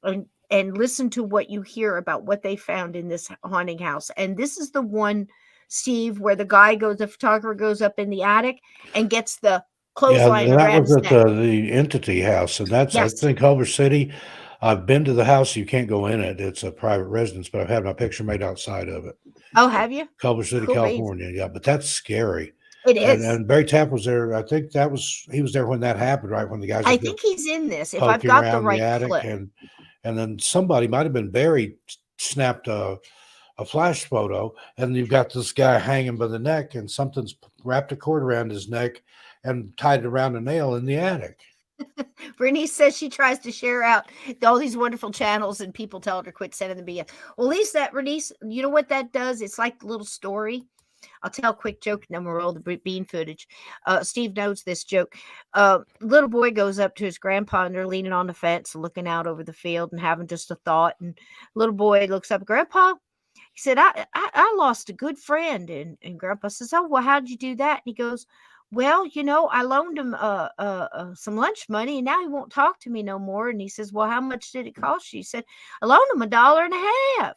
S1: and listen to what you hear about what they found in this haunting house. And this is the one, Steve, where the photographer goes up in the attic and gets the clothesline around his neck.
S2: That was at the Entity House, and that's, yes. I think, Culver City. I've been to the house. You can't go in it. It's a private residence, but I've had my picture made outside of it.
S1: Oh, have you?
S2: Culver City, cool, California. Beans. Yeah, but that's scary.
S1: It is.
S2: And Barry Tapp was there. I think he was there when that happened, right? When the guys.
S1: I think he's in this. If I've got the right clip.
S2: And then somebody, might have been Barry, snapped a flash photo, and you've got this guy hanging by the neck, and something's wrapped a cord around his neck and tied it around a nail in the attic.
S1: Bernice says she tries to share out all these wonderful channels, and people tell her to quit sending them BS. Well, at least that, Bernice, you know what that does? It's like a little story. I'll tell a quick joke, and then we'll roll the bean footage. Steve knows this joke. Little boy goes up to his grandpa, and they're leaning on the fence, looking out over the field and having just a thought. And little boy looks up, Grandpa, he said, I lost a good friend. And Grandpa says, oh, well, how'd you do that? And he goes, well, I loaned him some lunch money, and now he won't talk to me no more. And he says, well, how much did it cost you? He said, I loaned him $1.50.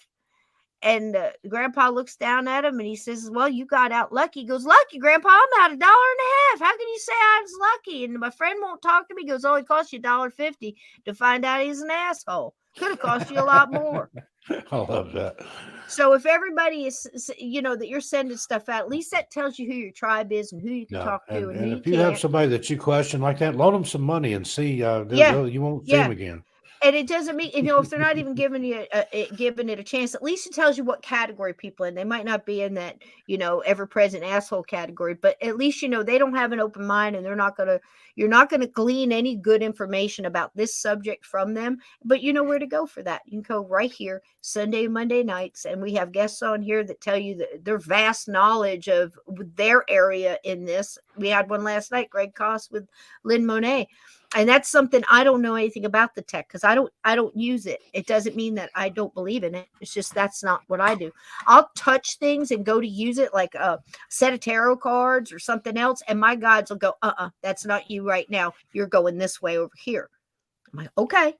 S1: And Grandpa looks down at him, and he says, well, you got out lucky. He goes, lucky, Grandpa? I'm out $1.50. How can you say I was lucky? And my friend won't talk to me. He goes, oh, it cost you $1.50 to find out he's an asshole. Could have cost you a lot more.
S2: I love that.
S1: So if everybody is, that you're sending stuff out, at least that tells you who your tribe is and who you can talk to.
S2: And if you have somebody that you question like that, loan them some money and see. You won't see them again.
S1: And it doesn't mean, if they're not even giving it a chance, at least it tells you what category people in. They might not be in that, ever-present asshole category, but at least, they don't have an open mind, and you're not going to glean any good information about this subject from them, but you know where to go for that. You can go right here, Sunday, Monday nights, and we have guests on here that tell you their vast knowledge of their area in this. We had one last night, Greg Koss with Lynn Monet. And that's something I don't know anything about the tech because I don't use it. It doesn't mean that I don't believe in it. It's just that's not what I do. I'll touch things and go to use it like a set of tarot cards or something else, and my guides will go, that's not you right now. You're going this way over here. I'm like, okay.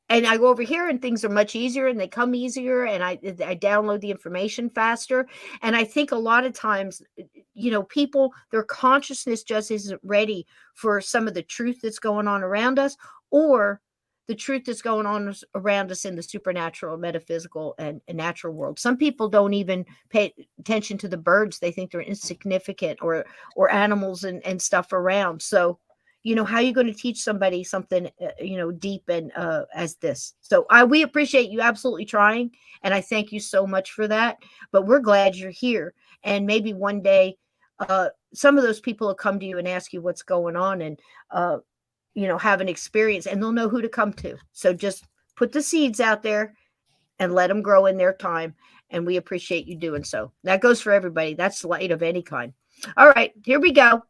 S1: And I go over here and things are much easier and they come easier and I download the information faster. And I think a lot of times, people, their consciousness just isn't ready for some of the truth that's going on around us or the truth that's going on around us in the supernatural, metaphysical, and natural world. Some people don't even pay attention to the birds. They think they're insignificant or animals and stuff around. So, how are you going to teach somebody something, deep and as this? So we appreciate you absolutely trying. And I thank you so much for that. But we're glad you're here. And maybe one day some of those people will come to you and ask you what's going on and, have an experience and they'll know who to come to. So just put the seeds out there and let them grow in their time. And we appreciate you doing so. That goes for everybody. That's light of any kind. All right, here we go.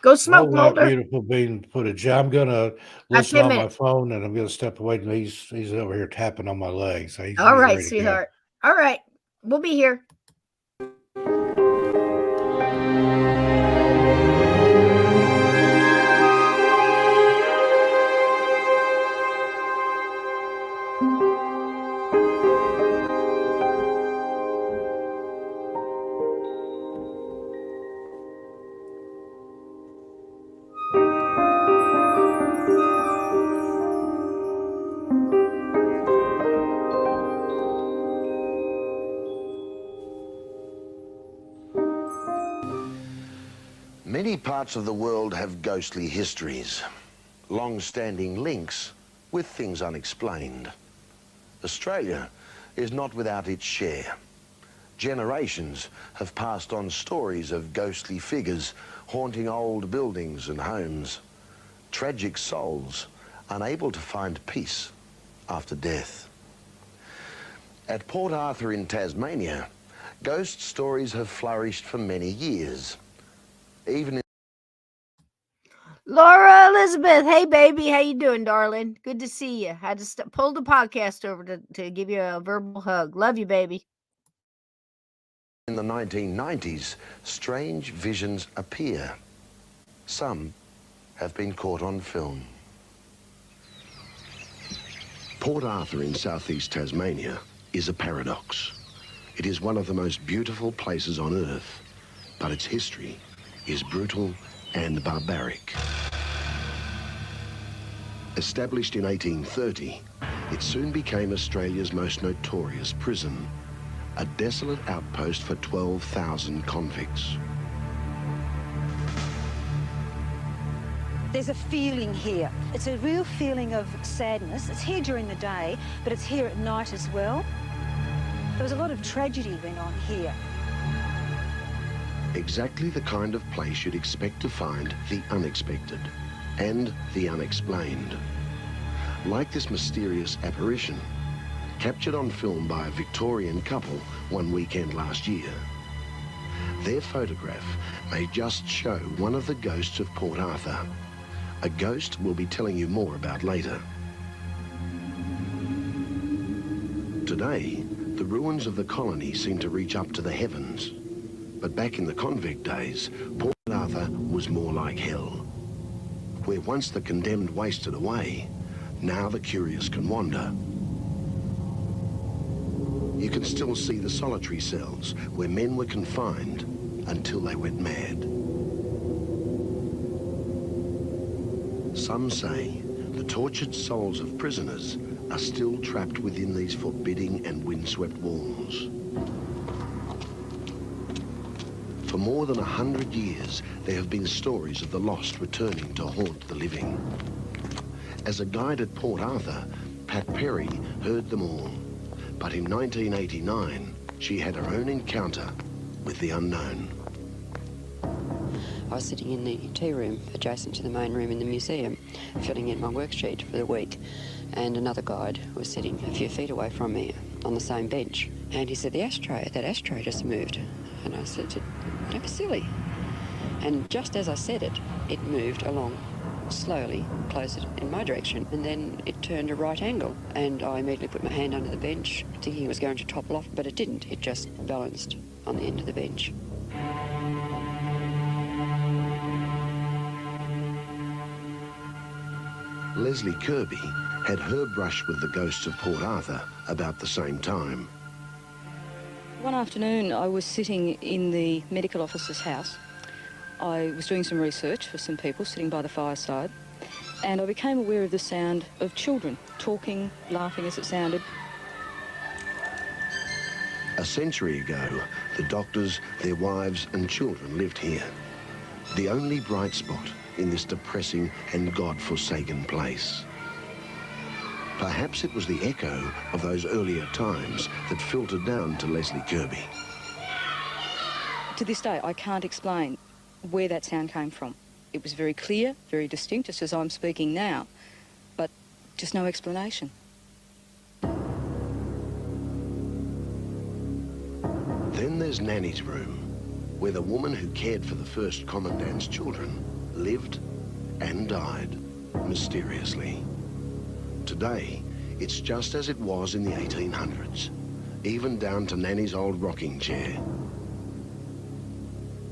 S1: Go smoke, Mulder.
S2: Beautiful being footage. I'm going to listen on my phone and I'm going to step away. And he's over here tapping on my legs. So
S1: all right, sweetheart. All right. We'll be here.
S3: Many parts of the world have ghostly histories, long-standing links with things unexplained. Australia is not without its share. Generations have passed on stories of ghostly figures haunting old buildings and homes, tragic souls unable to find peace after death. At Port Arthur in Tasmania, ghost stories have flourished for many years. Even
S1: Laura Elizabeth, hey baby, how you doing, darling? Good to see you. I just pulled the podcast over to give you a verbal hug. Love you, baby.
S3: in the 1990s, strange visions appear. Some have been caught on film. Port Arthur in southeast Tasmania is a paradox. It is one of the most beautiful places on Earth, but its history is brutal and barbaric. Established in 1830, it soon became Australia's most notorious prison, a desolate outpost for 12,000 convicts.
S4: There's a feeling here. It's a real feeling of sadness. It's here during the day, but it's here at night as well. There was a lot of tragedy went on here.
S3: Exactly the kind of place you'd expect to find the unexpected and the unexplained. Like this mysterious apparition, captured on film by a Victorian couple one weekend last year. Their photograph may just show one of the ghosts of Port Arthur, a ghost we'll be telling you more about later. Today, the ruins of the colony seem to reach up to the heavens. But back in the convict days, Port Arthur was more like hell. Where once the condemned wasted away, now the curious can wander. You can still see the solitary cells where men were confined until they went mad. Some say the tortured souls of prisoners are still trapped within these forbidding and windswept walls. For more than 100 years, there have been stories of the lost returning to haunt the living. As a guide at Port Arthur, Pat Perry heard them all. But in 1989, she had her own encounter with the unknown.
S5: I was sitting in the tea room adjacent to the main room in the museum, filling in my worksheet for the week, and another guide was sitting a few feet away from me on the same bench. And he said, that ashtray just moved. And I said, don't be silly. And just as I said it, it moved along slowly close it in my direction, and then it turned a right angle, and I immediately put my hand under the bench thinking it was going to topple off, but it didn't. It just balanced on the end of the bench.
S3: Leslie Kirby had her brush with the ghosts of Port Arthur about the same time.
S4: One afternoon I was sitting in the medical officer's house. I was doing some research for some people sitting by the fireside, and I became aware of the sound of children talking, laughing as it sounded.
S3: A century ago, the doctors, their wives and children lived here. The only bright spot in this depressing and God-forsaken place. Perhaps it was the echo of those earlier times that filtered down to Leslie Kirby.
S4: To this day, I can't explain where that sound came from. It was very clear, very distinct, just as I'm speaking now, but just no explanation.
S3: Then there's Nanny's room, where the woman who cared for the first commandant's children lived and died mysteriously. Today, it's just as it was in the 1800s, even down to Nanny's old rocking chair.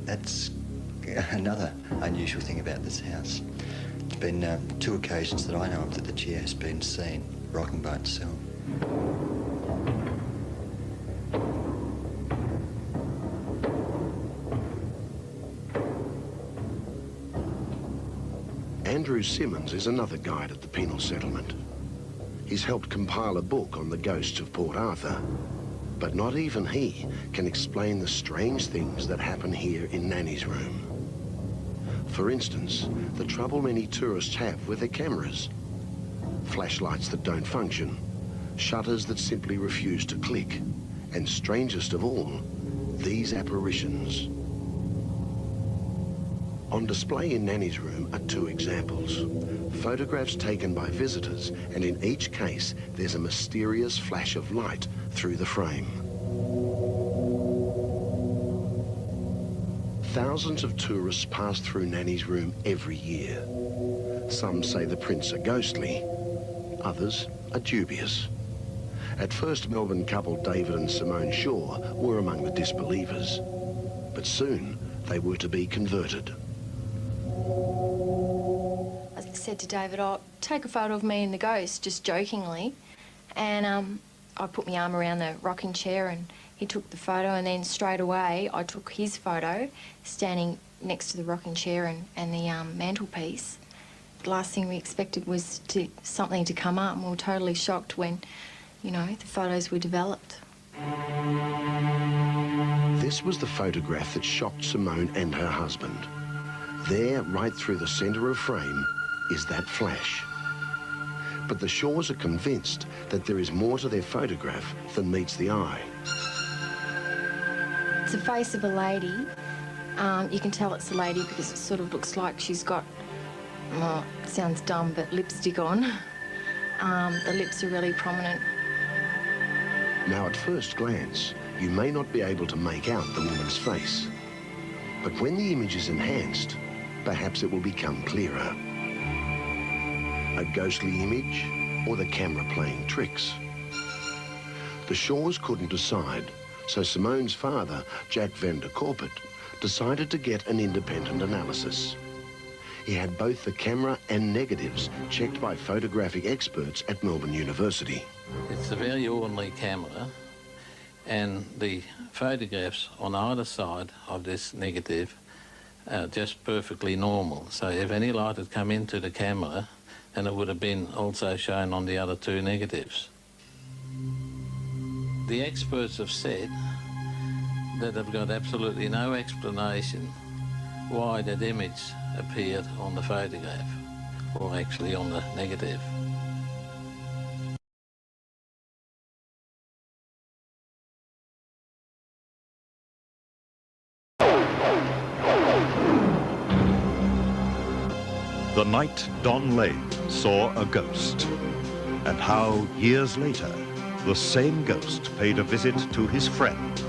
S6: That's another unusual thing about this house. It's been 2 occasions that I know of that the chair has been seen rocking by itself.
S3: Andrew Simmons is another guide at the penal settlement. He's helped compile a book on the ghosts of Port Arthur, but not even he can explain the strange things that happen here in Nanny's room. For instance, the trouble many tourists have with their cameras. Flashlights that don't function, shutters that simply refuse to click, and strangest of all, these apparitions. On display in Nanny's room are 2 examples. Photographs taken by visitors, and in each case, there's a mysterious flash of light through the frame. Thousands of tourists pass through Nanny's room every year. Some say the prints are ghostly, others are dubious. At first, Melbourne couple David and Simone Shaw were among the disbelievers, but soon they were to be converted.
S7: I said to David, "Oh, take a photo of me and the ghost," just jokingly. And I put my arm around the rocking chair and he took the photo, and then straight away I took his photo standing next to the rocking chair and the mantelpiece. The last thing we expected was something to come up, and we were totally shocked when, you know, the photos were developed.
S3: This was the photograph that shocked Simone and her husband. There, right through the centre of frame, is that flash. But the Shaws are convinced that there is more to their photograph than meets the eye.
S7: It's the face of a lady. You can tell it's a lady because it sort of looks like she's got, well, it sounds dumb, but lipstick on. The lips are really prominent.
S3: Now, at first glance, you may not be able to make out the woman's face. But when the image is enhanced, perhaps it will become clearer. A ghostly image, or the camera playing tricks? The Shaws couldn't decide, so Simone's father, Jack van der Korpert, decided to get an independent analysis. He had both the camera and negatives checked by photographic experts at Melbourne University.
S8: It's a very ordinary camera, and the photographs on either side of this negative are just perfectly normal. So if any light had come into the camera, then it would have been also shown on the other 2 negatives. The experts have said that they've got absolutely no explanation why that image appeared on the photograph, or actually on the negative.
S9: The night Don Lane saw a ghost, and how, years later, the same ghost paid a visit to his friend,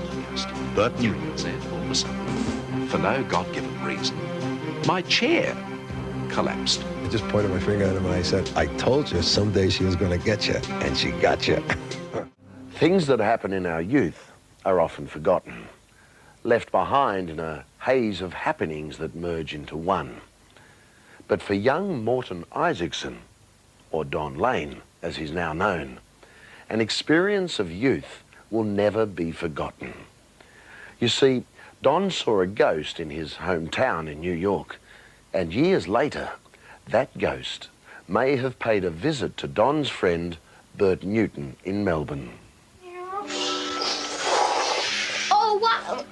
S9: Bert Newton.
S10: All of a sudden, for no God-given reason, my chair collapsed. I just pointed my finger at him and I said, I told you someday she was going to get you, and she got you.
S3: Things that happen in our youth are often forgotten, left behind in a haze of happenings that merge into one. But for young Morton Isaacson, or Don Lane, as he's now known, an experience of youth will never be forgotten. You see, Don saw a ghost in his hometown in New York, and years later, that ghost may have paid a visit to Don's friend, Bert Newton, in Melbourne.
S7: Oh, wow.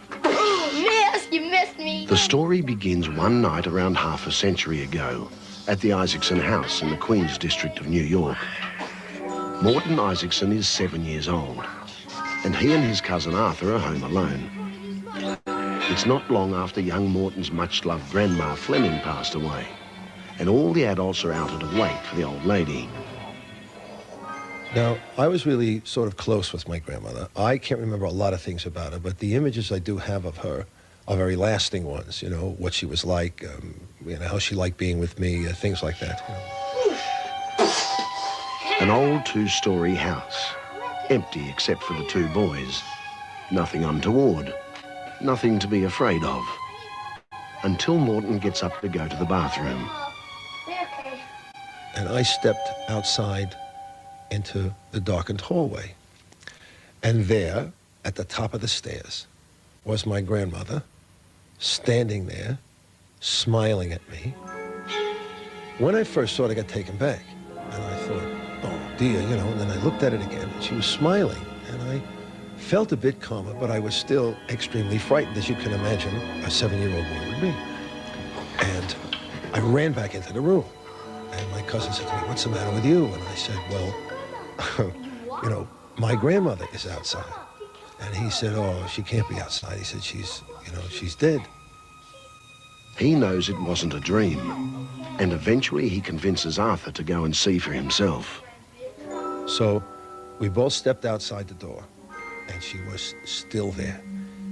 S7: Miss, you missed me.
S3: The story begins one night around half a century ago at the Isaacson house in the Queens district of New York. Morton Isaacson is 7 years old, and he and his cousin Arthur are home alone. It's not long after young Morton's much-loved grandma Fleming passed away, and all the adults are out at a wake for the old lady.
S10: Now, I was really sort of close with my grandmother. I can't remember a lot of things about her, but the images I do have of her are very lasting ones, you know, what she was like, you know, how she liked being with me, things like that. You know.
S3: An old two-story house, empty except for the two boys. Nothing untoward, nothing to be afraid of, until Morton gets up to go to the bathroom.
S10: And I stepped outside into the darkened hallway. And there, at the top of the stairs, was my grandmother, standing there, smiling at me. When I first saw it, I got taken back. And I thought, oh dear, you know, and then I looked at it again, and she was smiling. And I felt a bit calmer, but I was still extremely frightened, as you can imagine a 7-year-old boy would be. And I ran back into the room. And my cousin said to me, what's the matter with you? And I said, well, you know, my grandmother is outside. And he said, oh, she can't be outside. He said, she's dead.
S3: He knows it wasn't a dream, and eventually he convinces Arthur to go and see for himself.
S10: So we both stepped outside the door, and she was still there.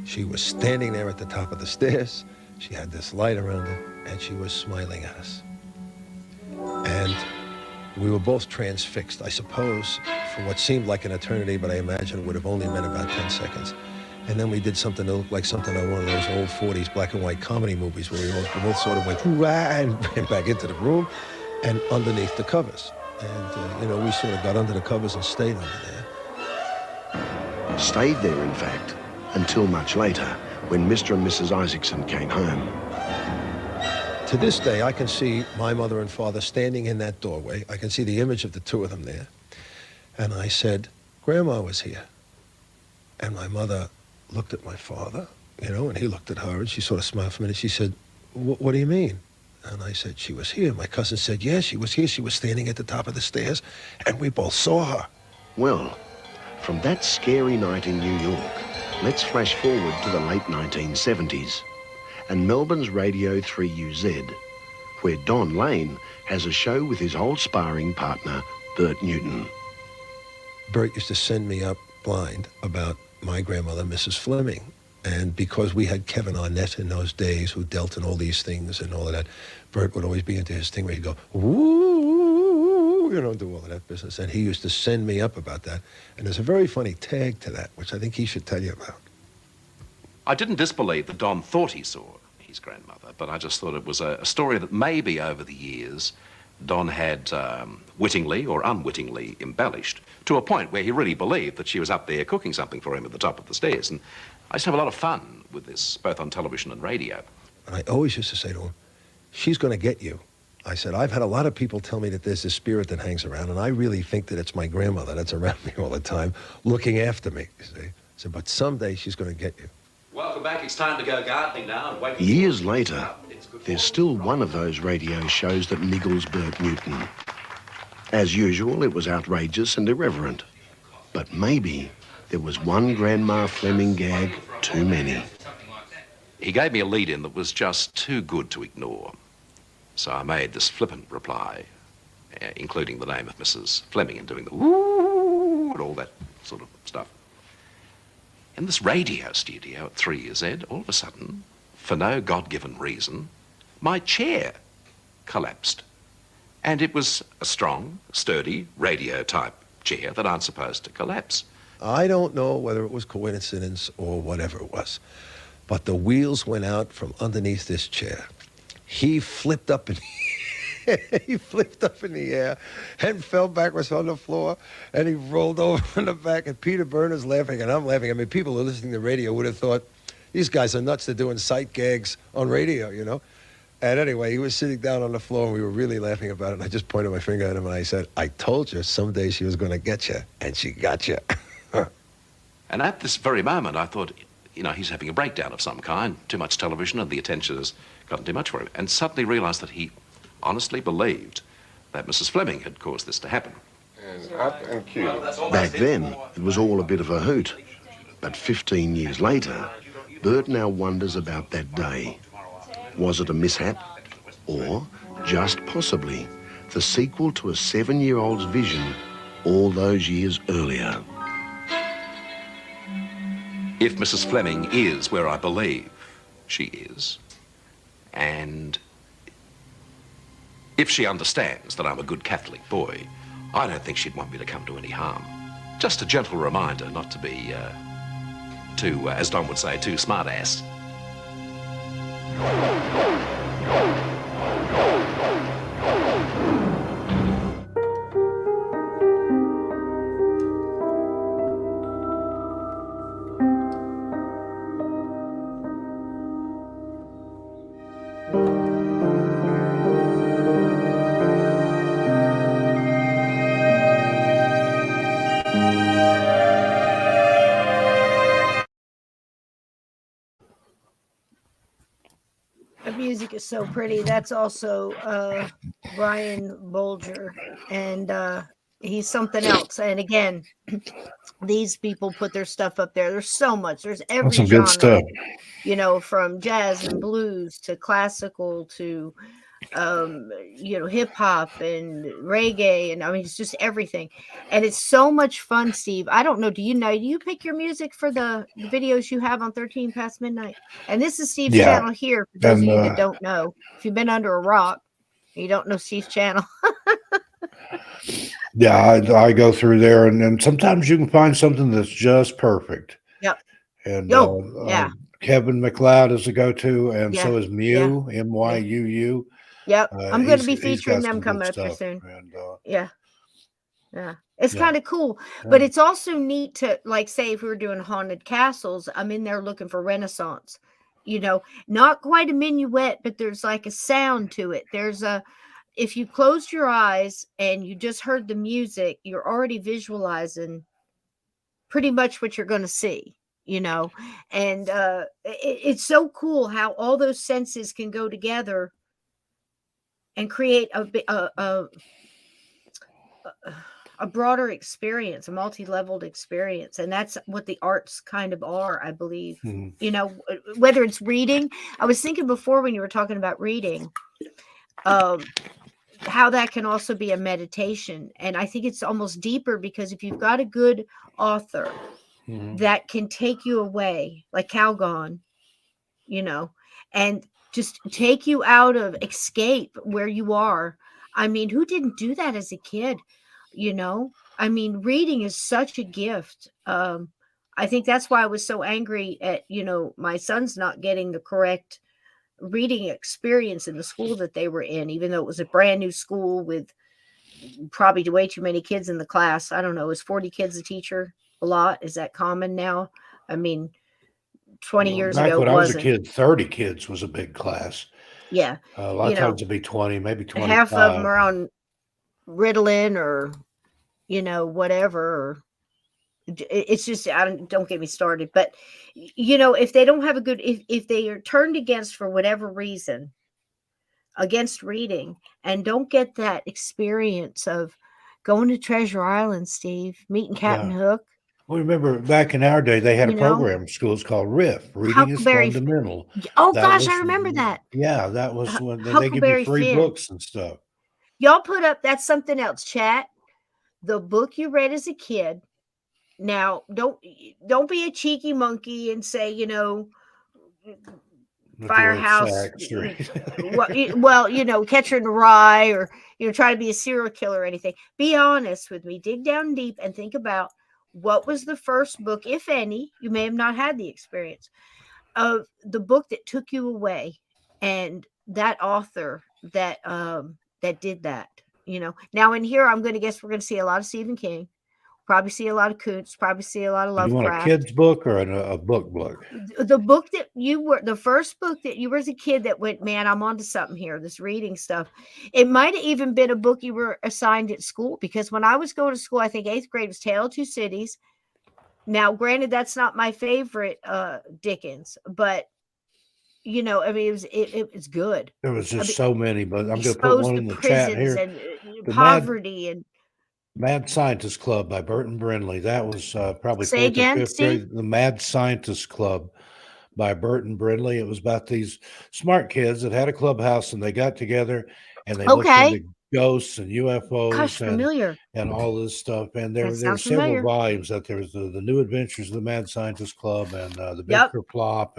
S10: She was standing there at the top of the stairs. She had this light around her, and she was smiling at us. And we were both transfixed, I suppose, for what seemed like an eternity, but I imagine it would have only been about 10 seconds. And then we did something that looked like something on one of those old 40s black and white comedy movies where we both sort of went, hoo-rah, and ran back into the room and underneath the covers. And, you know, we sort of got under the covers and stayed under there.
S3: Stayed there, in fact, until much later, when Mr. and Mrs. Isaacson came home.
S10: To this day, I can see my mother and father standing in that doorway. I can see the image of the two of them there. And I said, Grandma was here. And my mother looked at my father, you know, and he looked at her, and she sort of smiled for a minute. She said, what do you mean? And I said, she was here. My cousin said, yeah, she was here. She was standing at the top of the stairs, and we both saw her.
S3: Well, from that scary night in New York, let's flash forward to the late 1970s. And Melbourne's Radio 3UZ, where Don Lane has a show with his old sparring partner, Bert Newton.
S10: Bert used to send me up blind about my grandmother, Mrs. Fleming. And because we had Kevin Arnett in those days, who dealt in all these things and all of that, Bert would always be into his thing where he'd go, woo, you know, do all of that business. And he used to send me up about that. And there's a very funny tag to that, which I think he should tell you about.
S11: I didn't disbelieve that Don thought he saw his grandmother, but I just thought it was a story that maybe over the years Don had wittingly or unwittingly embellished to a point where he really believed that she was up there cooking something for him at the top of the stairs. And I used to have a lot of fun with this, both on television and radio.
S10: And I always used to say to him, she's going to get you. I said, I've had a lot of people tell me that there's this spirit that hangs around, and I really think that it's my grandmother that's around me all the time, looking after me, you see. I said, but someday she's going to get you.
S11: Welcome back. It's time to go gardening now. And wait.
S3: Years later, there's still one of those radio shows that niggles Bert Newton. As usual, it was outrageous and irreverent. But maybe there was one Grandma Fleming gag too many.
S11: He gave me a lead-in that was just too good to ignore. So I made this flippant reply, including the name of Mrs. Fleming and doing the woo and all that sort of stuff. In this radio studio at 3UZ, all of a sudden, for no God-given reason, my chair collapsed. And it was a strong, sturdy, radio-type chair that aren't supposed to collapse.
S10: I don't know whether it was coincidence or whatever it was, but the wheels went out from underneath this chair. He flipped up in he flipped up in the air and fell backwards on the floor, and he rolled over on the back, and Peter Berner's laughing, and I'm laughing. I mean, people who are listening to radio would have thought, these guys are nuts, they're doing sight gags on radio, you know? And anyway, he was sitting down on the floor, and we were really laughing about it, and I just pointed my finger at him, and I said, I told you someday she was going to get you, and she got you.
S11: And at this very moment, I thought, you know, he's having a breakdown of some kind, too much television, and the attention has gotten too much for him, and suddenly realised that he honestly believed that Mrs. Fleming had caused this to happen.
S12: And up and cue.
S3: Back then, it was all a bit of a hoot. But 15 years later, Bert now wonders about that day. Was it a mishap? Or, just possibly, the sequel to a 7-year-old's vision all those years earlier?
S11: If Mrs. Fleming is where I believe she is, and if she understands that I'm a good Catholic boy, I don't think she'd want me to come to any harm. Just a gentle reminder not to be too, as Don would say, too smart-ass.
S1: The music is so pretty. That's also Brian Bolger, and he's something else. And again, these people put their stuff up there. There's so much. There's every
S2: some
S1: genre,
S2: good stuff.
S1: you know, from jazz and blues to classical to hip hop and reggae, and I mean it's just everything. And it's so much fun, Steve. I don't know, do you pick your music for the videos you have on 13 Past Midnight? And this is Steve's channel here, for those of you that don't know. If you've been under a rock, you don't know Steve's channel.
S2: Yeah, I go through there, and then sometimes you can find something that's just perfect.
S1: Yep.
S2: And
S1: yeah.
S2: Kevin MacLeod is a go-to, and
S1: Yeah.
S2: so is Mew, MYUU.
S1: Yep. I'm going to be
S2: he's
S1: featuring
S2: got
S1: them
S2: some
S1: coming
S2: good
S1: up here
S2: stuff,
S1: soon.
S2: and,
S1: Yeah. It's
S2: Yeah.
S1: kind of cool, but it's also neat to, like, say if we were doing haunted castles, I'm in there looking for Renaissance, you know, not quite a minuet, but there's like a sound to it. If you closed your eyes and you just heard the music, you're already visualizing pretty much what you're going to see, you know. And it's so cool how all those senses can go together and create a broader experience, a multi-leveled experience. And that's what the arts kind of are, I believe.
S2: Mhm.
S1: You know, whether it's reading, I was thinking before when you were talking about reading, how that can also be a meditation. And I think it's almost deeper, because if you've got a good author that can take you away, like Calgon, you know, and just take you out of, escape where you are. I mean, who didn't do that as a kid? You know, I mean, reading is such a gift. I think that's why I was so angry at, my sons not getting the correct reading experience in the school that they were in, even though it was a brand new school with probably way too many kids in the class. I don't know. Is 40 kids a teacher a lot? Is that common now? I mean, 20 years
S2: back
S1: ago,
S2: when
S1: it
S2: I was
S1: wasn't.
S2: a kid, 30 kids was a big class.
S1: Yeah.
S2: A lot of times it'd be 20, maybe 25.
S1: Half of them are on Ritalin or, whatever. Or it's just, don't get me started. But, if they don't have a good, if they are turned against for whatever reason, against reading, and don't get that experience of going to Treasure Island, Steve, meeting Captain Hook.
S2: Well, remember back in our day, they had a program in schools called RIF, Reading is Fundamental.
S1: Oh, gosh, I remember that.
S2: Yeah, that was when they give you free books and stuff.
S1: Y'all put up, that's something else, chat. The book you read as a kid. Now, don't be a cheeky monkey and say, Firehouse, well, Catcher in the Rye, or try to be a serial killer or anything. Be honest with me. Dig down deep and think about what was the first book, if any. You may have not had the experience of the book that took you away, and that author that did that. Now in here, I'm going to guess we're going to see a lot of Stephen King. Probably see a lot of Kuntz, probably see a lot of Lovecraft.
S2: You want a kid's book or a book?
S1: The first book that you were as a kid that went, man, I'm onto something here, this reading stuff. It might have even been a book you were assigned at school, because when I was going to school, I think 8th grade was Tale of Two Cities. Now, granted, that's not my favorite Dickens, but it was good.
S2: There was just so many, but I'm going to put one in the chat here.
S1: And poverty and
S2: Mad Scientist Club by Burton Brindley. That was probably
S1: Say
S2: 4th
S1: again,
S2: or 5th grade. The Mad Scientist Club by Burton Brindley. It was about these smart kids that had a clubhouse, and they got together and they looked into ghosts and UFOs and all this stuff. And there were several volumes. That there was the New Adventures of the Mad Scientist Club and the Big Kerplop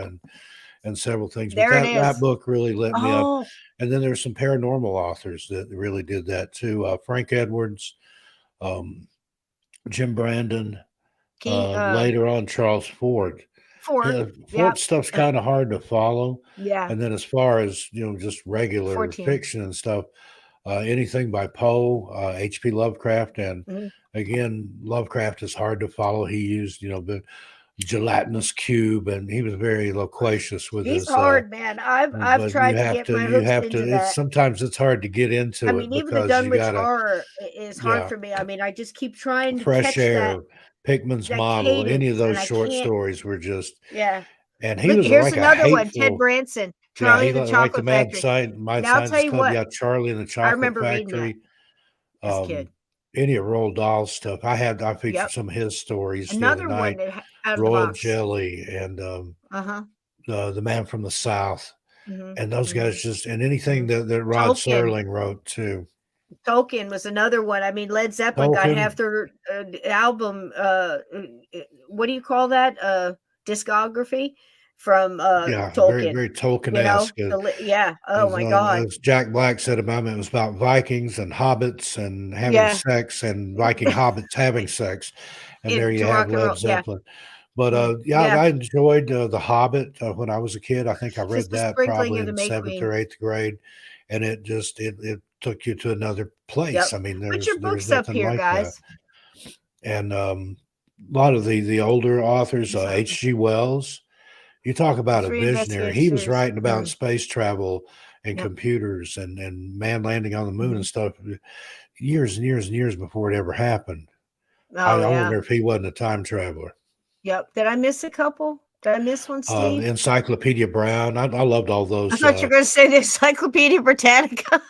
S2: and several things. But that book really lit me up. And then there's some paranormal authors that really did that too. Frank Edwards, Jim Brandon, later on Charles Ford. Ford stuff's kind of hard to follow.
S1: Yeah.
S2: And then as far as just regular fiction and stuff, anything by Poe, H.P. Lovecraft, and again, Lovecraft is hard to follow. He used the gelatinous cube, and he was very loquacious with his.
S1: He's hard, man. I've tried to get my hooks into that.
S2: Sometimes it's hard to get into.
S1: I mean, even the Dunwich horror is hard for me. I mean, I just keep trying to
S2: Fresh
S1: catch
S2: Air,
S1: that,
S2: Pickman's Model. Any of those short stories were just And he was
S1: here's
S2: like
S1: another one, Ted Branson, Charlie and the Chocolate Factory.
S2: Now I'll tell you what, Charlie and the Chocolate
S1: remember
S2: Factory.
S1: As a kid.
S2: Any of Roald Dahl's stuff. I featured some of his stories.
S1: Another
S2: the other
S1: one
S2: night.
S1: out of
S2: Royal
S1: the box.
S2: Jelly and the Man from the South. And those guys and anything that Rod Serling wrote too.
S1: Tolkien was another one. I mean, Led Zeppelin got half their album. What do you call that? Discography from Tolkien.
S2: Very, very Tolkien-esque.
S1: Oh my God.
S2: As Jack Black said about it was about Vikings and hobbits and having sex, and Viking hobbits having sex. And there you have Led Zeppelin. But I enjoyed The Hobbit when I was a kid. I think I read that probably in 7th or 8th grade, and it took you to another place. I mean,
S1: put your books
S2: there's
S1: up here,
S2: like
S1: guys.
S2: That. And a lot of the older authors, H.G. Wells. You talk about a visionary. He was writing about space travel and computers and man landing on the moon and stuff years and years and years before it ever happened. I wonder if he wasn't a time traveler.
S1: Yep. Did I miss a couple? Did I miss one, Steve?
S2: Encyclopedia Brown. I loved all those.
S1: I thought you were going to say the Encyclopedia Britannica.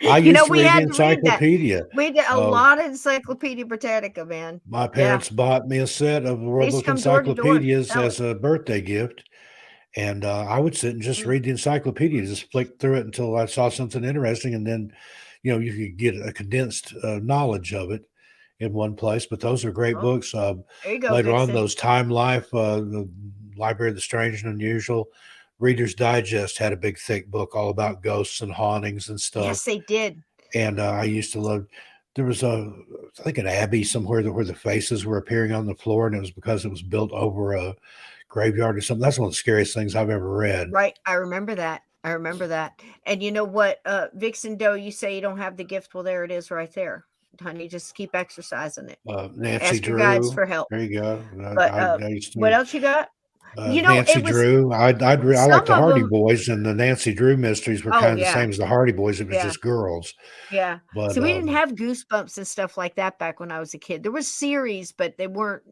S2: I used to read the Encyclopedia.
S1: We did a lot of Encyclopedia Britannica, man.
S2: My parents bought me a set of World Book Encyclopedias as a birthday gift. And I would sit and just read the encyclopedia, just flick through it until I saw something interesting. And then, you could get a condensed knowledge of it in one place. But those are great books.
S1: There you go,
S2: later on, those Time Life, the Library of the Strange and Unusual, Reader's Digest had a big, thick book all about ghosts and hauntings and stuff.
S1: Yes, they did.
S2: And I used to love. There was I think an abbey somewhere where the faces were appearing on the floor, and it was because it was built over a graveyard or something. That's one of the scariest things I've ever read.
S1: Right. I remember that. And you know what, Vixen Doe, you say you don't have the gift. Well, there it is right there. Honey, just keep exercising it.
S2: Nancy
S1: Ask
S2: Drew.
S1: your guides for help.
S2: There you go.
S1: But, what else you got?
S2: Nancy Drew. I like the Hardy Boys, and the Nancy Drew mysteries were kind of the same as the Hardy Boys. It was just girls.
S1: Yeah.
S2: But,
S1: so we didn't have Goosebumps and stuff like that back when I was a kid. There was series, but they weren't,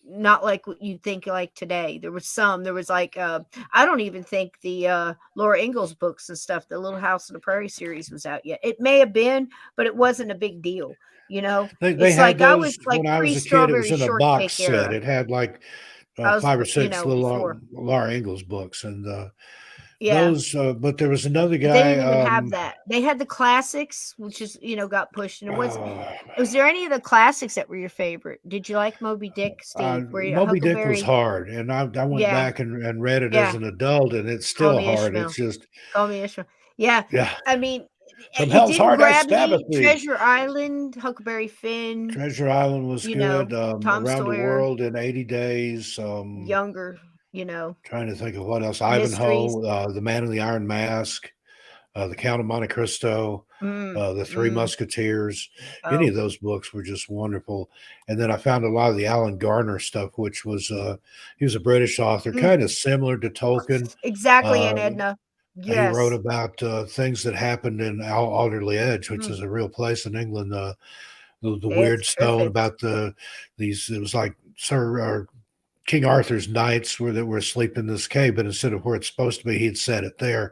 S1: not like what you think like today. There was like I don't even think the Laura Ingalls books and stuff, the Little House on the Prairie series was out yet. It may have been, but it wasn't a big deal.
S2: They
S1: it's
S2: had
S1: like
S2: those,
S1: I was like
S2: when I was a kid, it was in a box set.
S1: Era.
S2: It had like 5 or 6 little Laura Ingalls books, and Those, but there was another guy.
S1: They didn't even have that. They had the classics, which is got pushed. And was there any of the classics that were your favorite? Did you like Moby Dick, Steve?
S2: Moby Dick was hard, and I went back and read it as an adult, and it's still hard.
S1: Ishmael.
S2: It's just
S1: Call Me Ishmael. Yeah. I mean,
S2: From
S1: it
S2: Hell's
S1: didn't
S2: Heart
S1: grab
S2: I Stabbeth
S1: me.
S2: Thee.
S1: Treasure Island, Huckleberry Finn.
S2: Treasure Island was good.
S1: Tom
S2: Around
S1: Sawyer,
S2: the World in 80 Days.
S1: Younger,
S2: Trying to think of what else.
S1: Mysteries.
S2: Ivanhoe, The Man in the Iron Mask, The Count of Monte Cristo, The Three Musketeers. Any of those books were just wonderful. And then I found a lot of the Alan Garner stuff, which was he was a British author, kind of similar to Tolkien.
S1: Exactly, and Edna. Yes.
S2: He wrote about things that happened in Alderley Edge, which is a real place in England. The weird stone about these. It was like King Arthur's knights that were asleep in this cave, but instead of where it's supposed to be, he'd set it there.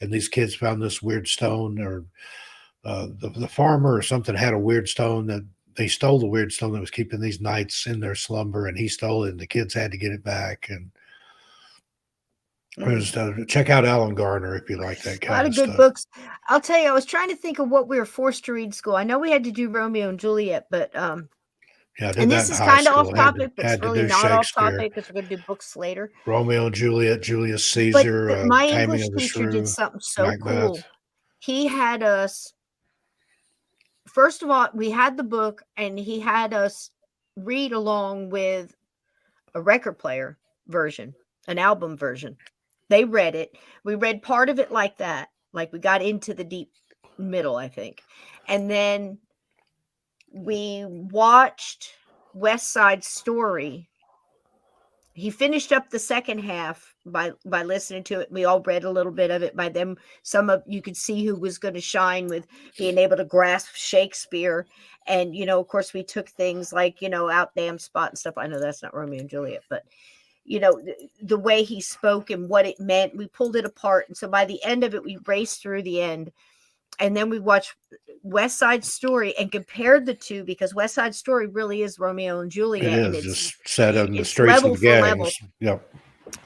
S2: And these kids found this weird stone, or the farmer or something had a weird stone that they stole the weird stone that was keeping these knights in their slumber, and he stole it, and the kids had to get it back. And check out Alan Garner if you like that kind of stuff. A lot of good
S1: books. I'll tell you, I was trying to think of what we were forced to read in school. I know we had to do Romeo and Juliet, but and this is kind of off topic, but it's really not off topic because we're going to do books later.
S2: Romeo and Juliet, Julius Caesar,
S1: but my
S2: Taming
S1: English
S2: of the
S1: teacher
S2: Shrew,
S1: did something so
S2: Macbeth.
S1: cool. He had us, first of all, we had the book, and he had us read along with a record player version, an album version. They read it. We read part of it like that. Like we got into the deep middle, I think. And then we watched West Side Story. He finished up the second half by listening to it. We all read a little bit of it by them. You could see who was going to shine with being able to grasp Shakespeare. And, of course, we took things like, Out Damn Spot and stuff. I know that's not Romeo and Juliet, but the way he spoke and what it meant, we pulled it apart. And so by the end of it, we raced through the end, and then we watched West Side Story and compared the two, because West Side Story really is Romeo and Juliet.
S2: It is just set on the streets of gangs. Yep.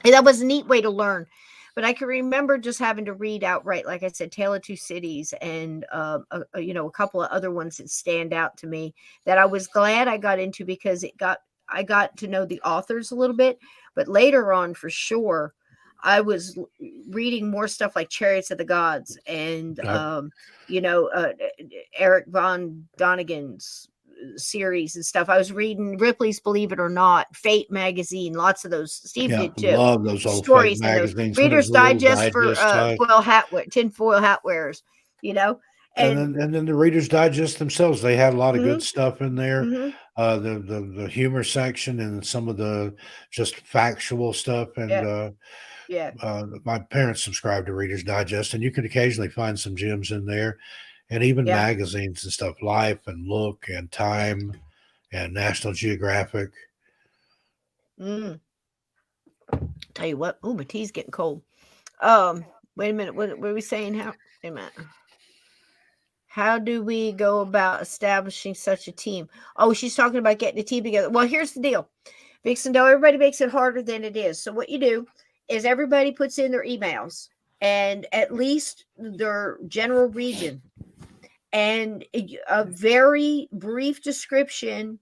S1: And that was a neat way to learn. But I can remember just having to read outright, like I said, Tale of Two Cities, and a couple of other ones that stand out to me that I was glad I got into, because I got to know the authors a little bit. But later on, for sure, I was reading more stuff like Chariots of the Gods and, Eric von Donigan's series and stuff. I was reading Ripley's Believe It or Not, Fate magazine, lots of those. Steve did too.
S2: Love those old
S1: stories
S2: Fate magazines.
S1: Reader's Digest for tinfoil hat wearers,
S2: And then the Reader's Digest themselves, they had a lot of good stuff in there. The humor section and some of the just factual stuff. And my parents subscribed to Reader's Digest, and you could occasionally find some gems in there, and even magazines and stuff, Life and Look and Time and National Geographic.
S1: Tell you what, my tea's getting cold. Wait a minute, what are we saying? Wait a minute. How do we go about establishing such a team? Oh, she's talking about getting a team together. Well, here's the deal. Vixen, though, everybody makes it harder than it is. So what you do is everybody puts in their emails and at least their general region and a very brief description,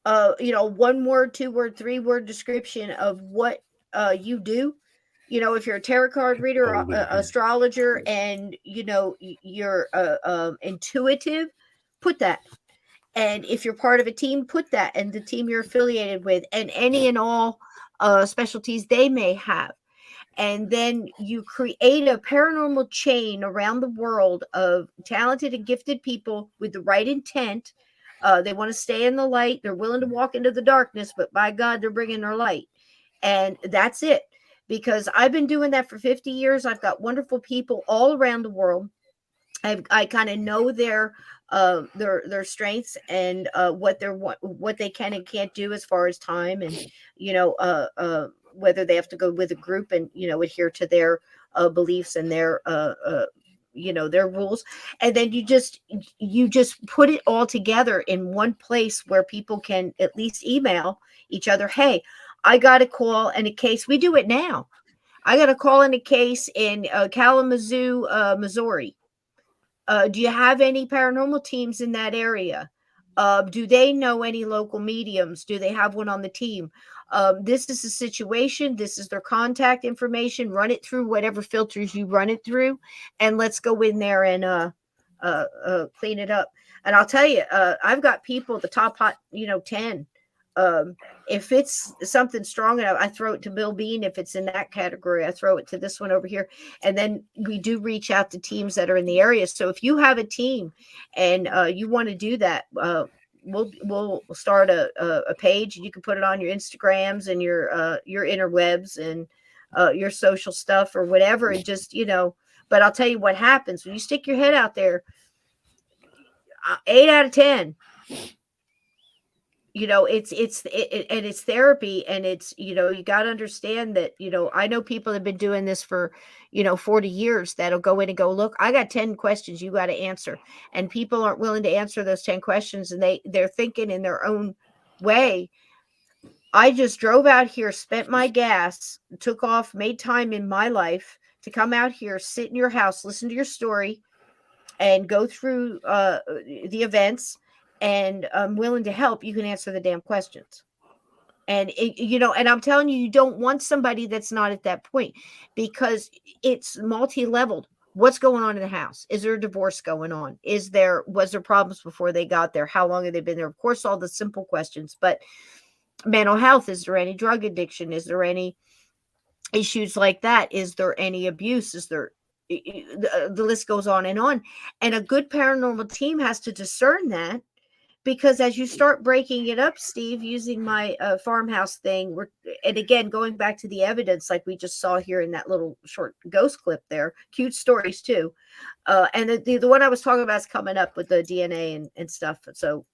S1: 1 word, 2 word, 3 word description of what you do. If you're a tarot card reader, astrologer, and you're intuitive, put that. And if you're part of a team, put that, and the team you're affiliated with, and any and all specialties they may have. And then you create a paranormal chain around the world of talented and gifted people with the right intent. They want to stay in the light. They're willing to walk into the darkness, but by God, they're bringing their light. And that's it. Because I've been doing that for 50 years. I've got wonderful people all around the world. I kind of know their strengths and what they can and can't do as far as time, and whether they have to go with a group and adhere to their beliefs and their their rules. And then you just put it all together in one place where people can at least email each other, hey, I got a call, and in case we do it now. I got a call in a case in Kalamazoo, Missouri. Do you have any paranormal teams in that area? Do they know any local mediums? Do they have one on the team? This is the situation. This is their contact information. Run it through whatever filters you run it through, and let's go in there and clean it up. And I'll tell you, I've got people, the top hot, 10. If it's something strong enough, I throw it to Bill Bean. If it's in that category, I throw it to this one over here. And then we do reach out to teams that are in the area. So if you have a team and you want to do that, we'll start a page, and you can put it on your Instagrams and your interwebs and your social stuff or whatever. And just, but I'll tell you what happens when you stick your head out there. 8 out of 10. It's therapy, and it's, you got to understand that, I know people have been doing this for, 40 years that'll go in and go, look, I got 10 questions you got to answer. And people aren't willing to answer those 10 questions, and they're thinking in their own way. I just drove out here, spent my gas, took off, made time in my life to come out here, sit in your house, listen to your story, and go through the events. And I'm willing to help. You can answer the damn questions. And and I'm telling you, you don't want somebody that's not at that point, because it's multi-leveled. What's going on in the house? Is there a divorce going on? Was there problems before they got there? How long have they been there? Of course, all the simple questions, but mental health, is there any drug addiction? Is there any issues like that? Is there any abuse? Is there, the list goes on. And a good paranormal team has to discern that. Because as you start breaking it up, Steve, using my farmhouse thing, and again, going back to the evidence, like we just saw here in that little short ghost clip there, cute stories too. And the one I was talking about is coming up with the DNA and stuff. So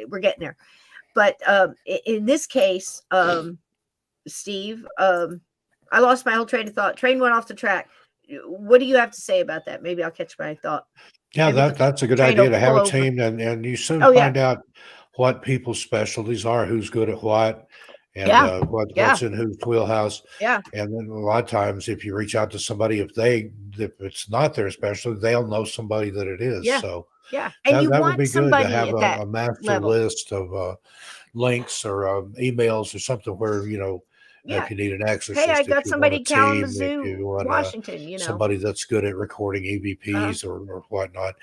S1: we're getting there. But in this case, Steve, I lost my whole train of thought. Train went off the track. What do you have to say about that? Maybe I'll catch my thought.
S2: Yeah, that's a good idea to have a team, and you soon find out what people's specialties are, who's good at what, and what's in whose wheelhouse.
S1: Yeah.
S2: And then a lot of times, if you reach out to somebody, if it's not their specialty, they'll know somebody that it is.
S1: Yeah.
S2: So
S1: yeah, and
S2: that would be good to have a master
S1: level.
S2: list of links or emails or something where if you need an exorcist,
S1: hey, I got somebody in Kalamazoo,
S2: if you want
S1: Washington,
S2: somebody that's good at recording EVPs or whatnot.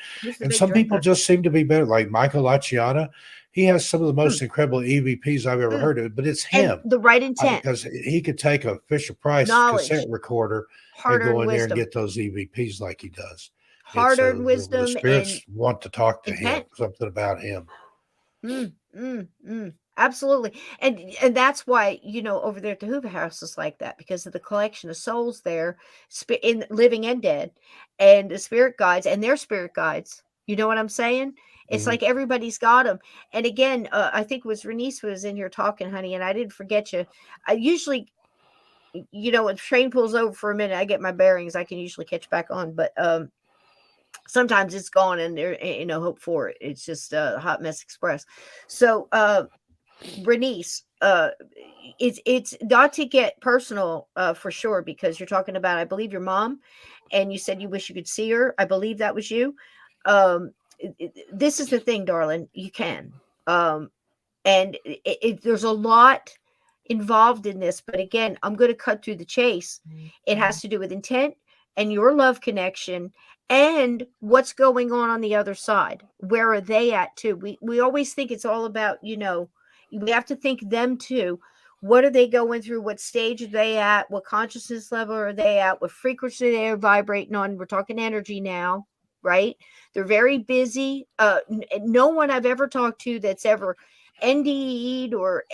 S2: And some
S1: drinker.
S2: people just seem to be better, like Michael Laciana. He has some of the most incredible EVPs I've ever heard of, but it's him.
S1: And the right intent.
S2: Because he could take a Fisher-Price cassette recorder and go in there and get those EVPs like he does.
S1: Hard-earned wisdom.
S2: The spirits want to talk to him, something about him.
S1: Absolutely. And that's why, over there at the Hoover House is like that, because of the collection of souls there, in living and dead, and the spirit guides and their spirit guides. You know what I'm saying? It's like everybody's got them. And again, I think it was Renice was in here talking, honey, and I didn't forget you. I usually, when train pulls over for a minute, I get my bearings. I can usually catch back on, but sometimes it's gone and there ain't no hope for it. It's just a hot mess express. So, Renice, it's not to get personal for sure, because you're talking about, I believe, your mom, and you said you wish you could see her. I believe that was you. This is the thing, darling, you can. And there's a lot involved in this, but again, I'm going to cut through the chase. It has to do with intent and your love connection and what's going on the other side. Where are they at too? We always think it's all about, we have to think them too. What are they going through? What stage are they at? What consciousness level are they at? What frequency they are vibrating on? We're talking energy now, right? They're very busy. No one I've ever talked to that's ever NDE'd or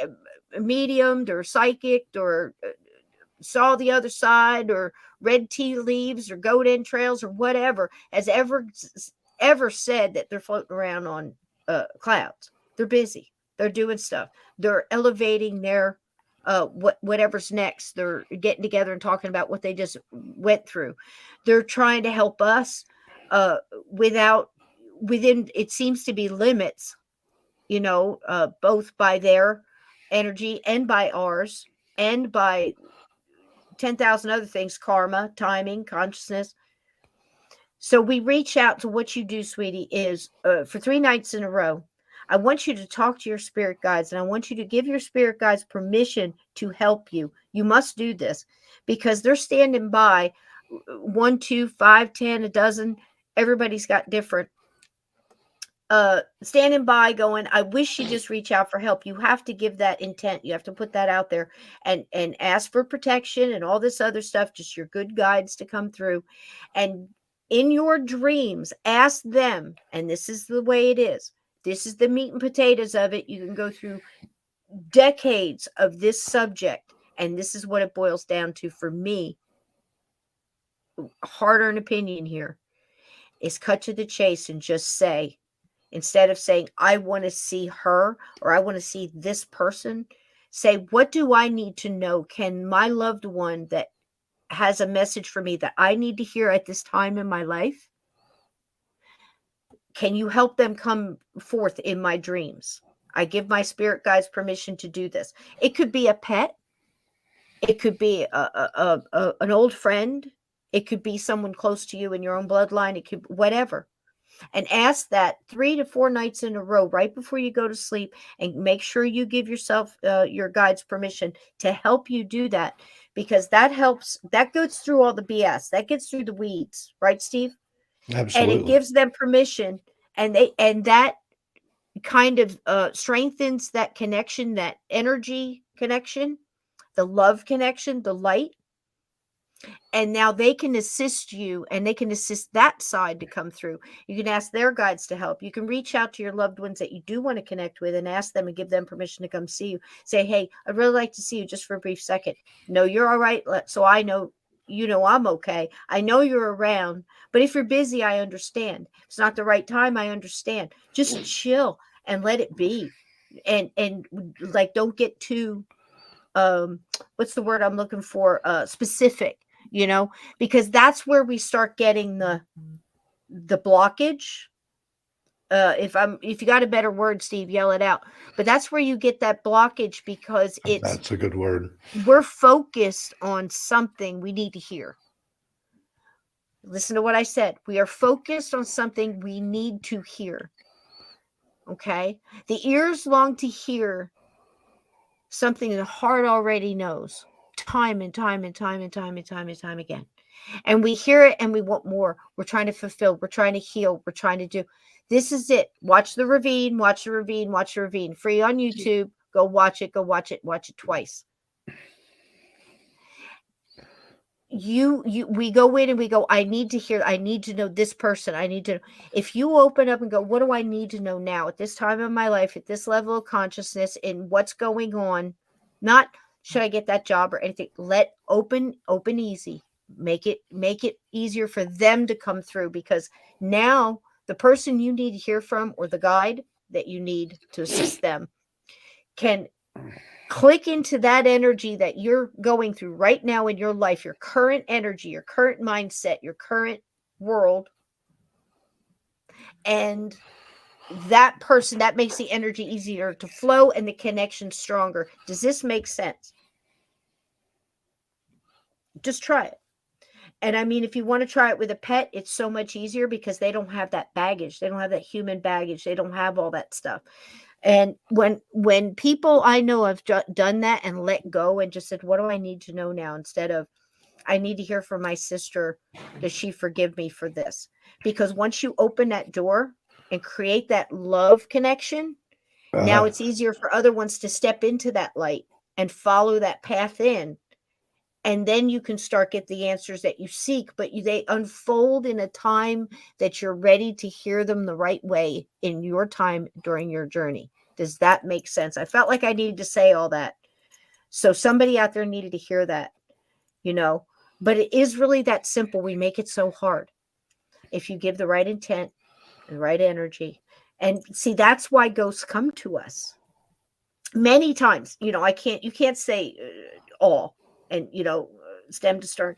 S1: mediumed or psychicked or saw the other side or read tea leaves or goat entrails or whatever has ever said that they're floating around on clouds. They're busy. They're doing stuff. They're elevating their whatever's next. They're getting together and talking about what they just went through. They're trying to help us within it seems to be limits, both by their energy and by ours and by 10,000 other things, karma, timing, consciousness. So we reach out to what you do, sweetie, is for 3 nights in a row. I want you to talk to your spirit guides, and I want you to give your spirit guides permission to help you. You must do this because they're standing by 1, 2, 5, 10, a dozen. Everybody's got different. Standing by going, I wish you just reach out for help. You have to give that intent. You have to put that out there and ask for protection and all this other stuff, just your good guides to come through. And in your dreams, ask them, and this is the way it is. This is the meat and potatoes of it. You can go through decades of this subject, and this is what it boils down to for me. Hard-earned opinion here is cut to the chase and just say, instead of saying, I want to see her or I want to see this person, say, what do I need to know? Can my loved one that has a message for me that I need to hear at this time in my life? Can you help them come forth in my dreams? I give my spirit guides permission to do this. It could be a pet. It could be an old friend. It could be someone close to you in your own bloodline. It could whatever. And ask that 3 to 4 nights in a row right before you go to sleep, and make sure you give yourself your guides permission to help you do that, because that helps. That goes through all the BS. That gets through the weeds, right, Steve?
S2: Absolutely.
S1: And it gives them permission, and that kind of strengthens that connection, that energy connection, the love connection, the light. And now they can assist you, and they can assist that side to come through. You can ask their guides to help. You can reach out to your loved ones that you do want to connect with and ask them and give them permission to come see you. Say, hey, I'd really like to see you just for a brief second. No, you're all right. So I know, I'm okay. I know you're around, but if you're busy, I understand. If it's not the right time, I understand. Just chill and let it be. And like, don't get too, what's the word I'm looking for? Specific. Because that's where we start getting the blockage. If you got a better word, Steve, yell it out. But that's where you get that blockage, because
S2: that's a good word.
S1: We're focused on something we need to hear. Listen to what I said. We are focused on something we need to hear. Okay? The ears long to hear something the heart already knows. Time and time and time and time and time and time again. And we hear it and we want more. We're trying to fulfill. We're trying to heal. We're trying to do. This is it. Watch the ravine. Watch the ravine. Watch the ravine. Free on YouTube. Go watch it. Go watch it. Watch it twice. We go in and we go, I need to hear. I need to know this person. I need to. If you open up and go, what do I need to know now at this time of my life, at this level of consciousness, and what's going on? Not, should I get that job or anything? Let open easy. Make it easier for them to come through, because now the person you need to hear from, or the guide that you need to assist them, can click into that energy that you're going through right now in your life, your current energy, your current mindset, your current world. And that person, that makes the energy easier to flow and the connection stronger. Does this make sense? Just try it. And I mean, if you want to try it with a pet, it's so much easier because they don't have that baggage. They don't have that human baggage. They don't have all that stuff. And when people I know have done that and let go and just said, what do I need to know now? Instead of, I need to hear from my sister. Does she forgive me for this? Because once you open that door and create that love connection, now it's easier for other ones to step into that light and follow that path in. And then you can start get the answers that you seek, but they unfold in a time that you're ready to hear them the right way in your time during your journey. Does that make sense? I felt like I needed to say all that. So somebody out there needed to hear that, but it is really that simple. We make it so hard. If you give the right intent and the right energy, and see, that's why ghosts come to us many times. You can't say all. And, stem to stern,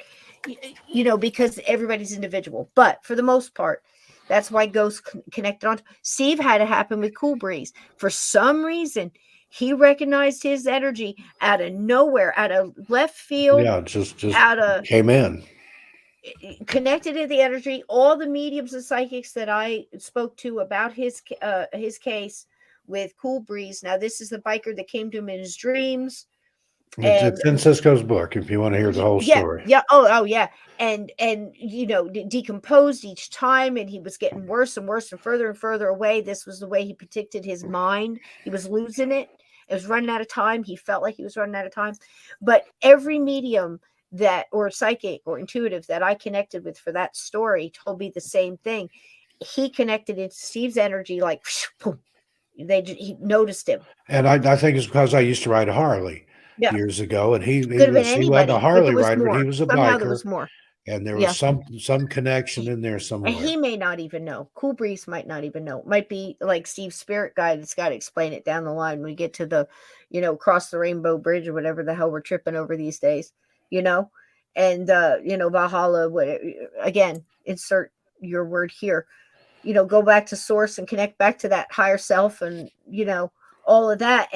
S1: because everybody's individual. But for the most part, that's why ghosts connected on. Steve had it happen with Cool Breeze. For some reason, He recognized his energy out of nowhere, out of left field.
S2: Yeah, just
S1: out of
S2: came in.
S1: Connected to the energy. All the mediums and psychics that I spoke to about his case with Cool Breeze. Now, this is the biker that came to him in his dreams.
S2: It's in Cisco's book if you want to hear the whole story.
S1: Yeah. Oh, yeah. And decomposed each time, and he was getting worse and worse and further away. This was the way he predicted his mind. He was losing it. It was running out of time. He felt like he was running out of time. But every medium that, or psychic or intuitive, that I connected with for that story told me the same thing. He connected into Steve's energy like boom. He noticed him.
S2: And I think it's because I used to ride a Harley years ago, and he wasn't a Harley rider, but he was a biker.
S1: There was more.
S2: And there was some connection in there somewhere.
S1: And he may not even know. Cool Breeze might not even know. It might be like Steve's spirit guide that's got to explain it down the line when we get to the, cross the Rainbow Bridge or whatever the hell we're tripping over these days, and, Valhalla, again, insert your word here, go back to source and connect back to that higher self and, all of that.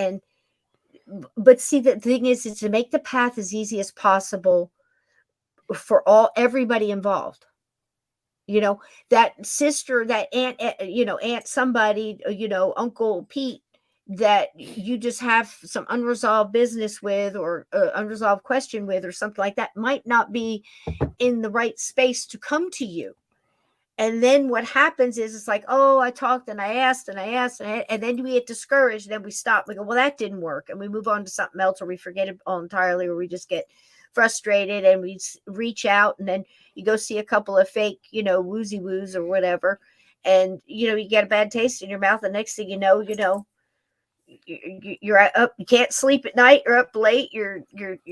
S1: But see, the thing is to make the path as easy as possible for everybody involved. That sister, that aunt, aunt somebody, Uncle Pete, that you just have some unresolved business with, or unresolved question with, or something like that, might not be in the right space to come to you. And then what happens is it's like, oh, I talked and I asked and then we get discouraged, and then we stop. We go, well, that didn't work, and we move on to something else, or we forget it all entirely, or we just get frustrated and we reach out, and then you go see a couple of fake, woozy woos or whatever, and you get a bad taste in your mouth. The next thing you know, you're up, you can't sleep at night, you're up late, you're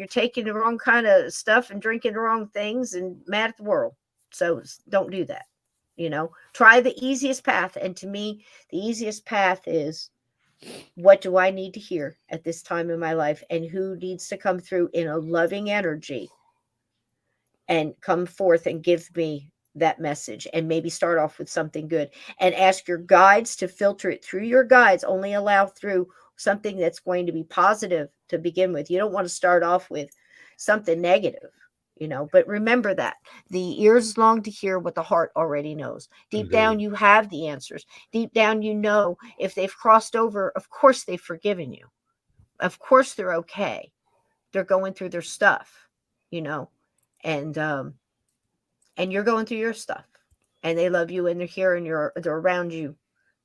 S1: taking the wrong kind of stuff and drinking the wrong things and mad at the world. So don't do that. Try the easiest path. And to me, the easiest path is, what do I need to hear at this time in my life, and who needs to come through in a loving energy and come forth and give me that message, and maybe start off with something good, and ask your guides to filter it through your guides. Only allow through something that's going to be positive to begin with. You don't want to start off with something negative, but remember that the ears long to hear what the heart already knows. Deep down, you have the answers. Deep down, if they've crossed over, of course they've forgiven you. Of course they're okay. They're going through their stuff, and you're going through your stuff, and they love you, and they're here, and they're around you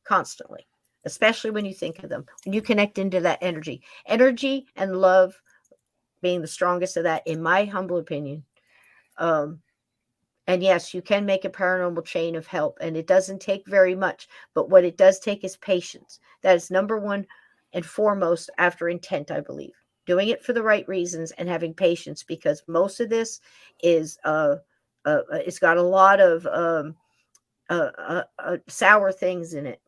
S1: constantly, especially when you think of them, when you connect into that energy and love being the strongest of that, in my humble opinion. And yes, you can make a paranormal chain of help, and it doesn't take very much, but what it does take is patience. That is number one and foremost, after intent, I believe. Doing it for the right reasons and having patience, because most of this is it's got a lot of sour things in it.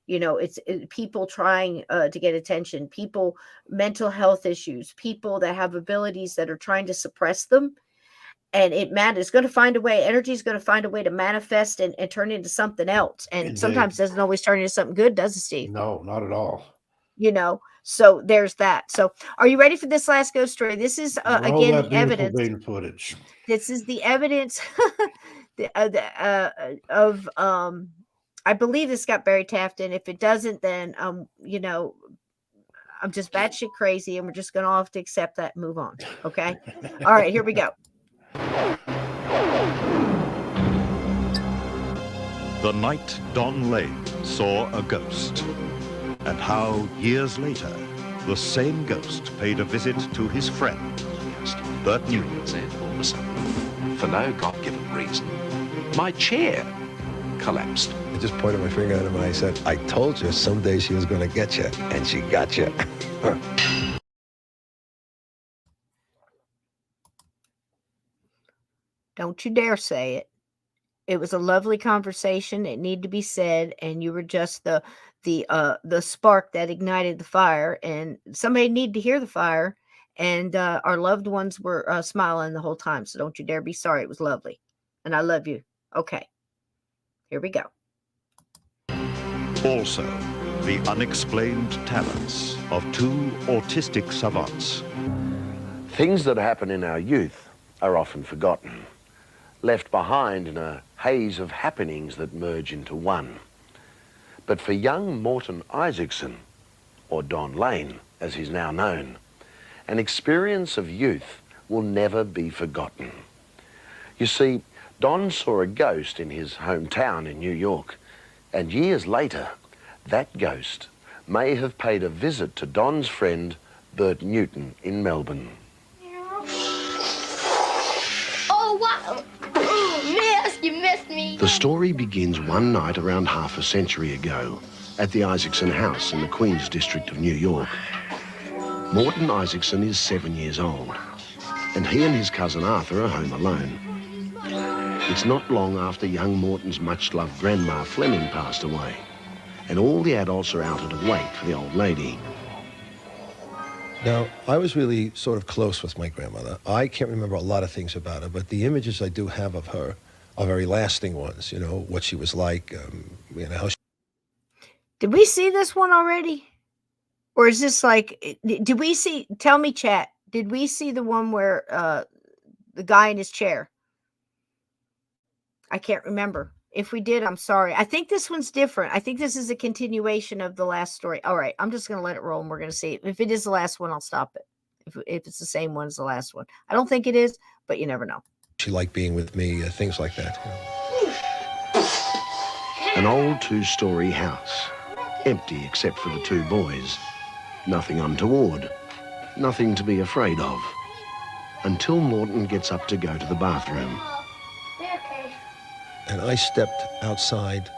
S1: It's people trying to get attention, people, mental health issues, people that have abilities that are trying to suppress them. And it's going to find a way. Energy is going to find a way to manifest and turn into something else. And
S2: Indeed.
S1: Sometimes doesn't always turn into something good, does it, Steve?
S2: No, not at all.
S1: So there's that. So are you ready for this last ghost story? This is again the evidence.
S2: Footage.
S1: This is the evidence of I believe this got Barry Taft in. If it doesn't, then I'm just batshit crazy, and we're just gonna all have to accept that and move on. Okay. All right, here we go.
S9: The night Don Lane saw a ghost, and how years later the same ghost paid a visit to his friend, Bert Newton.
S11: Said all of a sudden, for no God-given reason, my chair collapsed.
S10: I just pointed my finger at him and I said, I told you someday she was going to get you, and she got you.
S1: Don't you dare say it. It was a lovely conversation. It needed to be said, and you were just the spark that ignited the fire, and somebody needed to hear the fire, and our loved ones were smiling the whole time. So don't you dare be sorry. It was lovely, and I love you. Okay, here we go.
S9: Also, the unexplained talents of two autistic savants.
S3: Things that happen in our youth are often forgotten, left behind in a haze of happenings that merge into one. But for young Morton Isaacson, or Don Lane, as he's now known, an experience of youth will never be forgotten. You see, Don saw a ghost in his hometown in New York, and years later, that ghost may have paid a visit to Don's friend, Bert Newton, in Melbourne.
S7: Oh, wow! You missed me!
S3: The story begins one night around half a century ago at the Isaacson house in the Queens district of New York. Morton Isaacson is 7 years old, and he and his cousin Arthur are home alone. It's not long after young Morton's much-loved grandma Fleming passed away, and all the adults are out at a wake for the old lady.
S10: Now, I was really sort of close with my grandmother. I can't remember a lot of things about her, but the images I do have of her are very lasting ones, you know, what she was like, how she...
S1: Did we see this one already? Or is this like, did we see, tell me chat, did we see the one where the guy in his chair? I can't remember. If we did, I'm sorry. I think this one's different. I think this is a continuation of the last story. All right, I'm just going to let it roll and we're going to see. If it is the last one, I'll stop it. If it's the same one as the last one. I don't think it is, but you never know.
S10: She liked being with me, things like that. You know.
S3: An old two-story house, empty except for the two boys. Nothing untoward, nothing to be afraid of, until Morton gets up to go to the bathroom.
S10: And I stepped outside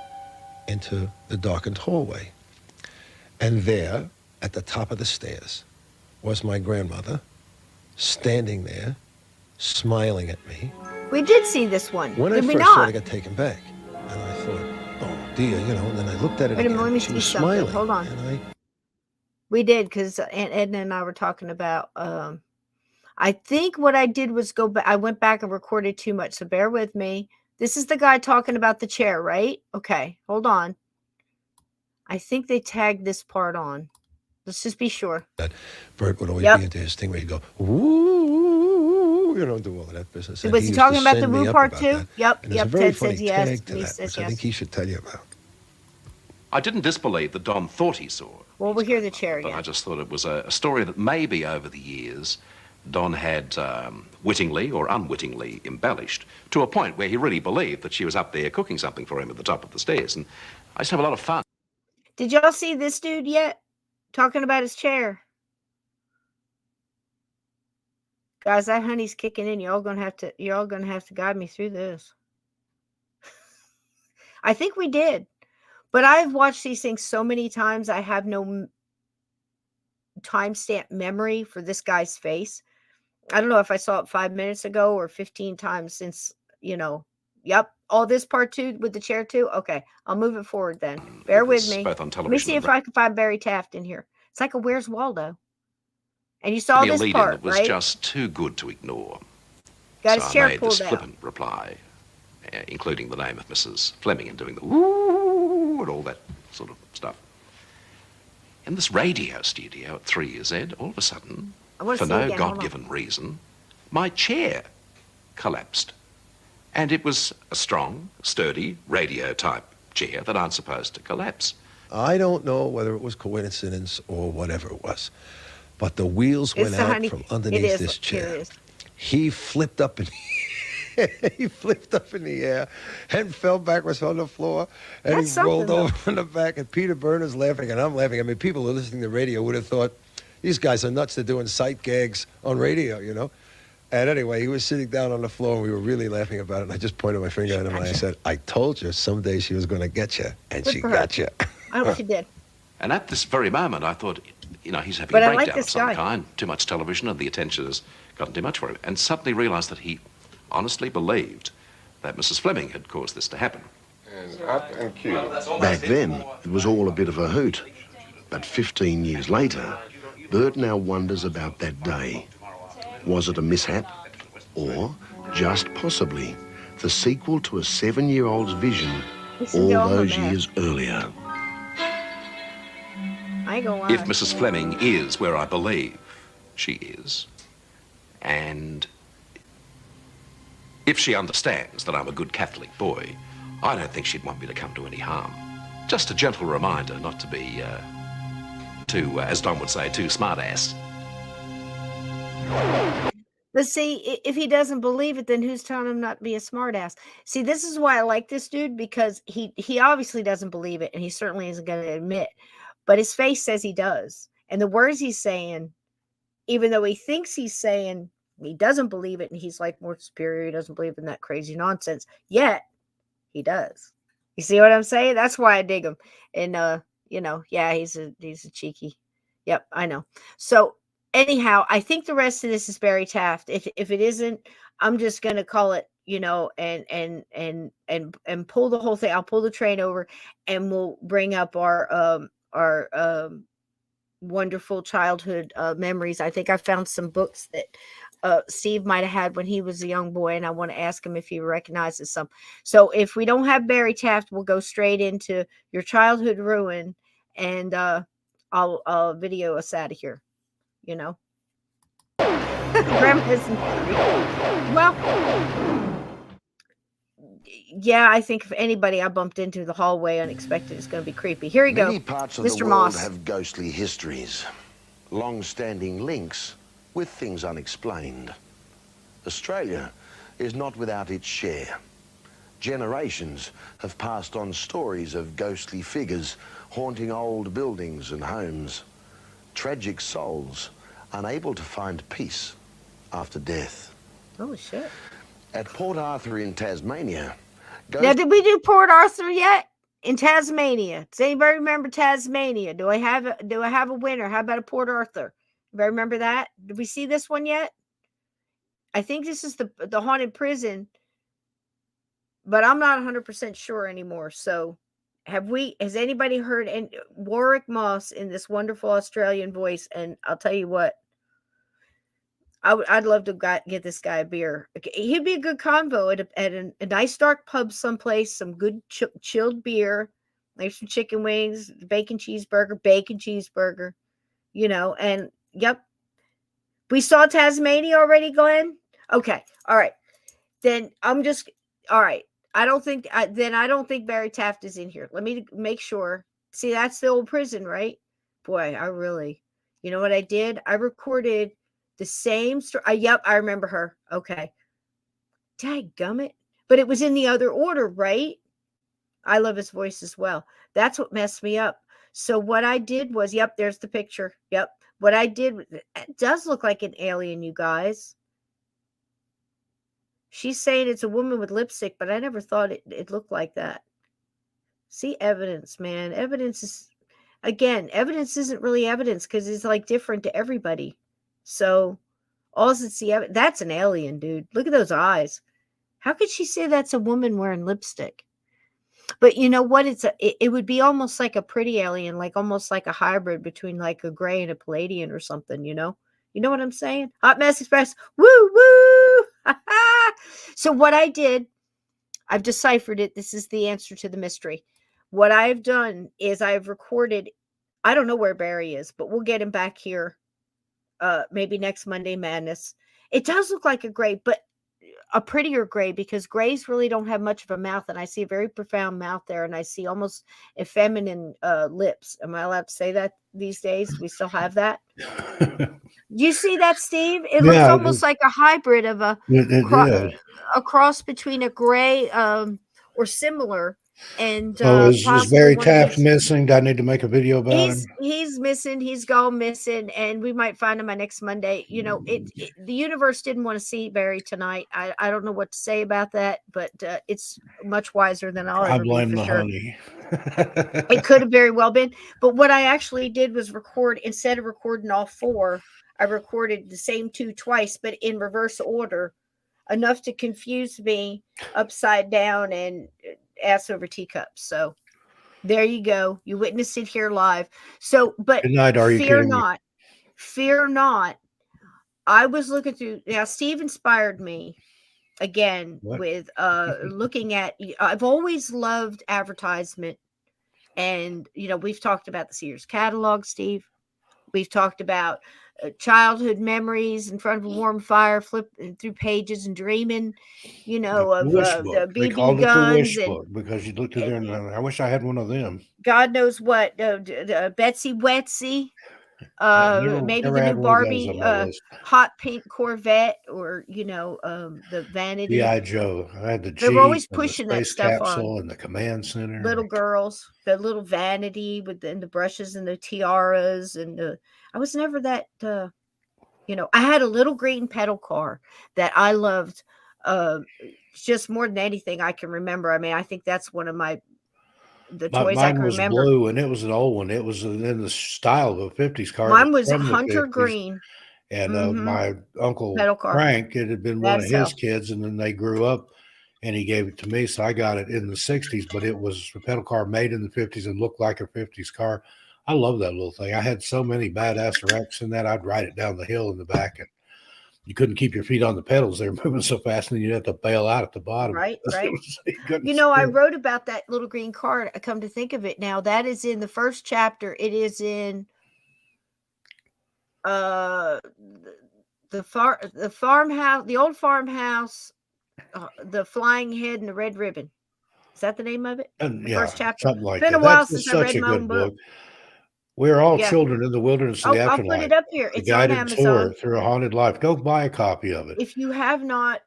S10: into the darkened hallway. And there, at the top of the stairs, was my grandmother, standing there, smiling at me.
S1: We did see this one.
S10: When
S1: did
S10: I
S1: we
S10: first
S1: not?
S10: saw it, I got taken back. And I thought, oh dear, you know, and then I looked at it
S1: Wait a
S10: again.
S1: minute, let me
S10: She
S1: see
S10: was
S1: something.
S10: smiling.
S1: Hold on.
S10: And
S1: We did, because Aunt Edna and I were talking about, I think what I did was go back. I went back and recorded too much, so bear with me. This is the guy talking about the chair, right? Okay, hold on. I think they tagged this part on. Let's just be sure.
S10: that Bert would always be into his thing where he'd go, ooh, you know, do all of that business. And
S1: Was he
S10: used
S1: talking
S10: to
S1: about the
S10: send me
S1: woo
S10: up
S1: part
S10: about
S1: too?
S10: that.
S1: Yep,
S10: And there's a very
S1: Ted
S10: funny
S1: says yes.
S10: tag to
S1: Me
S10: that,
S1: says
S10: which I think
S1: yes.
S10: he should tell you about.
S11: I didn't disbelieve that Don thought he saw.
S1: Well, we'll hear the chair
S11: But
S1: again.
S11: I just thought it was a story that maybe over the years Don had wittingly or unwittingly embellished to a point where he really believed that she was up there cooking something for him at the top of the stairs. And I used to have a lot of fun.
S1: Did y'all see this dude yet? Talking about his chair. Guys, that honey's kicking in. You're all gonna have to guide me through this. I think we did. But I've watched these things so many times, I have no timestamp memory for this guy's face. I don't know if I saw it 5 minutes ago or 15 times since, you know. Yep. All this part two with the chair too. Okay. I'll move it forward then. Bear with me.
S11: Both on
S1: Let
S11: television
S1: me see
S11: and
S1: if I can find Barry Taft in here. It's like a Where's Waldo? And you saw
S11: the
S1: this
S11: lead-in
S1: part,
S11: that was
S1: right?
S11: just too good to ignore.
S1: Got
S11: so
S1: his chair
S11: I made
S1: pulled
S11: this
S1: out.
S11: flippant reply, including the name of Mrs. Fleming and doing the woo and all that sort of stuff. In this radio studio at 3 Years Ed, all of a sudden, for no God-given reason, my chair collapsed. And it was a strong, sturdy, radio-type chair that aren't supposed to collapse.
S10: I don't know whether it was coincidence or whatever it was, but the wheels went out from underneath this chair. He flipped up in the air and fell backwards on the floor, and he rolled over on the back, and Peter Berner's laughing, and I'm laughing. I mean, people who are listening to radio would have thought, these guys are nuts, they're doing sight gags on radio, you know? And anyway, he was sitting down on the floor, and we were really laughing about it, and I just pointed my finger at him, and I said, I told you someday she was going to get you, and she got you.
S1: I hope she did.
S11: And at this very moment, I thought, you know, he's having
S1: But
S11: a
S1: I like
S11: breakdown of
S1: this
S11: some
S1: guy.
S11: kind. Too much television, and the attention has gotten too much for him. And suddenly realised that he honestly believed that Mrs. Fleming had caused this to happen.
S12: And up and cute.
S3: Back then, it was all a bit of a hoot. But 15 years later, Bert now wonders about that day. Was it a mishap? Or, just possibly, the sequel to a 7-year-old's vision all those years earlier?
S1: I ain't gonna lie.
S11: If Mrs. Fleming is where I believe she is, and if she understands that I'm a good Catholic boy, I don't think she'd want me to come to any harm. Just a gentle reminder not to be too, as Don would say, too smart-ass.
S1: But see, if he doesn't believe it, then who's telling him not to be a smartass? See, this is why I like this dude, because he obviously doesn't believe it, and he certainly isn't going to admit. But his face says he does. And the words he's saying, even though he thinks he's saying he doesn't believe it, and he's like more superior, he doesn't believe in that crazy nonsense, yet he does. You see what I'm saying? That's why I dig him. And yeah, he's a cheeky. Yep, I know. So anyhow, I think the rest of this is Barry Taft. If it isn't, I'm just gonna call it, and pull the whole thing. I'll pull the train over, and we'll bring up our wonderful childhood memories. I think I found some books that Steve might have had when he was a young boy, and I want to ask him if he recognizes some. So if we don't have Barry Taft, we'll go straight into Your Childhood Ruined, and I'll video us out of here. Grandma isn't well. Yeah, I think if anybody I bumped into the hallway unexpected, it's going to be creepy. Here we go.
S3: Many parts of
S1: Mr.
S3: the world
S1: Moss.
S3: have ghostly histories, long-standing links with things unexplained. Australia is not without its share. Generations have passed on stories of ghostly figures haunting old buildings and homes. Tragic souls unable to find peace after death.
S1: Oh, shit.
S3: At Port Arthur in Tasmania.
S1: Now, did we do Port Arthur yet? In Tasmania. Does anybody remember Tasmania? Do I have a winner? How about a Port Arthur? Anybody remember that? Did we see this one yet? I think this is the haunted prison, but I'm not 100% sure anymore. So has anybody heard Warwick Moss in this wonderful Australian voice? And I'll tell you what, I'd love to get this guy a beer. He'd be a good convo at a nice dark pub someplace, some good chilled beer, maybe some chicken wings, bacon cheeseburger, and yep. We saw Tasmania already, Glenn? Okay. All right. Then all right. I don't think Barry Taft is in here. Let me make sure. See, that's the old prison, right? Boy, you know what I did? I recorded the same story. Yep, I remember her. Okay. Dadgummit. But it was in the other order, right? I love his voice as well. That's what messed me up. So what I did was, yep, there's the picture. Yep. What I did, it does look like an alien, you guys. She's saying it's a woman with lipstick, but I never thought it looked like that. See, evidence, man. Evidence isn't really evidence because it's like different to everybody. So, that's an alien, dude. Look at those eyes. How could she say that's a woman wearing lipstick? But you know what? It would be almost like a pretty alien, like almost like a hybrid between like a gray and a Palladian or something, You know what I'm saying? Hot Mess Express. Woo, woo. So what I did, I've deciphered it. This is the answer to the mystery. What I've done is I've recorded, I don't know where Barry is, but we'll get him back here. Maybe next Monday Madness. It does look like a gray, but a prettier gray, because grays really don't have much of a mouth, and I see a very profound mouth there, and I see almost effeminate lips. Am I allowed to say that these days? We still have that. Do you see that, Steve? It looks almost like a hybrid of a cross between a gray or similar. And
S2: is Barry Taft missing? Do I need to make a video about him?
S1: He's missing. He's gone missing, and we might find him by next Monday. The universe didn't want to see Barry tonight. I don't know what to say about that, but it's much wiser than I'll ever be. I blame the honey. It could have very well been. But what I actually did was record, instead of recording all four, I recorded the same two twice, but in reverse order, enough to confuse me upside down and ass over teacups. So there you go. You witnessed it here live. So, but
S2: good night, are you kidding me?
S1: Fear not. I was looking through. Now, Steve inspired me again with looking at. I've always loved advertisement And, we've talked about the Sears catalog, Steve. We've talked about childhood memories in front of a warm fire, flipping through pages and dreaming, of the
S2: They
S1: BB
S2: called it the
S1: guns
S2: wish
S1: and
S2: book because you looked at there and I wish I had one of them.
S1: God knows what, Betsy Wetsy. Maybe
S2: Never
S1: the
S2: had
S1: new
S2: one of those
S1: Barbie
S2: on my list.
S1: hot pink Corvette, or the Vanity.
S2: G.I. Joe. I had the
S1: They were
S2: Jeep
S1: always
S2: and the
S1: pushing that
S2: space
S1: stuff
S2: capsule
S1: on
S2: and the command center.
S1: little girls, the little Vanity with the brushes and the tiaras, and I was never that. I had a little green pedal car that I loved, just more than anything I can remember. I mean, I think that's one of the toys I
S2: Mine
S1: can
S2: was
S1: remember.
S2: blue, and it was an old one. It was in the style of a 50s car.
S1: Mine was
S2: from the
S1: hunter
S2: 50s.
S1: green.
S2: And my uncle
S1: Pedal car.
S2: Frank, it had been one of
S1: That's
S2: his
S1: how.
S2: kids, and then they grew up, and he gave it to me. So I got it in the 60s, but it was a pedal car made in the 50s and looked like a 50s car. I love that little thing. I had so many badass wrecks in that. I'd ride it down the hill in the back, and you couldn't keep your feet on the pedals. They were moving so fast, and you'd have to bail out at the bottom.
S1: Right.
S2: I
S1: I wrote about that little green car. I come to think of it now. That is in the first chapter. It is in the farmhouse, the old farmhouse, the flying head and the red ribbon. Is that the name of it?
S2: And
S1: First chapter.
S2: something like
S1: It's been
S2: that.
S1: a while
S2: That's
S1: since I
S2: such
S1: read
S2: a
S1: my own
S2: good
S1: book.
S2: book. We're all
S1: Yeah.
S2: children in the wilderness of the
S1: I'll
S2: afterlife.
S1: put it up here.
S2: The
S1: It's on
S2: guided
S1: Amazon.
S2: tour through a haunted life. Go buy a copy of it.
S1: If you have not,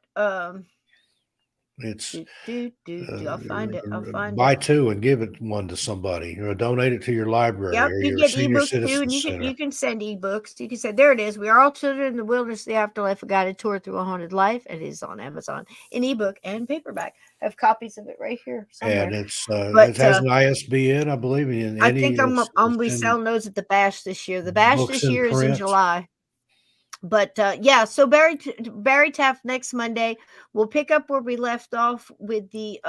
S2: It's
S1: I'll find it.
S2: buy two and give it one to somebody, or donate it to your library
S1: Yep,
S2: or
S1: you
S2: your
S1: get
S2: senior
S1: ebooks too,
S2: citizen
S1: and
S2: center.
S1: you can send ebooks. You can say, there it is. We are all children in the wilderness of the afterlife, a guided tour through a haunted life. It is on Amazon in ebook and paperback. I have copies of it right here somewhere.
S2: And it has an ISBN, I believe. In
S1: I think I'm gonna be
S2: in
S1: selling those at the Bash this year. The Bash
S2: books
S1: this
S2: in
S1: year is in
S2: print.
S1: July. But so Barry Taft next Monday. We'll pick up where we left off with the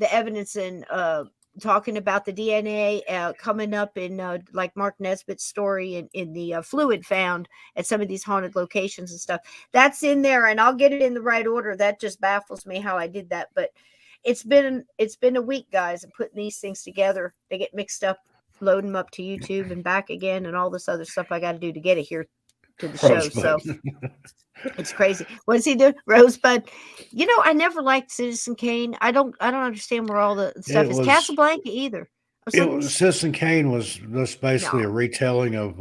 S1: evidence and talking about the DNA coming up in like Mark Nesbitt's story in the fluid found at some of these haunted locations and stuff. That's in there, and I'll get it in the right order. That just baffles me how I did that, but it's been a week, guys, of putting these things together. They get mixed up, loading them up to YouTube and back again, and all this other stuff I got to do to get it here to the show. So it's crazy. What does he do? Rosebud. I never liked Citizen Kane. I don't understand where all the stuff is. Casablanca either.
S2: Citizen Kane was just basically a retelling of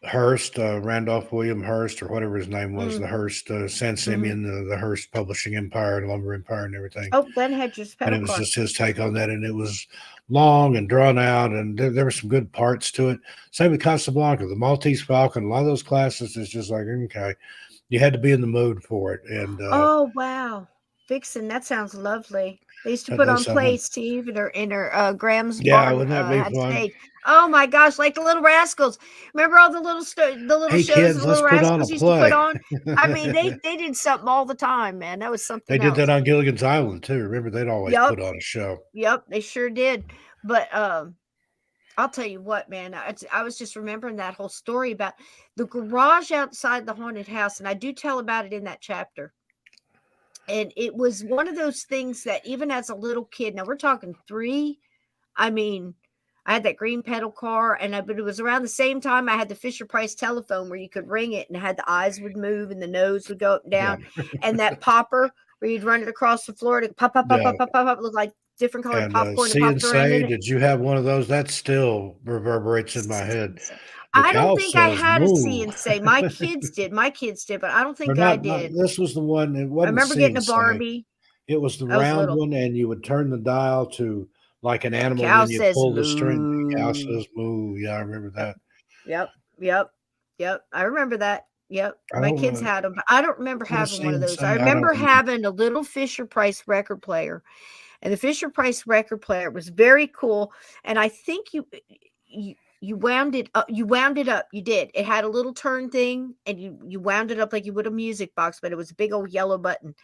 S2: Hearst, Randolph William Hearst, or whatever his name was, the Hearst, San Simeon, the Hearst Publishing Empire and Lumber Empire and everything.
S1: Oh, Glenn had just
S2: and it was just his take on that, and it was long and drawn out, and there were some good parts to it. Same with Casablanca, the Maltese Falcon. A lot of those classes is just like, okay, you had to be in the mood for it. And
S1: oh wow, Vixen, that sounds lovely. They used to put on plays, Steve, in her Graham's barn.
S2: Wouldn't that be fun?
S1: Stage. Oh my gosh, like the Little Rascals. Remember all the little
S2: hey,
S1: shows
S2: kids,
S1: the Little Rascals used
S2: play.
S1: to put on? I mean, they did something all the time, man. That was something
S2: They did that on Gilligan's Island too. Remember, they'd always put on a show.
S1: Yep, they sure did. But I'll tell you what, man, I was just remembering that whole story about the garage outside the haunted house, and I do tell about it in that chapter. And it was one of those things that even as a little kid, now we're talking 3, I mean, I had that green pedal car, but it was around the same time I had the Fisher-Price telephone where you could ring it and the eyes would move and the nose would go up and down, and that popper where you'd run it across the floor to pop, pop, pop, pop, pop, pop, look like different colored popcorn.
S2: And say, did you have one of those? That still reverberates in my head.
S1: I don't think I had a See and Say. My kids did, but I don't think I did.
S2: This was the one. It wasn't.
S1: I remember getting a Barbie.
S2: It was the round one, and you would turn the dial to like an animal, and you pull the string. The cow says moo. Yeah, I remember that.
S1: Yep. I remember that. Yep. My kids had them. But I don't remember having one of those. I remember having a little Fisher-Price record player, and the Fisher-Price record player was very cool. And I think you wound it up. You did. It had a little turn thing, and you wound it up like you would a music box, but it was a big old yellow button,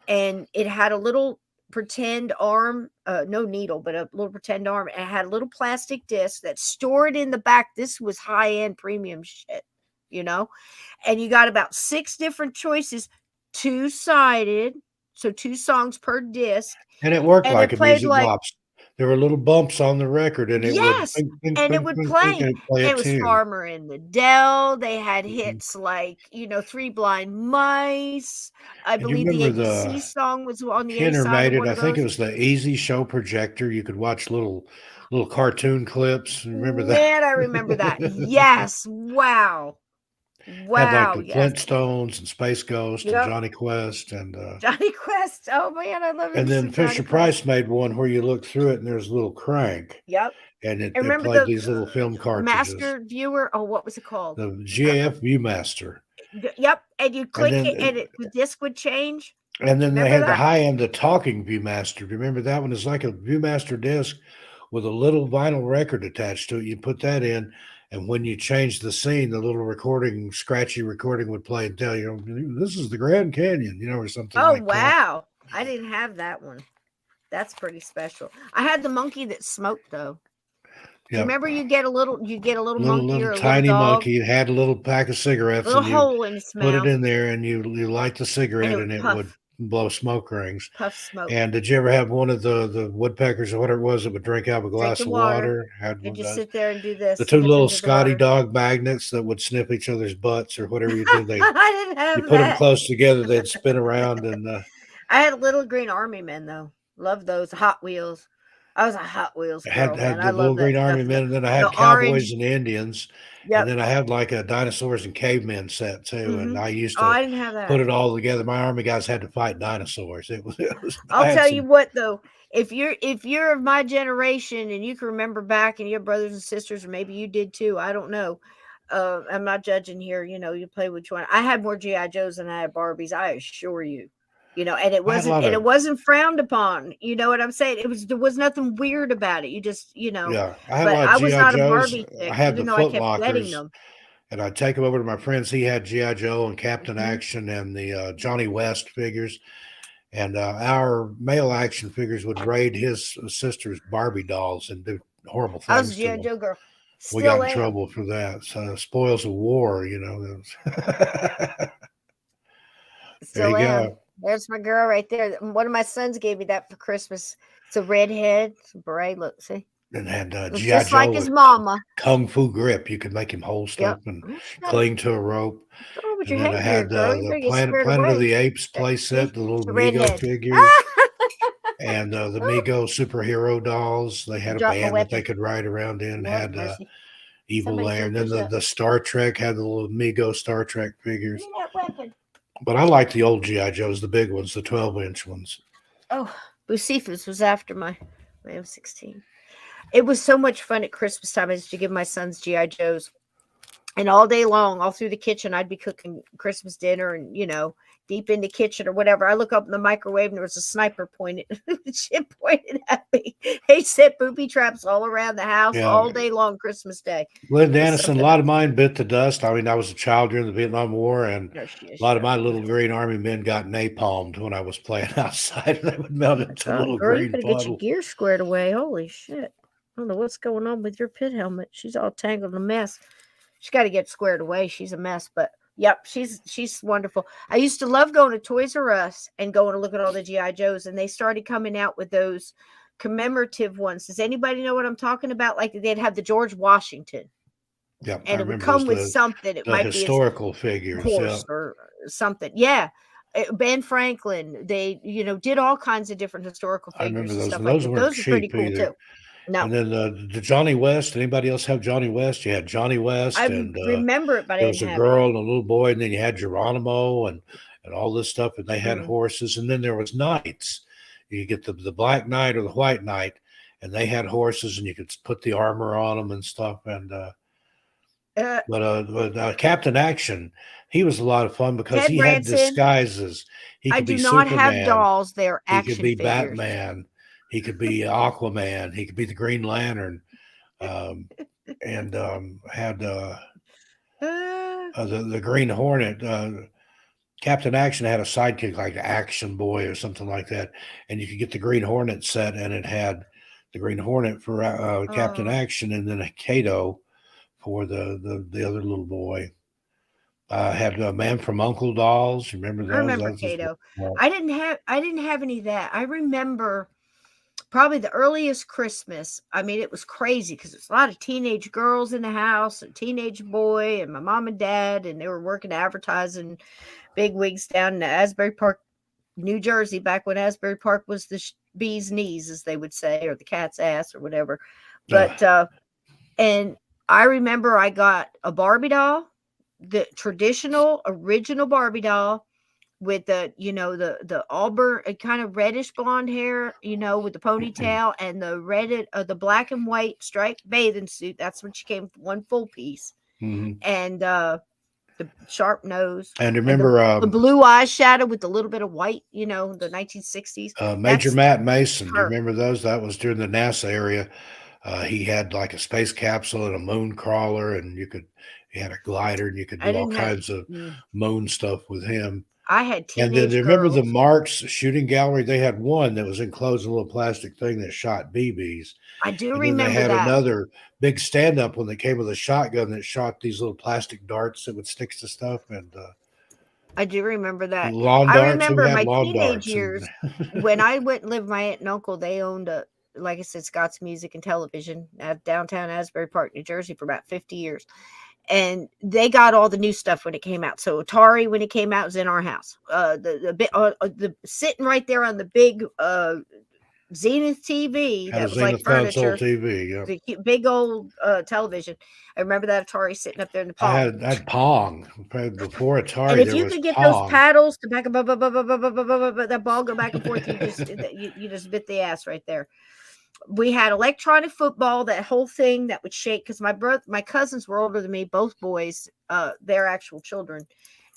S1: and it had a little pretend arm, no needle, but a little pretend arm, and it had a little plastic disc that stored in the back. This was high-end premium shit, and you got about 6 different choices, 2-sided, so 2 songs per disc,
S2: and it worked like a music box. there were little bumps on the record, and it would
S1: Yes,
S2: ping, ping,
S1: and it
S2: ping,
S1: would
S2: ping, ping,
S1: play.
S2: and it'd play a
S1: It was
S2: tune.
S1: Farmer in the Dell. They had
S2: Mhm.
S1: hits like, Three Blind Mice. I
S2: And you
S1: believe the
S2: remember
S1: ABC
S2: the
S1: song was on the A
S2: Kenner
S1: side of
S2: made it.
S1: one
S2: I
S1: of
S2: think it
S1: those.
S2: was the Easy Show projector. You could watch little cartoon clips. Remember that?
S1: Man, I remember that. Yes. Wow.
S2: Had like
S1: Wow.
S2: the
S1: Yes.
S2: Flintstones and Space Ghost and
S1: Yep.
S2: Johnny Quest and
S1: Johnny Quest. Oh man, I love it.
S2: and then
S1: Johnny
S2: Fisher
S1: Quest.
S2: Price made one where you look through it and there's a little crank.
S1: Yep.
S2: And
S1: I
S2: it
S1: remember
S2: played
S1: the
S2: these little film cartridges.
S1: Master Viewer. Oh, what was it called?
S2: The GAF Viewmaster.
S1: Yep. And you
S2: And
S1: click
S2: then
S1: it, and the disc would change.
S2: and then they
S1: Remember
S2: had the
S1: that?
S2: high end, the talking Viewmaster. Do you remember that one? It's like a Viewmaster disc with a little vinyl record attached to it. You put that in, and when you change the scene, the little recording, scratchy recording would play and tell you, this is the Grand Canyon, or something
S1: Oh
S2: like that.
S1: wow. I didn't have that one. That's pretty special. I had the monkey that smoked though. Do you
S2: Yep.
S1: remember you get a little monkey or a
S2: Little tiny
S1: little dog?
S2: monkey. It had a little pack of cigarettes,
S1: Little
S2: and you
S1: hole in its
S2: put it
S1: mouth.
S2: in there, and you light the cigarette, and it
S1: puff.
S2: would blow smoke rings.
S1: Puff smoke.
S2: And did you ever have one of the woodpeckers or whatever it was that would drink out of a glass of water? Had
S1: And
S2: one of
S1: just
S2: those.
S1: sit there and do this.
S2: The two
S1: dip
S2: little
S1: into the
S2: Scotty
S1: water.
S2: dog magnets that would snip each other's butts or whatever you do.
S1: I didn't have
S2: You put them
S1: that.
S2: close together, they'd spin around, and
S1: I had a little green army men though. Love those Hot Wheels. I was a Hot Wheels girl,
S2: had
S1: man.
S2: the
S1: I
S2: little
S1: love that
S2: green
S1: stuff.
S2: army men, and then I had
S1: The
S2: cowboys
S1: orange.
S2: and Indians,
S1: Yep.
S2: and then I had like a dinosaurs and cavemen set too. And I used
S1: Oh,
S2: to
S1: I didn't have that.
S2: put it all together. My army guys had to fight dinosaurs. It was.
S1: I'll tell you what though, if you're of my generation and you can remember back and your brothers and sisters, or maybe you did too, I don't know. I'm not judging here, you play which one. I had more G.I. Joes than I had Barbies, I assure you. And it wasn't frowned upon. You know what I'm saying? There was nothing weird about it. You just,
S2: Yeah, I had
S1: but
S2: a lot
S1: I
S2: of
S1: was
S2: GI
S1: not a
S2: Joes.
S1: Barbie chick,
S2: I had
S1: even
S2: the
S1: though I
S2: Foot
S1: kept getting
S2: Lockers,
S1: them.
S2: and I'd take them over to my friends. He had GI Joe and Captain Action and the Johnny West figures. And our male action figures would raid his sister's Barbie dolls and do horrible things.
S1: I was a
S2: to
S1: G.I.
S2: them.
S1: Joe girl.
S2: We got in trouble for that. So spoils of war,
S1: Still
S2: there you
S1: am.
S2: go.
S1: There's my girl right there. One of my sons gave me that for Christmas. It's a redhead, beret. Look, see.
S2: And had GI
S1: just
S2: Joe
S1: like his mama.
S2: Kung Fu grip. You could make him hold stuff and cling to a rope.
S1: With
S2: And
S1: your
S2: then I
S1: head
S2: had the Planet of the Apes play set, the little Mego figures, and the Mego superhero dolls. They had a band that they could ride around in, and had Evil Lair. And then the Star Trek had the little Mego Star Trek figures. But I like the old G.I. Joes, the big ones, the 12-inch ones.
S1: Oh, Bucifus was after my M16. It was so much fun at Christmas time. I used to give my sons G.I. Joes. And all day long, all through the kitchen, I'd be cooking Christmas dinner and, deep in the kitchen or whatever. I look up in the microwave and there was a sniper pointed at me. They set booby traps all around the house all day long Christmas Day.
S2: Linda Anderson, a lot of mine bit the dust. I mean, I was a child during the Vietnam War, and a lot of my little green army men got napalmed when I was playing outside. They would melt into little green
S1: puddles. Get your gear squared away. Holy shit. I don't know what's going on with your pit helmet. She's all tangled in a mess. She's got to get squared away. She's a mess, but yep, she's wonderful. I used to love going to Toys R Us and going to look at all the G.I. Joes, and they started coming out with those commemorative ones. Does anybody know what I'm talking about? Like they'd have the George Washington.
S2: Yeah,
S1: and it would come with something. It might be
S2: historical figures,
S1: or something. Yeah. Ben Franklin, they did all kinds of different historical figures.
S2: I remember those.
S1: And stuff
S2: Those
S1: like
S2: weren't
S1: those
S2: cheap
S1: are pretty cool
S2: either.
S1: too. No.
S2: And then the Johnny West. Anybody else have Johnny West? You had Johnny West.
S1: I
S2: and
S1: remember it, but
S2: there
S1: I
S2: was
S1: didn't
S2: a
S1: have
S2: girl
S1: it.
S2: and a little boy, and then you had Geronimo and all this stuff, and they had horses. And then there was knights. You get the Black Knight or the White Knight, and they had horses, and you could put the armor on them and stuff. And but Captain Action, he was a lot of fun because he had disguises. He could be Superman.
S1: Have dolls. They're action
S2: He could be
S1: figures.
S2: Batman. He could be Aquaman. He could be the Green Lantern. And had the Green Hornet. Captain Action had a sidekick like Action Boy or something like that. And you could get the Green Hornet set, and it had the Green Hornet for Captain Action, and then a Kato for the other little boy. Had a Man from U.N.C.L.E. dolls. You remember those?
S1: I remember Kato. I didn't have any of that. I remember probably the earliest Christmas. I mean, it was crazy because there's a lot of teenage girls in the house, a teenage boy, and my mom and dad, and they were working advertising big wigs down in Asbury Park, New Jersey, back when Asbury Park was the bee's knees, as they would say, or the cat's ass or whatever. But and I remember I got a Barbie doll, the traditional original Barbie doll, with the, you know, the auburn kind of reddish blonde hair, you know, with the ponytail, and the black and white striped bathing suit. That's when she came, one full piece. And the sharp nose,
S2: and remember
S1: the blue eyeshadow with a little bit of white, you know, the 1960s.
S2: Major Matt Mason. Do you remember those? That was during the NASA area. He had like a space capsule and a moon crawler, and he had a glider, and you could do all kinds of moon stuff with him.
S1: I had teenage
S2: And then remember
S1: girls.
S2: the Marks shooting gallery? They had one that was enclosed in a little plastic thing that shot BBs.
S1: I do
S2: and
S1: remember
S2: then they had
S1: that.
S2: another big stand-up when they came with a shotgun that shot these little plastic darts that would stick to stuff. And
S1: I do remember that.
S2: lawn
S1: I
S2: darts.
S1: remember my
S2: lawn
S1: teenage
S2: darts
S1: years when I went and lived with my aunt and uncle. They owned like I said, Scott's Music and Television at downtown Asbury Park, New Jersey, for about 50 years. And they got all the new stuff when it came out. So Atari, when it came out, was in our house. The sitting right there on the big Zenith TV, that was like furniture.
S2: TV, yeah.
S1: The big old television. I remember that Atari sitting up there in the Pong.
S2: I had Pong before Atari.
S1: And if you could get those paddles to back up, that ball go back and forth, you just bit the ass right there. We had electronic football, that whole thing that would shake, because my cousins were older than me, both boys, they're actual children,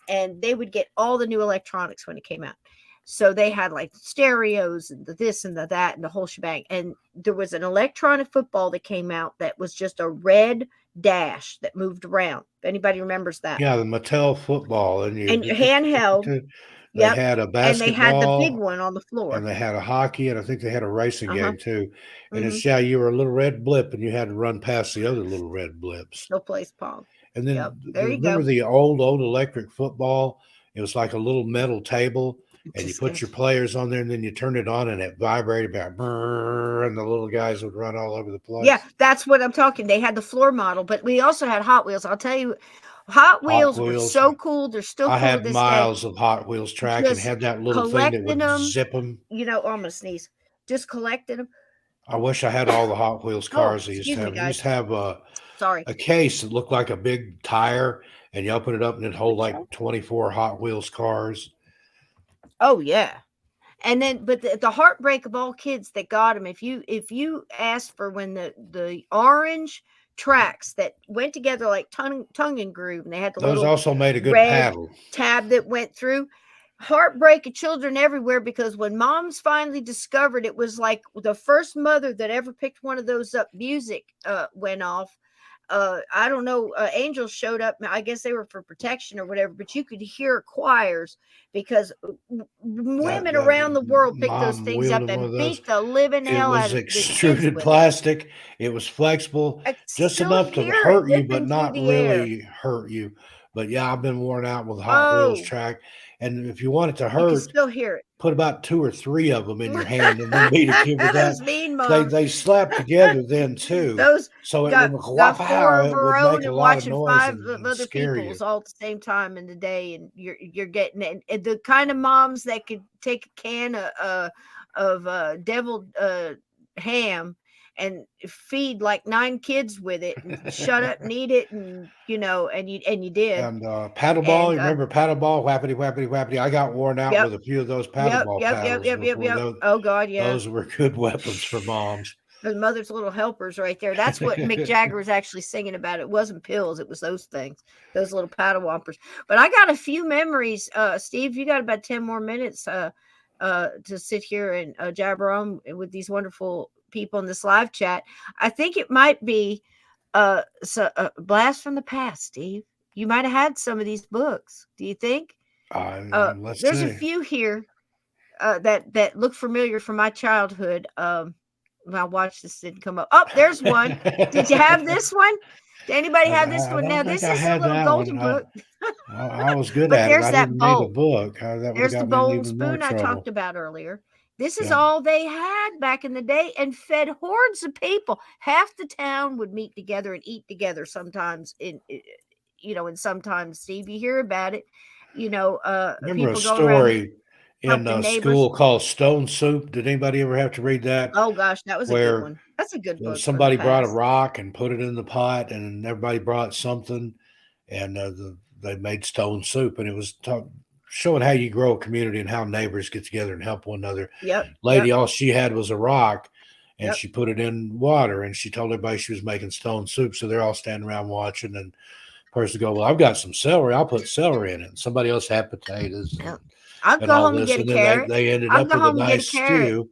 S1: and they would get all the new electronics when it came out. So they had like stereos and the this and the that and the whole shebang. And there was an electronic football that came out that was just a red dash that moved around. If anybody remembers that.
S2: Yeah, the Mattel football. And
S1: handheld.
S2: They had a basketball.
S1: And they had the big one on the floor.
S2: And they had a hockey, and I think they had a racing game too. And it's, you were a little red blip, and you had to run past the other little red blips.
S1: Still plays Pong.
S2: And then
S1: there you
S2: remember
S1: go.
S2: the old electric football? It was like a little metal table, and you put your players on there, and then you turn it on, and it vibrated about, and the little guys would run all over the place.
S1: Yeah, that's what I'm talking. They had the floor model, but we also had Hot Wheels. I'll tell you, Hot Wheels were so cool. They're still cool.
S2: I had miles of Hot Wheels track and had that little thing that would zip them.
S1: You know, I'm gonna sneeze. Just collecting them.
S2: I wish I had all the Hot Wheels cars. They used to have. They used to have a case that looked like a big tire, and you open it up and it'd hold like 24 Hot Wheels cars.
S1: Oh yeah. And then, but the heartbreak of all kids that got them, if you asked for when the orange tracks that went together like tongue and groove, and they had
S2: those also made a good
S1: red
S2: paddle
S1: tab that went through. Heartbreak of children everywhere, because when moms finally discovered it was like the first mother that ever picked one of those up, music went off. I don't know, angels showed up. I guess they were for protection or whatever, but you could hear choirs because women around the world picked those things up and beat the living hell out of it. It was
S2: extruded plastic. It was flexible, just enough to hurt you, but not really hurt you. But yeah, I've been worn out with Hot Wheels track. And if you want it to hurt,
S1: you can still hear it.
S2: Put about 2 or 3 of them in your hand and then beat a kid with that.
S1: Mean, Mom.
S2: They slap together then too.
S1: So
S2: got 4
S1: of our own and watching 5
S2: and
S1: other people's all at the same time in the day, and you're getting it. And the kind of moms that could take a can of deviled ham and feed like 9 kids with it and shut up and eat it, and you did.
S2: And paddleball, you remember paddleball, whappity whappity whappity. I got worn out with a few of those paddleball paddles.
S1: Yep. Oh God, yeah.
S2: Those were good weapons for moms.
S1: The mother's little helpers right there. That's what Mick Jagger was actually singing about. It wasn't pills, it was those things, those little paddle whoppers. But I got a few memories. Steve, you got about 10 more minutes to sit here and jabber on with these wonderful people in this live chat. I think it might be a blast from the past, Steve. You might have had some of these books. Do you think?
S2: There's
S1: a few here that look familiar from my childhood. I watched this, didn't come up. Oh, there's one. Did you have this one? Did anybody have this one? Now this is a little golden book.
S2: I was good at it. I didn't need a book.
S1: There's the bowl and spoon I talked about earlier. This is all they had back in the day, and fed hordes of people. Half the town would meet together and eat together sometimes and sometimes, Steve, you hear about it,
S2: Remember a
S1: people going around
S2: story in
S1: helping neighbors.
S2: school called Stone Soup? Did anybody ever have to read that?
S1: Oh gosh, that was a good
S2: Where
S1: one. That's a good book.
S2: somebody brought a rock and put it in the pot, and everybody brought something, and they made stone soup, and it was showing how you grow a community and how neighbors get together and help one another. Lady, all she had was a rock, and she put it in water, and she told everybody she was making stone soup, so they're all standing around watching, and the person go, well, I've got some celery, I'll put celery in it. And somebody else had potatoes.
S1: I'll go home and get a carrot.
S2: They ended up with a nice stew.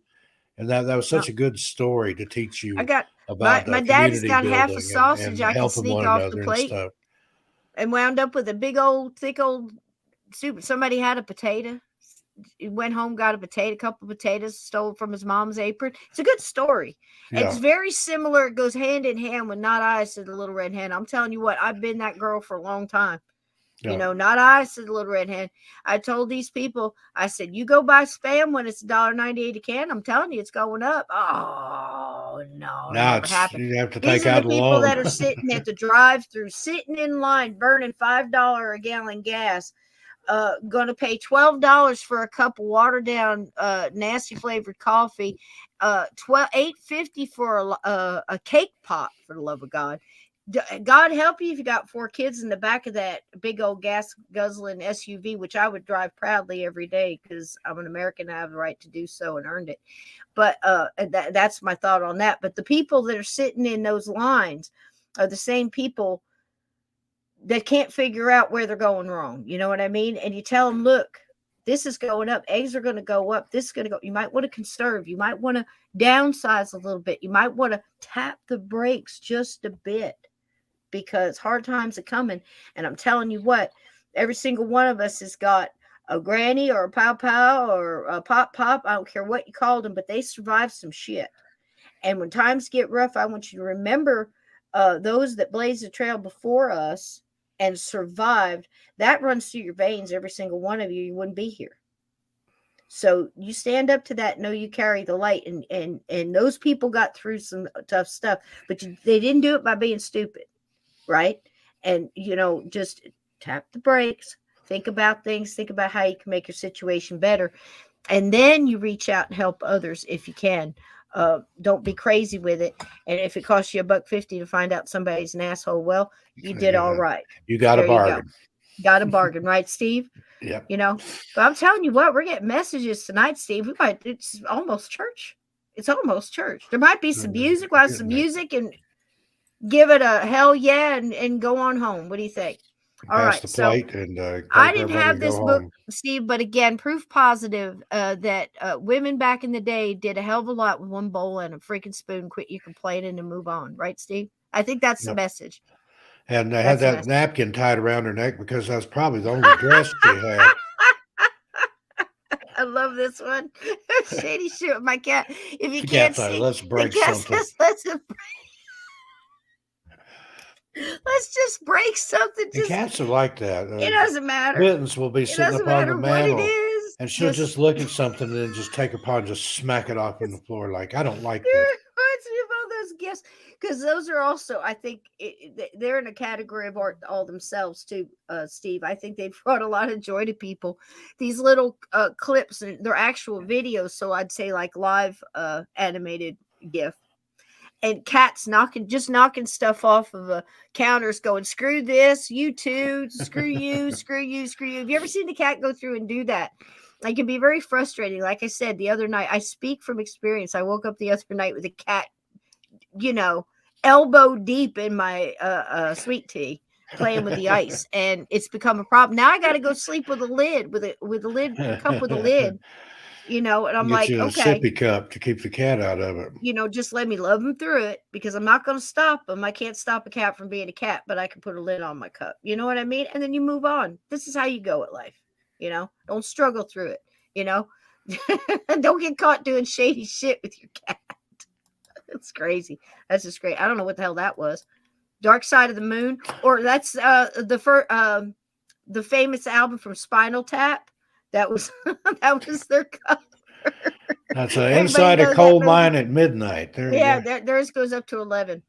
S2: And that was such a good story to teach you about
S1: my dad's got half a sausage
S2: and
S1: I can sneak off the plate and wound up with a big old thick old soup. Somebody had a potato. He went home, got a couple of potatoes, stole from his mom's apron. It's a good story. It's very similar. It goes hand in hand with Not I, Said the Little Red Hen. I'm telling you what, I've been that girl for a long time. Not I, Said the Little Red Hen. I told these people, I said, you go buy Spam when it's $1.98 a can. I'm telling you, it's going up. Oh, no.
S2: Now you have to take out a loan.
S1: These are the people that are sitting at the drive-thru, sitting in line, burning $5 a gallon gas, going to pay $12 for a cup of watered down, nasty flavored coffee, $8.50 for a cake pop, for the love of God. God help you if you got 4 kids in the back of that big old gas guzzling SUV, which I would drive proudly every day because I'm an American. I have the right to do so and earned it. But that's my thought on that. But the people that are sitting in those lines are the same people that can't figure out where they're going wrong. You know what I mean? And you tell them, look, this is going up. Eggs are going to go up. This is going to go. You might want to conserve. You might want to downsize a little bit. You might want to tap the brakes just a bit, because hard times are coming. And I'm telling you what, every single one of us has got a granny or a pow or a pop. I don't care what you called them, but they survived some shit. And when times get rough, I want you to remember those that blazed the trail before us and survived. That runs through your veins, every single one of you. You wouldn't be here. So you stand up to that, know you carry the light, and those people got through some tough stuff, but they didn't do it by being stupid. Right. And, just tap the brakes, think about things, think about how you can make your situation better. And then you reach out and help others if you can. Don't be crazy with it. And if it costs you $1.50 to find out somebody's an asshole, well, you did all right.
S2: You got a bargain.
S1: Got a bargain, right, Steve?
S2: Yeah.
S1: But I'm telling you what, we're getting messages tonight, Steve. It's almost church. It's almost church. There might be some music. We'll have some music and give it a hell yeah and go on home. What do you think? All right. So I didn't have this book, Steve, but again, proof positive that women back in the day did a hell of a lot with one bowl and a freaking spoon. Quit your complaining and move on. Right, Steve? I think that's the message.
S2: And they had that napkin tied around her neck because that's probably the only dress she had.
S1: I love this one. Shady shit with my cat. If you can't see,
S2: let's break something.
S1: Let's just break something.
S2: The cats are like that.
S1: It doesn't matter.
S2: Mittens will be sitting up on the mantle, and she'll just look at something and then just take her paw and just smack it off on the floor. Like, I don't like this.
S1: Reminds me of all those gifts, because those are also, I think, they're in a category of art all themselves too, Steve. I think they've brought a lot of joy to people. These little clips, and they're actual videos, so I'd say like live animated GIF. And cats knocking stuff off of counters, going, screw this, you too, screw you, screw you, screw you. Have you ever seen the cat go through and do that? It can be very frustrating. Like I said, the other night, I speak from experience. I woke up the other night with a cat, elbow deep in my sweet tea, playing with the ice, and it's become a problem. Now I got to go sleep with a lid, with a cup with a lid. And I'm
S2: Get
S1: like,
S2: you a
S1: okay,
S2: sippy cup to keep the cat out of it.
S1: Just let me love him through it, because I'm not going to stop him. I can't stop a cat from being a cat, but I can put a lid on my cup. You know what I mean? And then you move on. This is how you go at life. Don't struggle through it. Don't get caught doing shady shit with your cat. It's crazy. That's just great. I don't know what the hell that was. Dark Side of the Moon, or that's the famous album from Spinal Tap. That was their cover.
S2: That's inside a coal mine at midnight.
S1: Theirs goes up to 11.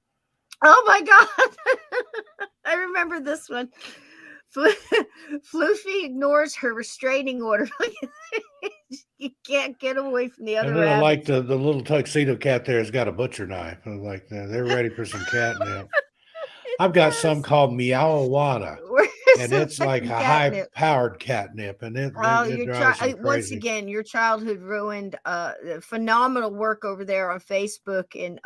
S1: Oh my God. I remember this one. Floofy ignores her restraining order. You can't get away from the other
S2: And then I
S1: rabbits.
S2: like the little tuxedo cat there has got a butcher knife. I like that. They're ready for some catnip. I've got some called Meowana, and it's like a high-powered catnip, and it drives me crazy.
S1: Once again, Your Childhood Ruined. Phenomenal work over there on Facebook, and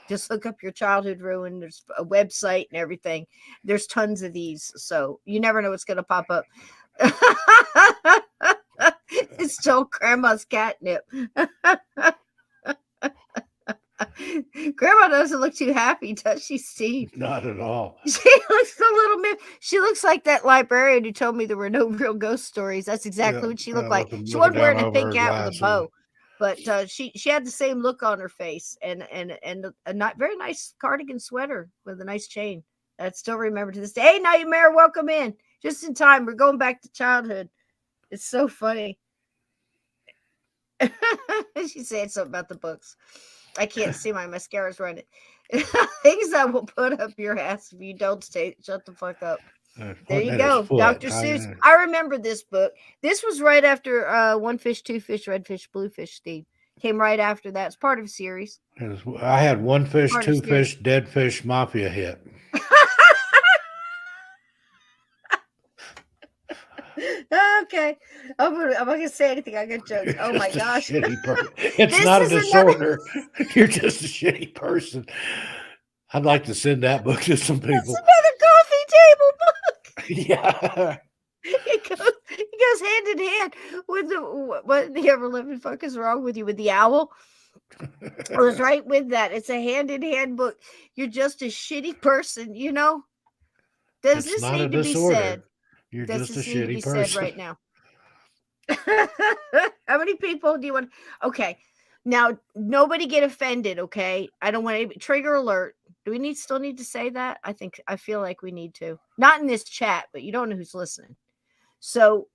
S1: just look up Your Childhood Ruined. There's a website and everything. There's tons of these, so you never know what's going to pop up. It's still Grandma's catnip. Grandma doesn't look too happy, does she, Steve?
S2: Not at all.
S1: She looks a little bit. She looks like that librarian who told me there were no real ghost stories. That's exactly what she looked like. She wasn't wearing a pink hat with a bow, but she had the same look on her face, and a not very nice cardigan sweater with a nice chain. I still remember to this day. Hey, Nightmare, welcome in. Just in time. We're going back to childhood. It's so funny. She said something about the books. I can't see, my mascara's running. Things I will put up your ass if you don't shut the fuck up. There you go. Dr. Seuss. I remember this book. This was right after One Fish, Two Fish, Red Fish, Blue Fish, Steve. Came right after that. It's part of a series.
S2: I had One Fish, Two Fish, Dead Fish, Mafia hit.
S1: Okay. I'm not gonna say anything. I got jokes. Oh my gosh.
S2: It's not a disorder. You're just a shitty person. I'd like to send that book to some people.
S1: It's another coffee table book.
S2: Yeah.
S1: It goes hand in hand with what the ever living fuck is wrong with you with the owl. I was right with that. It's a hand in hand book. You're just a shitty person, you know. Does this need to be said?
S2: You're just a shitty person
S1: right now. How many people do you want? Okay, now nobody get offended. Okay, I don't want to trigger alert. Do we still need to say that? I feel like we need to. Not in this chat, but you don't know who's listening. So,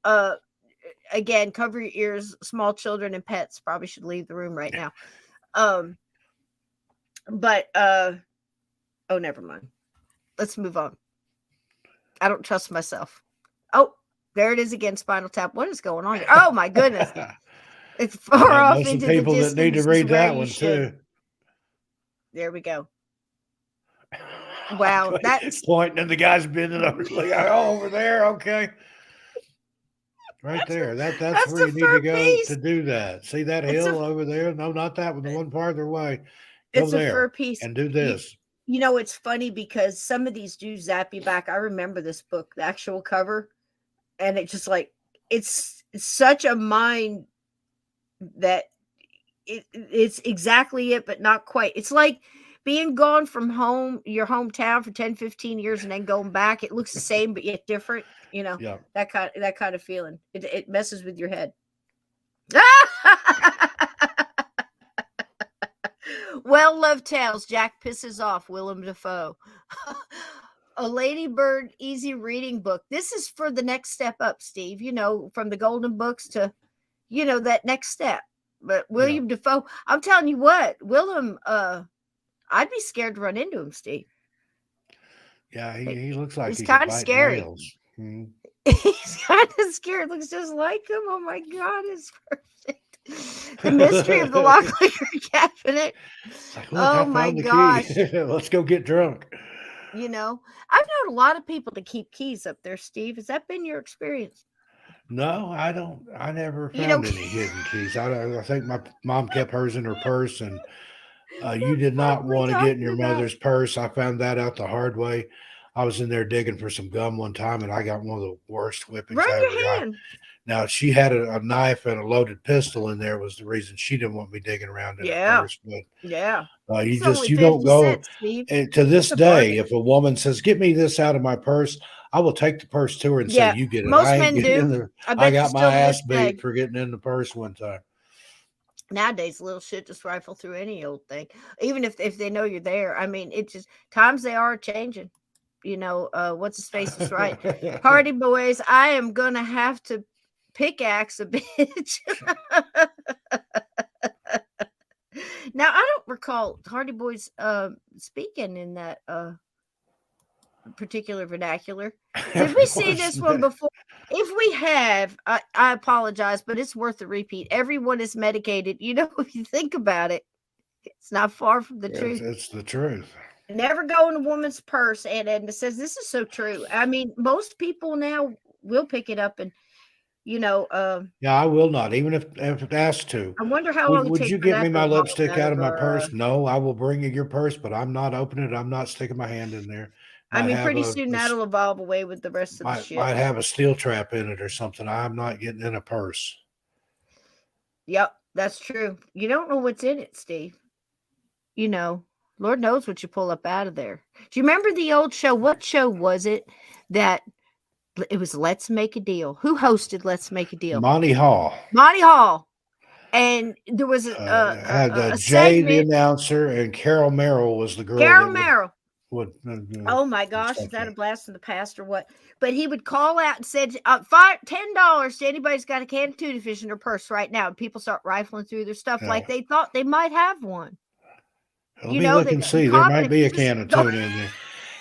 S1: again, cover your ears. Small children and pets probably should leave the room right now. Oh, never mind. Let's move on. I don't trust myself. Oh, there it is again. Spinal Tap. What is going on here? Oh my goodness! It's far off into the
S2: people
S1: distance.
S2: That need to read that one too.
S1: There we go. Wow, that's
S2: pointing, and the guy's bending over. Like, oh, over there. Okay, right there. That's where you need to go to do that. See that hill over there? No, not that one. The one farther away. Go
S1: it's
S2: there
S1: a fur piece
S2: and do this.
S1: You know, it's funny because some of these do zap you back. I remember this book, the actual cover, and it just like it's such a mind that it's exactly it, but not quite. It's like being gone from your hometown for 10, 15 years and then going back. It looks the same, but yet different, you know, that kind of feeling. It messes with your head. Well-loved tales. Jack pisses off Willem Dafoe. A Ladybird easy reading book. This is for the next step up, Steve. You know, from the golden books to, you know, that next step. But William Dafoe, I'm telling you what, Willem, I'd be scared to run into him, Steve.
S2: Yeah, he looks like
S1: he's kind of scary.
S2: Mm-hmm.
S1: He's kind of scared. Looks just like him. Oh my God, it's perfect. The mystery of the lock liquor cabinet.
S2: Like,
S1: oh my gosh.
S2: Let's go get drunk.
S1: You know, I've known a lot of people to keep keys up there, Steve. Has that been your experience?
S2: No, I don't. I never found any hidden keys. I think my mom kept hers in her purse, and you did not want to get in your mother's purse. I found that out the hard way. I was in there digging for some gum one time, and I got one of the worst whippings I ever got. Now, she had a knife and a loaded pistol in there was the reason she didn't want me digging around in her purse. But you don't go. And to this day, if a woman says, "Get me this out of my purse," I will take the purse to her and say, "You get it."
S1: Most men do.
S2: I got my ass beat for getting in the purse one time.
S1: Nowadays, little shit just rifle through any old thing, even if they know you're there. I mean, it just times they are changing. You know, what's his face is right. Party boys, I am gonna have to pickaxe a bitch. Now, I don't recall Hardy Boys speaking in that particular vernacular. Did we see this one before? If we have, I apologize, but it's worth a repeat. Everyone is medicated. You know, if you think about it, it's not far from the truth.
S2: It's the truth.
S1: Never go in a woman's purse. And Edna says, this is so true. I mean, most people now will pick it up and, you know.
S2: Yeah, I will not, even if asked to.
S1: I wonder how long
S2: Would you get me my lipstick out of my purse? No, I will bring you your purse, but I'm not opening it. I'm not sticking my hand in there.
S1: I mean, pretty soon that'll evolve away with the rest of the shit.
S2: Might have a steel trap in it or something. I'm not getting in a purse.
S1: Yep, that's true. You don't know what's in it, Steve. You know, Lord knows what you pull up out of there. Do you remember the old show? What show was it that it was Let's Make a Deal? Who hosted Let's Make a Deal?
S2: Monty Hall.
S1: Monty Hall. And there was
S2: had Jay, the announcer, and Carol Merrill was the girl.
S1: Carol Merrill.
S2: Oh
S1: my gosh, is that a blast from the past or what? But he would call out and said, $10 to anybody's got a can of tuna fish in their purse right now. And people start rifling through their stuff like they thought they might have one.
S2: Let me look and see. There might be a can of tuna in there.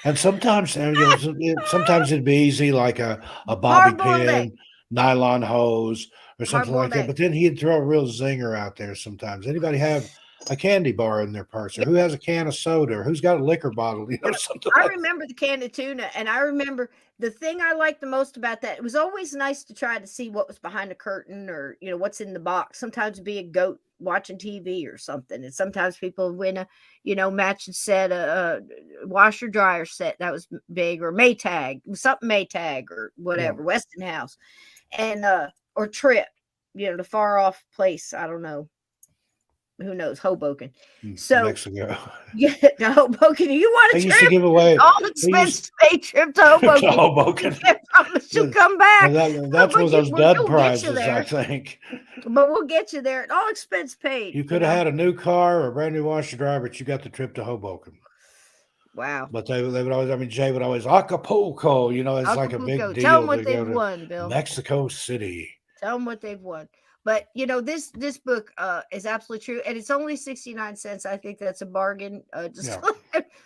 S2: And sometimes, sometimes it'd be easy, like a bobby pin, nylon hose, or something like that. But then he'd throw a real zinger out there sometimes. Anybody have a candy bar in their purse, or who has a can of soda, or who's got a liquor bottle, something
S1: I remember the can of tuna, and I remember the thing I liked the most about that. It was always nice to try to see what was behind the curtain, or what's in the box. Sometimes it'd be a goat watching TV or something, and sometimes people would win a matching set, a washer dryer set that was big, or Maytag, something Maytag or whatever, Westinghouse, and or Trip, the far off place. I don't know. Who knows? Hoboken. So
S2: Mexico.
S1: Yeah, to Hoboken. You want a trip?
S2: Used to give away
S1: all expense paid trip to Hoboken.
S2: To Hoboken.
S1: I promise you'll come back.
S2: That's one of those dud prizes, I think.
S1: But we'll get you there. All expense paid.
S2: You could have had a new car or a brand new washer dryer, but you got the trip to Hoboken.
S1: Wow.
S2: But they would always, Jay would always, Acapulco, it's
S1: Acapulco.
S2: like a big deal.
S1: Tell them what they've won, Bill.
S2: Mexico City.
S1: Tell them what they've won. But this book is absolutely true, and it's only 69 cents. I think that's a bargain. Just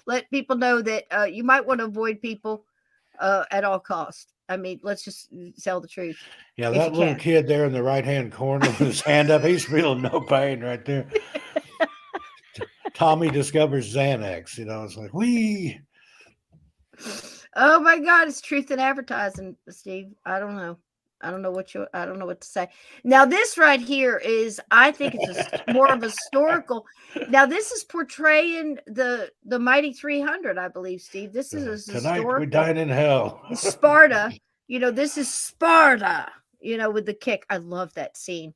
S1: let people know that you might want to avoid people at all costs. I mean, let's just tell the truth.
S2: Yeah, that little kid there in the right-hand corner with his hand up, he's feeling no pain right there. Tommy discovers Xanax. It's like, wee.
S1: Oh my God, it's truth in advertising, Steve. I don't know. I don't know what to say. Now, this right here is, I think it's more of a historical. Now, this is portraying the mighty 300, I believe, Steve. This is a
S2: tonight we dine in hell.
S1: Sparta. This is Sparta. With the kick. I love that scene.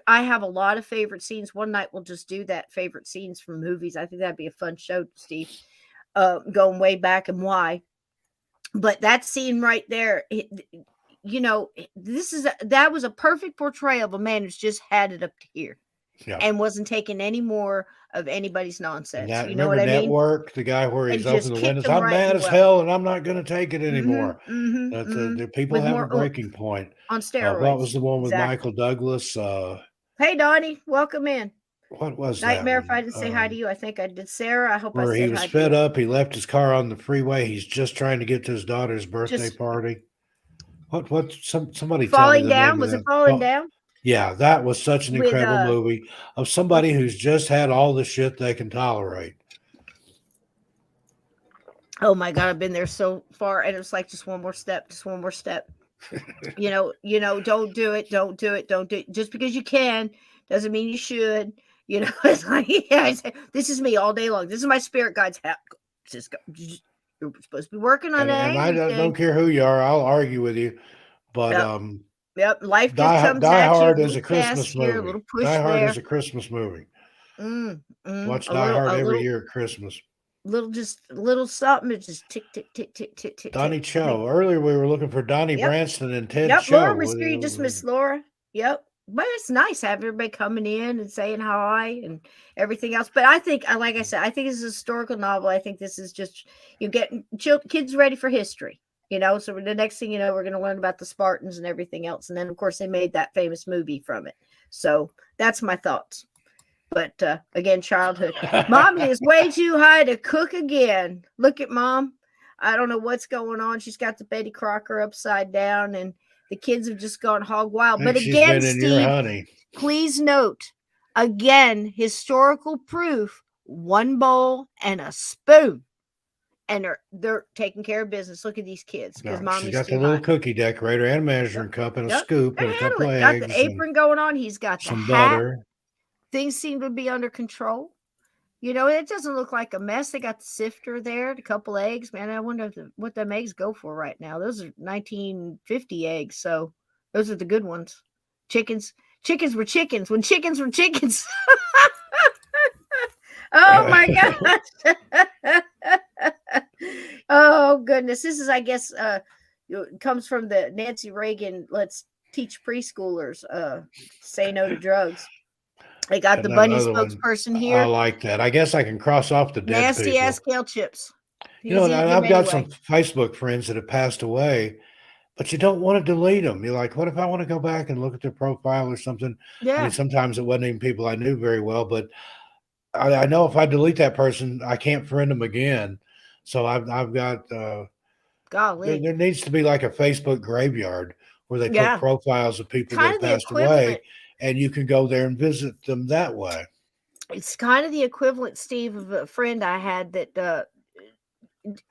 S1: I have a lot of favorite scenes. One night we'll just do that, favorite scenes from movies. I think that'd be a fun show, Steve. Going way back and why. But that scene right there. That was a perfect portrayal of a man who's just had it up to here and wasn't taking any more of anybody's nonsense.
S2: You know what I mean? Network, the guy where he's open the windows. I'm mad as hell and I'm not going to take it anymore. The people have a breaking point.
S1: On steroids.
S2: What was the one with Michael Douglas?
S1: Hey, Donnie, welcome in.
S2: What was
S1: Nightmare if I didn't say hi to you. I think I did. Sarah, I hope I said hi to you.
S2: Where he was fed up. He left his car on the freeway. He's just trying to get to his daughter's birthday party. Somebody
S1: Falling Down? Was it Falling Down?
S2: Yeah, that was such an incredible movie of somebody who's just had all the shit they can tolerate.
S1: Oh my God, I've been there so far, and it's like just one more step. Don't do it. Don't do it. Just because you can doesn't mean you should. It's like, this is me all day long. This is my spirit guide's hat. Cisco. You're supposed to be working on it.
S2: And I don't care who you are. I'll argue with you. But
S1: life just comes
S2: Die
S1: at
S2: Hard
S1: you.
S2: is a Christmas movie.
S1: A little push
S2: Die Hard
S1: there.
S2: is a Christmas movie. Watch Die Hard every year at Christmas.
S1: Little something. It's just tick, tick, tick, tick, tick, tick.
S2: Donnie Cho. Earlier we were looking for Donnie Branston and Ted Cho.
S1: Laura was here. You just missed Laura. Yep. But it's nice having everybody coming in and saying hi and everything else. But I think, like I said, I think this is a historical novel. I think this is just getting kids ready for history, So the next thing you know, we're going to learn about the Spartans and everything else. And then, of course, they made that famous movie from it. So that's my thoughts. But again, childhood. Mommy is way too high to cook again. Look at Mom. I don't know what's going on. She's got the Betty Crocker upside down, and the kids have just gone hog wild. But again, Steve, please note, again, historical proof, one bowl and a spoon. And they're taking care of business. Look at these kids. Because Mommy's
S2: got
S1: too
S2: the little
S1: high.
S2: cookie decorator and a measuring cup and a scoop and a couple of
S1: got
S2: eggs.
S1: The apron going on. He's got the
S2: some
S1: hat.
S2: butter.
S1: Things seem to be under control. You know, it doesn't look like a mess. They got the sifter there, a couple eggs. Man, I wonder what them eggs go for right now. Those are 1950 eggs, so those are the good ones. Chickens were chickens when chickens were chickens. Oh my gosh. Oh goodness. This is, I guess, comes from the Nancy Reagan let's teach preschoolers say no to drugs. They got the bunny spokesperson here.
S2: I like that. I guess I can cross off the dead
S1: nasty
S2: people.
S1: ass kale chips.
S2: You know, and I've got some Facebook friends that have passed away, but you don't want to delete them. You're like, what if I want to go back and look at their profile or something?
S1: Yeah.
S2: I mean, sometimes it wasn't even people I knew very well, but I know if I delete that person, I can't friend them again. So I've got
S1: golly.
S2: There needs to be like a Facebook graveyard where they put profiles of people that passed away, and you can go there and visit them that way.
S1: It's kind of the equivalent, Steve, of a friend I had that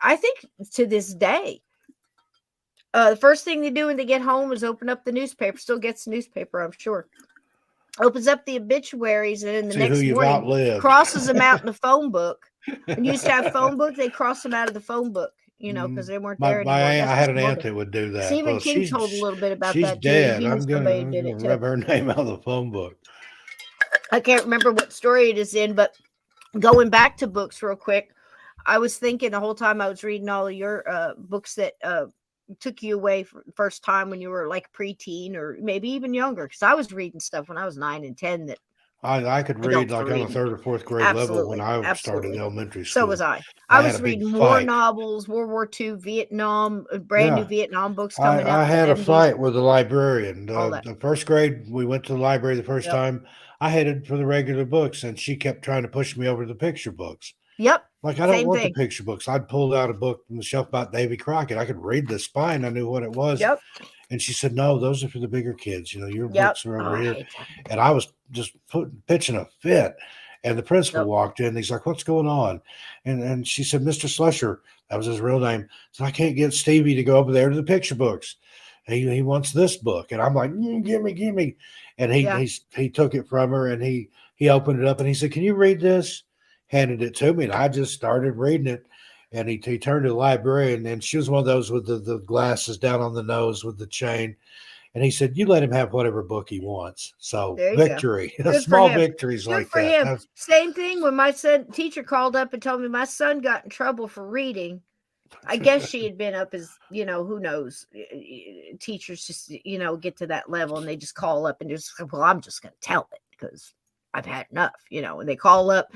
S1: I think to this day, the first thing they do when they get home is open up the newspaper. Still gets the newspaper, I'm sure. Opens up the obituaries, and in the next morning crosses them out in the phone book. And used to have phone book, they cross them out of the phone book, you know, because they weren't there anymore.
S2: I had an aunt that would do that.
S1: Stephen King told a little bit about
S2: she's
S1: that.
S2: She's dead.
S1: I'm
S2: going to rub her name out of the phone book.
S1: I can't remember what story it is in, but going back to books real quick, I was thinking the whole time I was reading all of your books that took you away for the first time when you were like preteen or maybe even younger, because I was reading stuff when I was 9 and 10 that
S2: I could read like on the 3rd or 4th grade level when I started elementary school.
S1: So was I. I was reading war novels, World War II, Vietnam, brand new Vietnam books coming out.
S2: I had a fight with the librarian. The first grade, we went to the library the first time. I headed for the regular books, and she kept trying to push me over to the picture books.
S1: Yep.
S2: Like, I don't want the picture books. I'd pulled out a book from the shelf about Davy Crockett. I could read the spine. I knew what it was.
S1: Yep.
S2: And she said, no, those are for the bigger kids. You know, your books are over here. And I was just pitching a fit. And the principal walked in. He's like, what's going on? And she said, Mr. Slusher, that was his real name. So I can't get Stevie to go over there to the picture books. He wants this book. And I'm like, give me. And he took it from her, and he opened it up, and he said, can you read this? Handed it to me, and I just started reading it. And he turned to the librarian, and she was one of those with the glasses down on the nose with the chain. And he said, you let him have whatever book he wants. So victory, small victories like that.
S1: Him. Same thing when my teacher called up and told me my son got in trouble for reading. I guess she had been up as, you know, who knows, teachers just, you know, get to that level and they just call up and just, well, I'm just going to tell it because I've had enough, you know, and they call up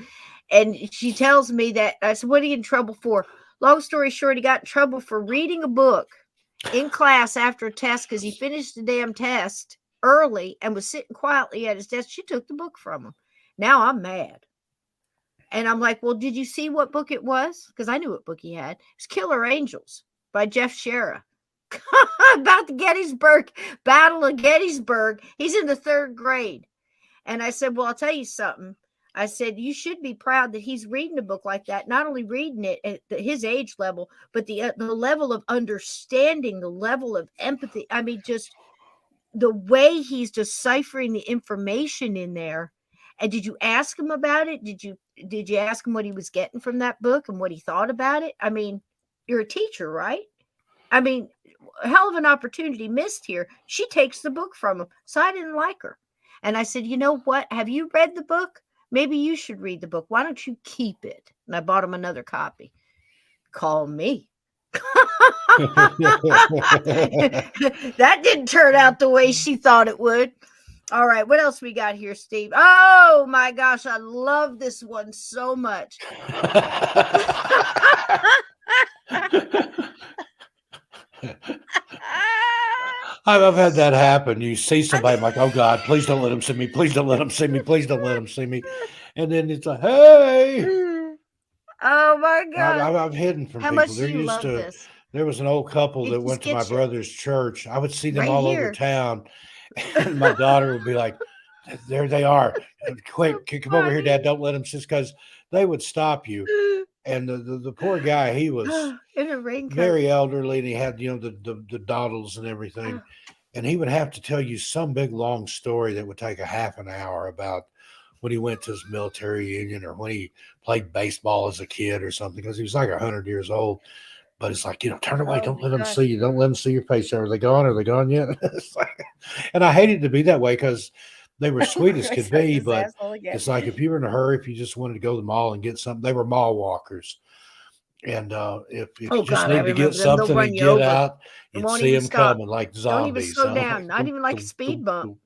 S1: and she tells me that. I said, what are you in trouble for? Long story short, he got in trouble for reading a book in class after a test because he finished the damn test early and was sitting quietly at his desk. She took the book from him. Now I'm mad. And I'm like, well, did you see what book it was? Because I knew what book he had. It's Killer Angels by Jeff Shera. About the Battle of Gettysburg. He's in the 3rd grade. And I said, well, I'll tell you something. I said, you should be proud that he's reading a book like that. Not only reading it at his age level, but the level of understanding, the level of empathy. I mean, just the way he's deciphering the information in there. And did you ask him about it? Did you ask him what he was getting from that book and what he thought about it? I mean, you're a teacher, right? I mean, a hell of an opportunity missed here. She takes the book from him. So I didn't like her. And I said, you know what? Have you read the book? Maybe you should read the book. Why don't you keep it? And I bought him another copy. Call me. That didn't turn out the way she thought it would. All right, what else we got here, Steve? Oh my gosh, I love this one so much.
S2: I've had that happen. You see somebody, I'm like, oh God, please don't let them see me. Please don't let them see me. Please don't let them see me. And then it's like, hey.
S1: Oh my God.
S2: I've hidden from
S1: How
S2: people.
S1: much do you love this?
S2: There was an old couple that
S1: Just
S2: went to my
S1: get you
S2: brother's church. I would see them
S1: right
S2: all over
S1: here.
S2: town. And my daughter would be like, there they are. Quick, come over here, Dad. Don't let them, just because they would stop you. And the poor guy, he was
S1: in a raincoat,
S2: very elderly, and he had, the dawdles and everything. And he would have to tell you some big long story that would take a half an hour about when he went to his military union or when he played baseball as a kid or something, because he was like 100 years old. But it's like, turn away. Don't let them see you. Don't let them see your face. Are they gone? Are they gone yet? And I hated to be that way because they were sweet as could be. But it's like if you were in a hurry, if you just wanted to go to the mall and get something, they were mall walkers. And if you just need to get something and get out, you'd see them coming like zombies.
S1: Don't even slow down. Not even like a speed bump.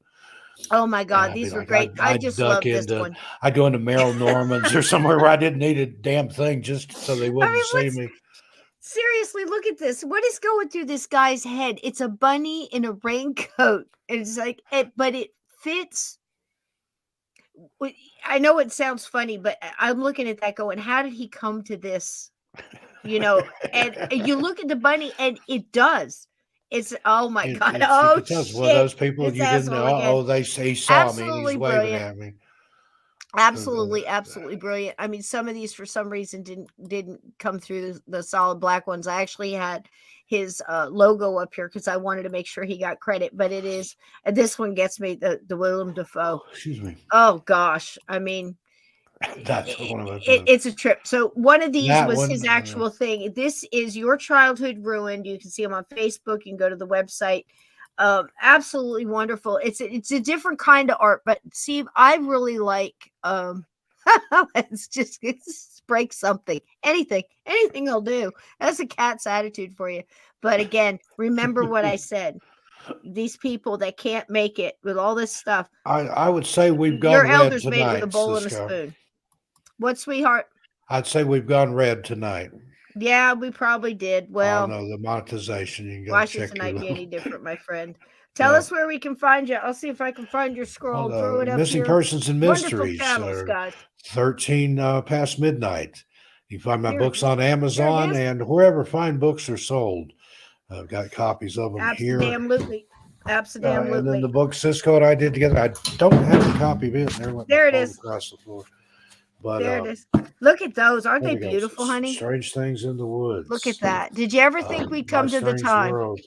S1: Oh my God, these were great. I just love this one.
S2: I'd go into Merrill Norman's or somewhere where I didn't need a damn thing just so they wouldn't see me.
S1: Seriously, look at this. What is going through this guy's head? It's a bunny in a raincoat. It's like but it fits. I know it sounds funny, but I'm looking at that going, how did he come to this? And you look at the bunny and it does. It's oh my God! Oh shit!
S2: Well, those people you didn't know. Oh, he saw me and he's waving at me.
S1: Absolutely brilliant. I mean, some of these for some reason didn't come through the solid black ones. I actually had his logo up here because I wanted to make sure he got credit. But it is this one gets me the Willem Dafoe.
S2: Excuse me.
S1: Oh gosh! I mean.
S2: That's one of those.
S1: It's a trip. So one of these was his actual thing. This is Your Childhood Ruined. You can see him on Facebook. You can go to the website. Absolutely wonderful. It's a different kind of art, but Steve, I really like. Let's break something. Anything will do. That's a cat's attitude for you. But again, remember what I said. These people that can't make it with all this stuff.
S2: I would say we've gone
S1: your
S2: red
S1: elders
S2: tonight,
S1: made it with a bowl and a spoon. What, sweetheart?
S2: I'd say we've gone red tonight.
S1: Yeah, we probably did. Well,
S2: no, the monetization. You can go
S1: Washington
S2: check
S1: tonight be any different, my friend. Tell us where we can find you. I'll see if I can find your scroll. Throw it up
S2: Missing
S1: here.
S2: Persons and Mysteries.
S1: Channels, guys.
S2: 13 past midnight. You can find my books on Amazon and wherever fine books are sold. I've got copies of them here.
S1: Absolutely.
S2: And then the book Cisco and I did together. I don't have a copy of it.
S1: There it is.
S2: Across the floor. But,
S1: there it is. Look at those. Aren't they beautiful, honey?
S2: Strange Things in the Woods.
S1: Look at that. Did you ever think we'd come to the time?
S2: World.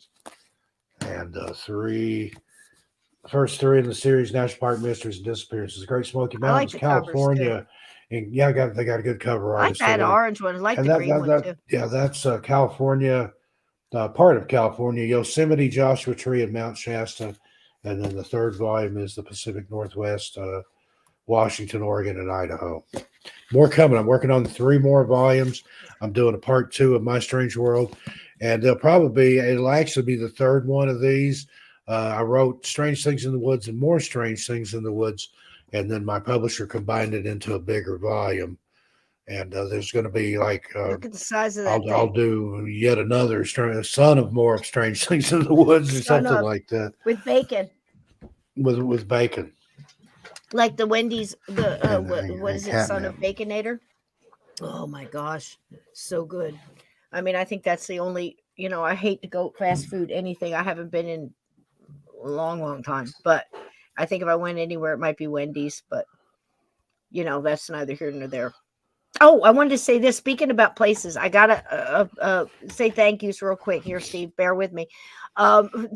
S2: And first three in the series, National Park Mysteries and Disappearances. Great Smoky Mountains, California. And they got a good cover artist.
S1: I like that orange one. I like the green one too.
S2: Yeah, that's California. Part of California, Yosemite, Joshua Tree, and Mount Shasta. And then the third volume is the Pacific Northwest, Washington, Oregon, and Idaho. More coming. I'm working on 3 more volumes. I'm doing a part 2 of My Strange World. And it'll actually be the third one of these. I wrote Strange Things in the Woods and More Strange Things in the Woods. And then my publisher combined it into a bigger volume. And there's going to be like
S1: look at the size of that.
S2: I'll do yet another son of more of Strange Things in the Woods or something like that
S1: with bacon.
S2: With bacon,
S1: like the Wendy's. What is it? Son of Baconator. Oh my gosh, so good. I mean, I think that's the only. I hate to go fast food anything. I haven't been in a long time, but I think if I went anywhere, it might be Wendy's. But that's neither here nor there. Oh, I wanted to say this. Speaking about places, I gotta say thank yous real quick here, Steve. Bear with me.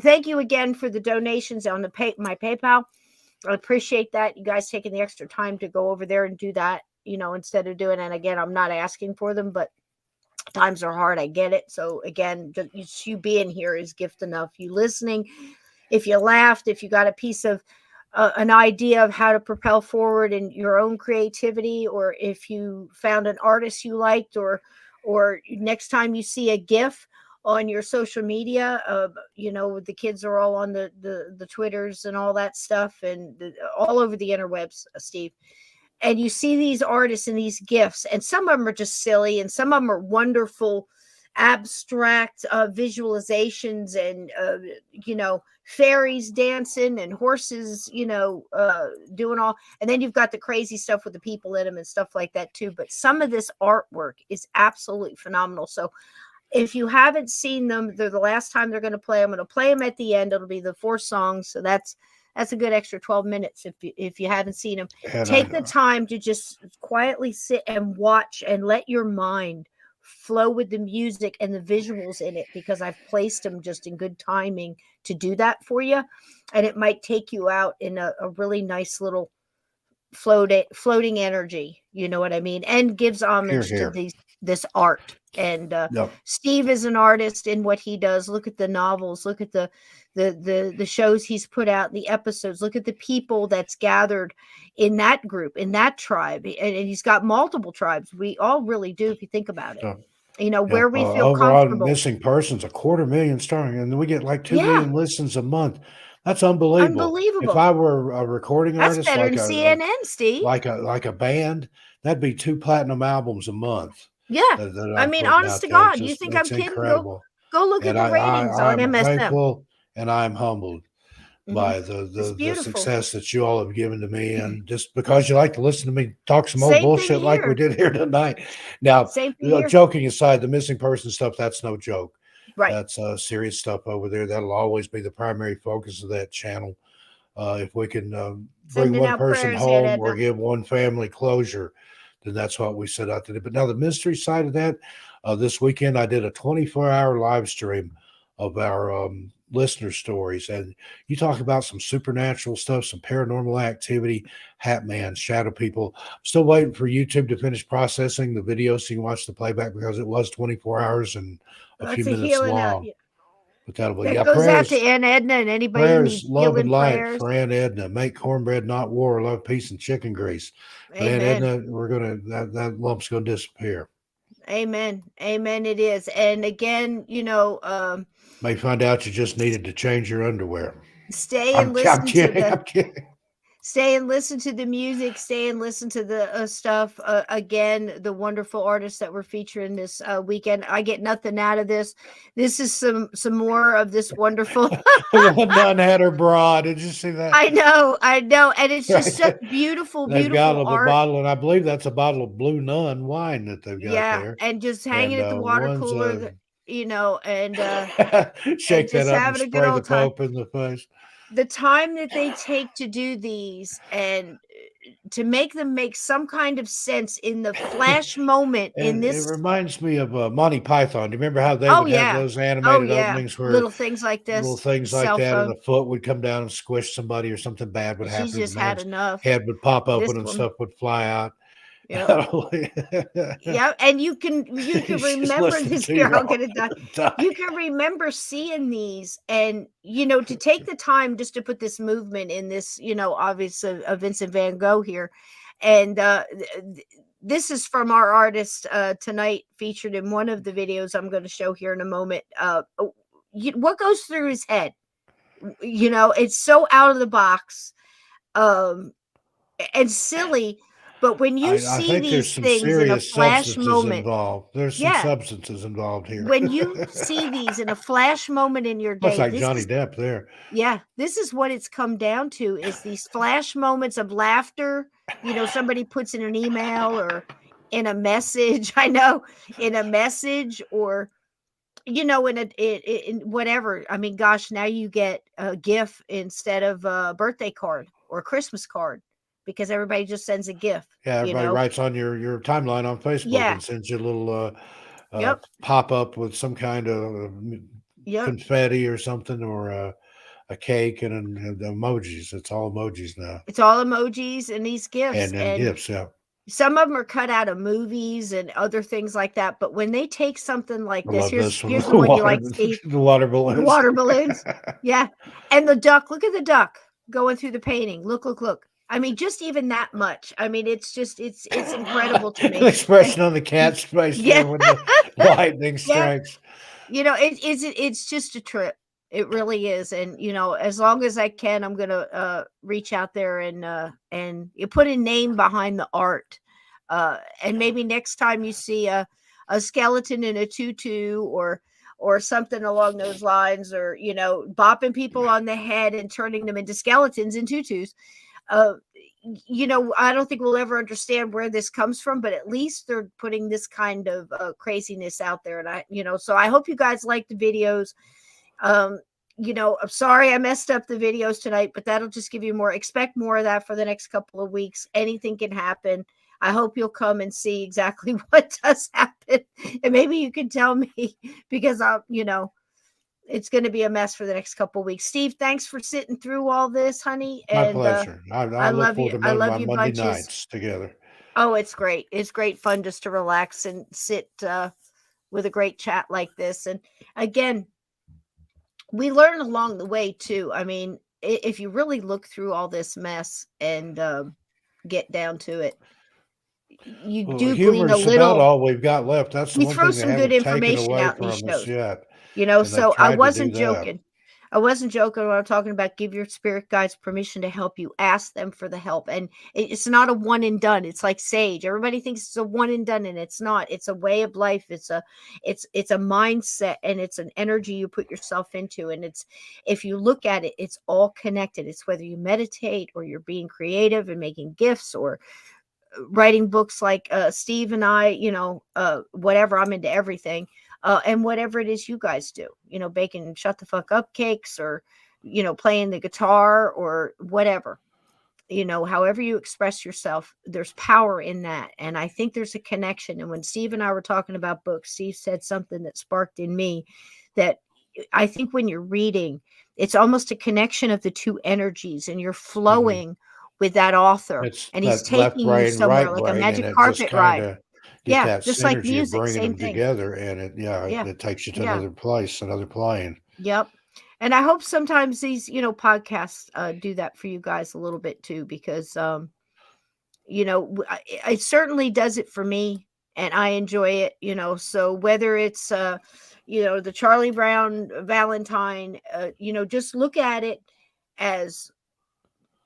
S1: Thank you again for the donations on my PayPal. I appreciate that. You guys taking the extra time to go over there and do that. Instead of doing. And again, I'm not asking for them, but times are hard. I get it. So again, just you being here is gift enough. You listening, if you laughed, if you got a piece of an idea of how to propel forward in your own creativity, or if you found an artist you liked, or next time you see a GIF on your social media, the kids are all on the Twitters and all that stuff, and all over the interwebs, Steve. And you see these artists and these GIFs, and some of them are just silly, and some of them are wonderful abstract visualizations and fairies dancing and horses doing all, and then you've got the crazy stuff with the people in them and stuff like that too. But some of this artwork is absolutely phenomenal. So if you haven't seen them, they're the last time they're going to play. I'm going to play them at the end. It'll be the 4 songs, so that's a good extra 12 minutes if you haven't seen them.
S2: And
S1: take the time to just quietly sit and watch and let your mind flow with the music and the visuals in it, because I've placed them just in good timing to do that for you. And it might take you out in a really nice little floating energy, you know what I mean, and gives homage to this art. And Steve is an artist in what he does. Look at the novels, look at the shows he's put out, the episodes, look at the people that's gathered in that group, in that tribe. And he's got multiple tribes. We all really do, if you think about it. Where we feel comfortable.
S2: Missing persons, 250,000 starting, and we get like 2 million listens a month. That's unbelievable. If I were a recording artist,
S1: that's better than CNN, Steve.
S2: Like a band, that'd be 2 platinum albums a month.
S1: Yeah, I mean, honest to God, you think I'm kidding? Go look at the ratings on MSM.
S2: I'm thankful and I'm humbled by the success that you all have given to me, and just because you like to listen to me talk some old bullshit like we did here tonight. Now, joking aside, the missing person stuff, that's no joke.
S1: Right.
S2: That's serious stuff over there. That'll always be the primary focus of that channel. If we can bring one person home or give one family closure, then that's what we set out to do. But now the mystery side of that, this weekend I did a 24-hour live stream of our listener stories, and you talk about some supernatural stuff, some paranormal activity, Hat Man, shadow people. I'm still waiting for YouTube to finish processing the video so you can watch the playback, because it was 24 hours and a few minutes long. But that'll be
S1: goes prayers, out to Aunt Edna and anybody
S2: prayers, love and light
S1: prayers.
S2: for Aunt Edna. Make cornbread, not war. Love, peace, and chicken grease. But Aunt Edna, that lump's gonna disappear.
S1: Amen. Amen. It is. And again,
S2: may find out you just needed to change your underwear.
S1: Stay and listen to the music. Stay and listen to the stuff. Again, the wonderful artists that we're featuring this weekend. I get nothing out of this. This is some more of this wonderful.
S2: One nun had her bra. Did you see that?
S1: I know, and it's just such beautiful,
S2: they've
S1: beautiful
S2: got
S1: art.
S2: A bottle, and I believe that's a bottle of Blue Nun wine that they've got there.
S1: And just hanging at the water cooler, and
S2: shake
S1: and
S2: that up and spray the Pope in the face.
S1: The time that they take to do these and to make them make some kind of sense in the flash moment in this.
S2: It reminds me of Monty Python. Do you remember how they would have those animated openings where
S1: little things like this,
S2: little things like that, and a foot would come down and squish somebody or something bad would happen.
S1: She just had enough.
S2: Head would pop open and stuff would fly out.
S1: Yeah, and you can remember this. You're all gonna die. You can remember seeing these, and to take the time just to put this movement in this, obviously Vincent Van Gogh here, and this is from our artist tonight, featured in one of the videos I'm going to show here in a moment. What goes through his head? It's so out of the box, and silly. But when you see these things in a flash moment,
S2: there's some substances involved here.
S1: When you see these in a flash moment in your day,
S2: it's like Johnny Depp there.
S1: Yeah, this is what it's come down to: is these flash moments of laughter. Somebody puts in an email or in a message. I know, in a message or in whatever. I mean, gosh, now you get a GIF instead of a birthday card or a Christmas card, because everybody just sends a GIF.
S2: Yeah, everybody writes on your timeline on Facebook and sends you a little pop up with some kind of confetti or something, or a cake and emojis. It's all emojis now.
S1: It's all emojis and these GIFs.
S2: And GIFs, yeah.
S1: Some of them are cut out of movies and other things like that. But when they take something like this, here's the one you like, Steve.
S2: The water balloons.
S1: The water balloons. Yeah. And the duck. Look at the duck going through the painting. Look. I mean, just even that much. I mean, it's incredible to me.
S2: The expression on the cat's face there when the lightning strikes.
S1: It's just a trip. It really is. And, as long as I can, I'm going to reach out there and you put a name behind the art. And maybe next time you see a a skeleton in a tutu or something along those lines, or, you know, bopping people on the head and turning them into skeletons in tutus. You know, I don't think we'll ever understand where this comes from, but at least they're putting this kind of craziness out there. And you know, so I hope you guys like the videos. You know, I'm sorry I messed up the videos tonight, but that'll just give you more. Expect more of that for the next couple of weeks. Anything can happen. I hope you'll come and see exactly what does happen. And maybe you can tell me, because you know, it's going to be a mess for the next couple of weeks. Steve, thanks for sitting through all this, honey.
S2: My pleasure. I look forward to
S1: I love
S2: my
S1: you
S2: Monday
S1: bunches.
S2: nights together.
S1: Oh, it's great. It's great fun just to relax and sit with a great chat like this. And again, we learn along the way too. I mean, if you really look through all this mess and get down to it, you do glean a
S2: Humor's
S1: little.
S2: about all we've got left. That's the
S1: We
S2: one
S1: throw
S2: thing they
S1: some good
S2: haven't taken
S1: information
S2: away
S1: out in
S2: from
S1: these
S2: us
S1: shows.
S2: yet.
S1: You know,
S2: And
S1: so
S2: they've
S1: I
S2: tried to
S1: wasn't
S2: do that.
S1: joking. I wasn't joking when I'm talking about give your spirit guides permission to help you. Ask them for the help. And it's not a one and done. It's like sage. Everybody thinks it's a one and done, and it's not. It's a way of life. It's a mindset, and it's an energy you put yourself into. And it's, if you look at it, it's all connected. It's whether you meditate or you're being creative and making gifts or writing books like Steve and I, you know, whatever. I'm into everything. And whatever it is you guys do, you know, baking shut the fuck up cakes, or, you know, playing the guitar or whatever, you know, however you express yourself, there's power in that. And I think there's a connection. And when Steve and I were talking about books, Steve said something that sparked in me that I think when you're reading, it's almost a connection of the two energies, and you're flowing with that author,
S2: It's
S1: and he's
S2: that left
S1: taking you
S2: brain,
S1: somewhere
S2: right
S1: like a
S2: brain, and
S1: magic
S2: it just
S1: carpet
S2: kind
S1: ride.
S2: of get
S1: Yeah,
S2: that
S1: just like
S2: synergy of
S1: music,
S2: bringing
S1: same
S2: them
S1: thing.
S2: together, and it takes you to another place, another plane.
S1: Yep. And I hope sometimes these, you know, podcasts do that for you guys a little bit too, because, you know, it certainly does it for me, and I enjoy it, you know. So whether it's, you know, the Charlie Brown Valentine, you know, just look at it as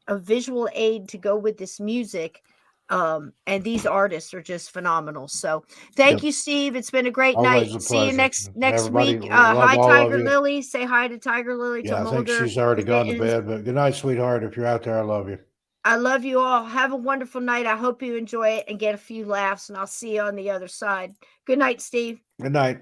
S1: a visual aid to go with this music. And these artists are just phenomenal. So thank you, Steve. It's been a great
S2: Always
S1: night.
S2: a
S1: See you
S2: pleasure.
S1: next
S2: Everybody,
S1: week.
S2: love
S1: Hi,
S2: all
S1: Tiger
S2: of you.
S1: Lily. Say hi to Tiger Lily,
S2: Yeah,
S1: to
S2: I think
S1: Mulder.
S2: she's already gone to
S1: Mittens.
S2: bed, but good night, sweetheart. If you're out there, I love you.
S1: I love you all. Have a wonderful night. I hope you enjoy it and get a few laughs, and I'll see you on the other side. Good night, Steve.
S2: Good night.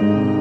S3: Thank you.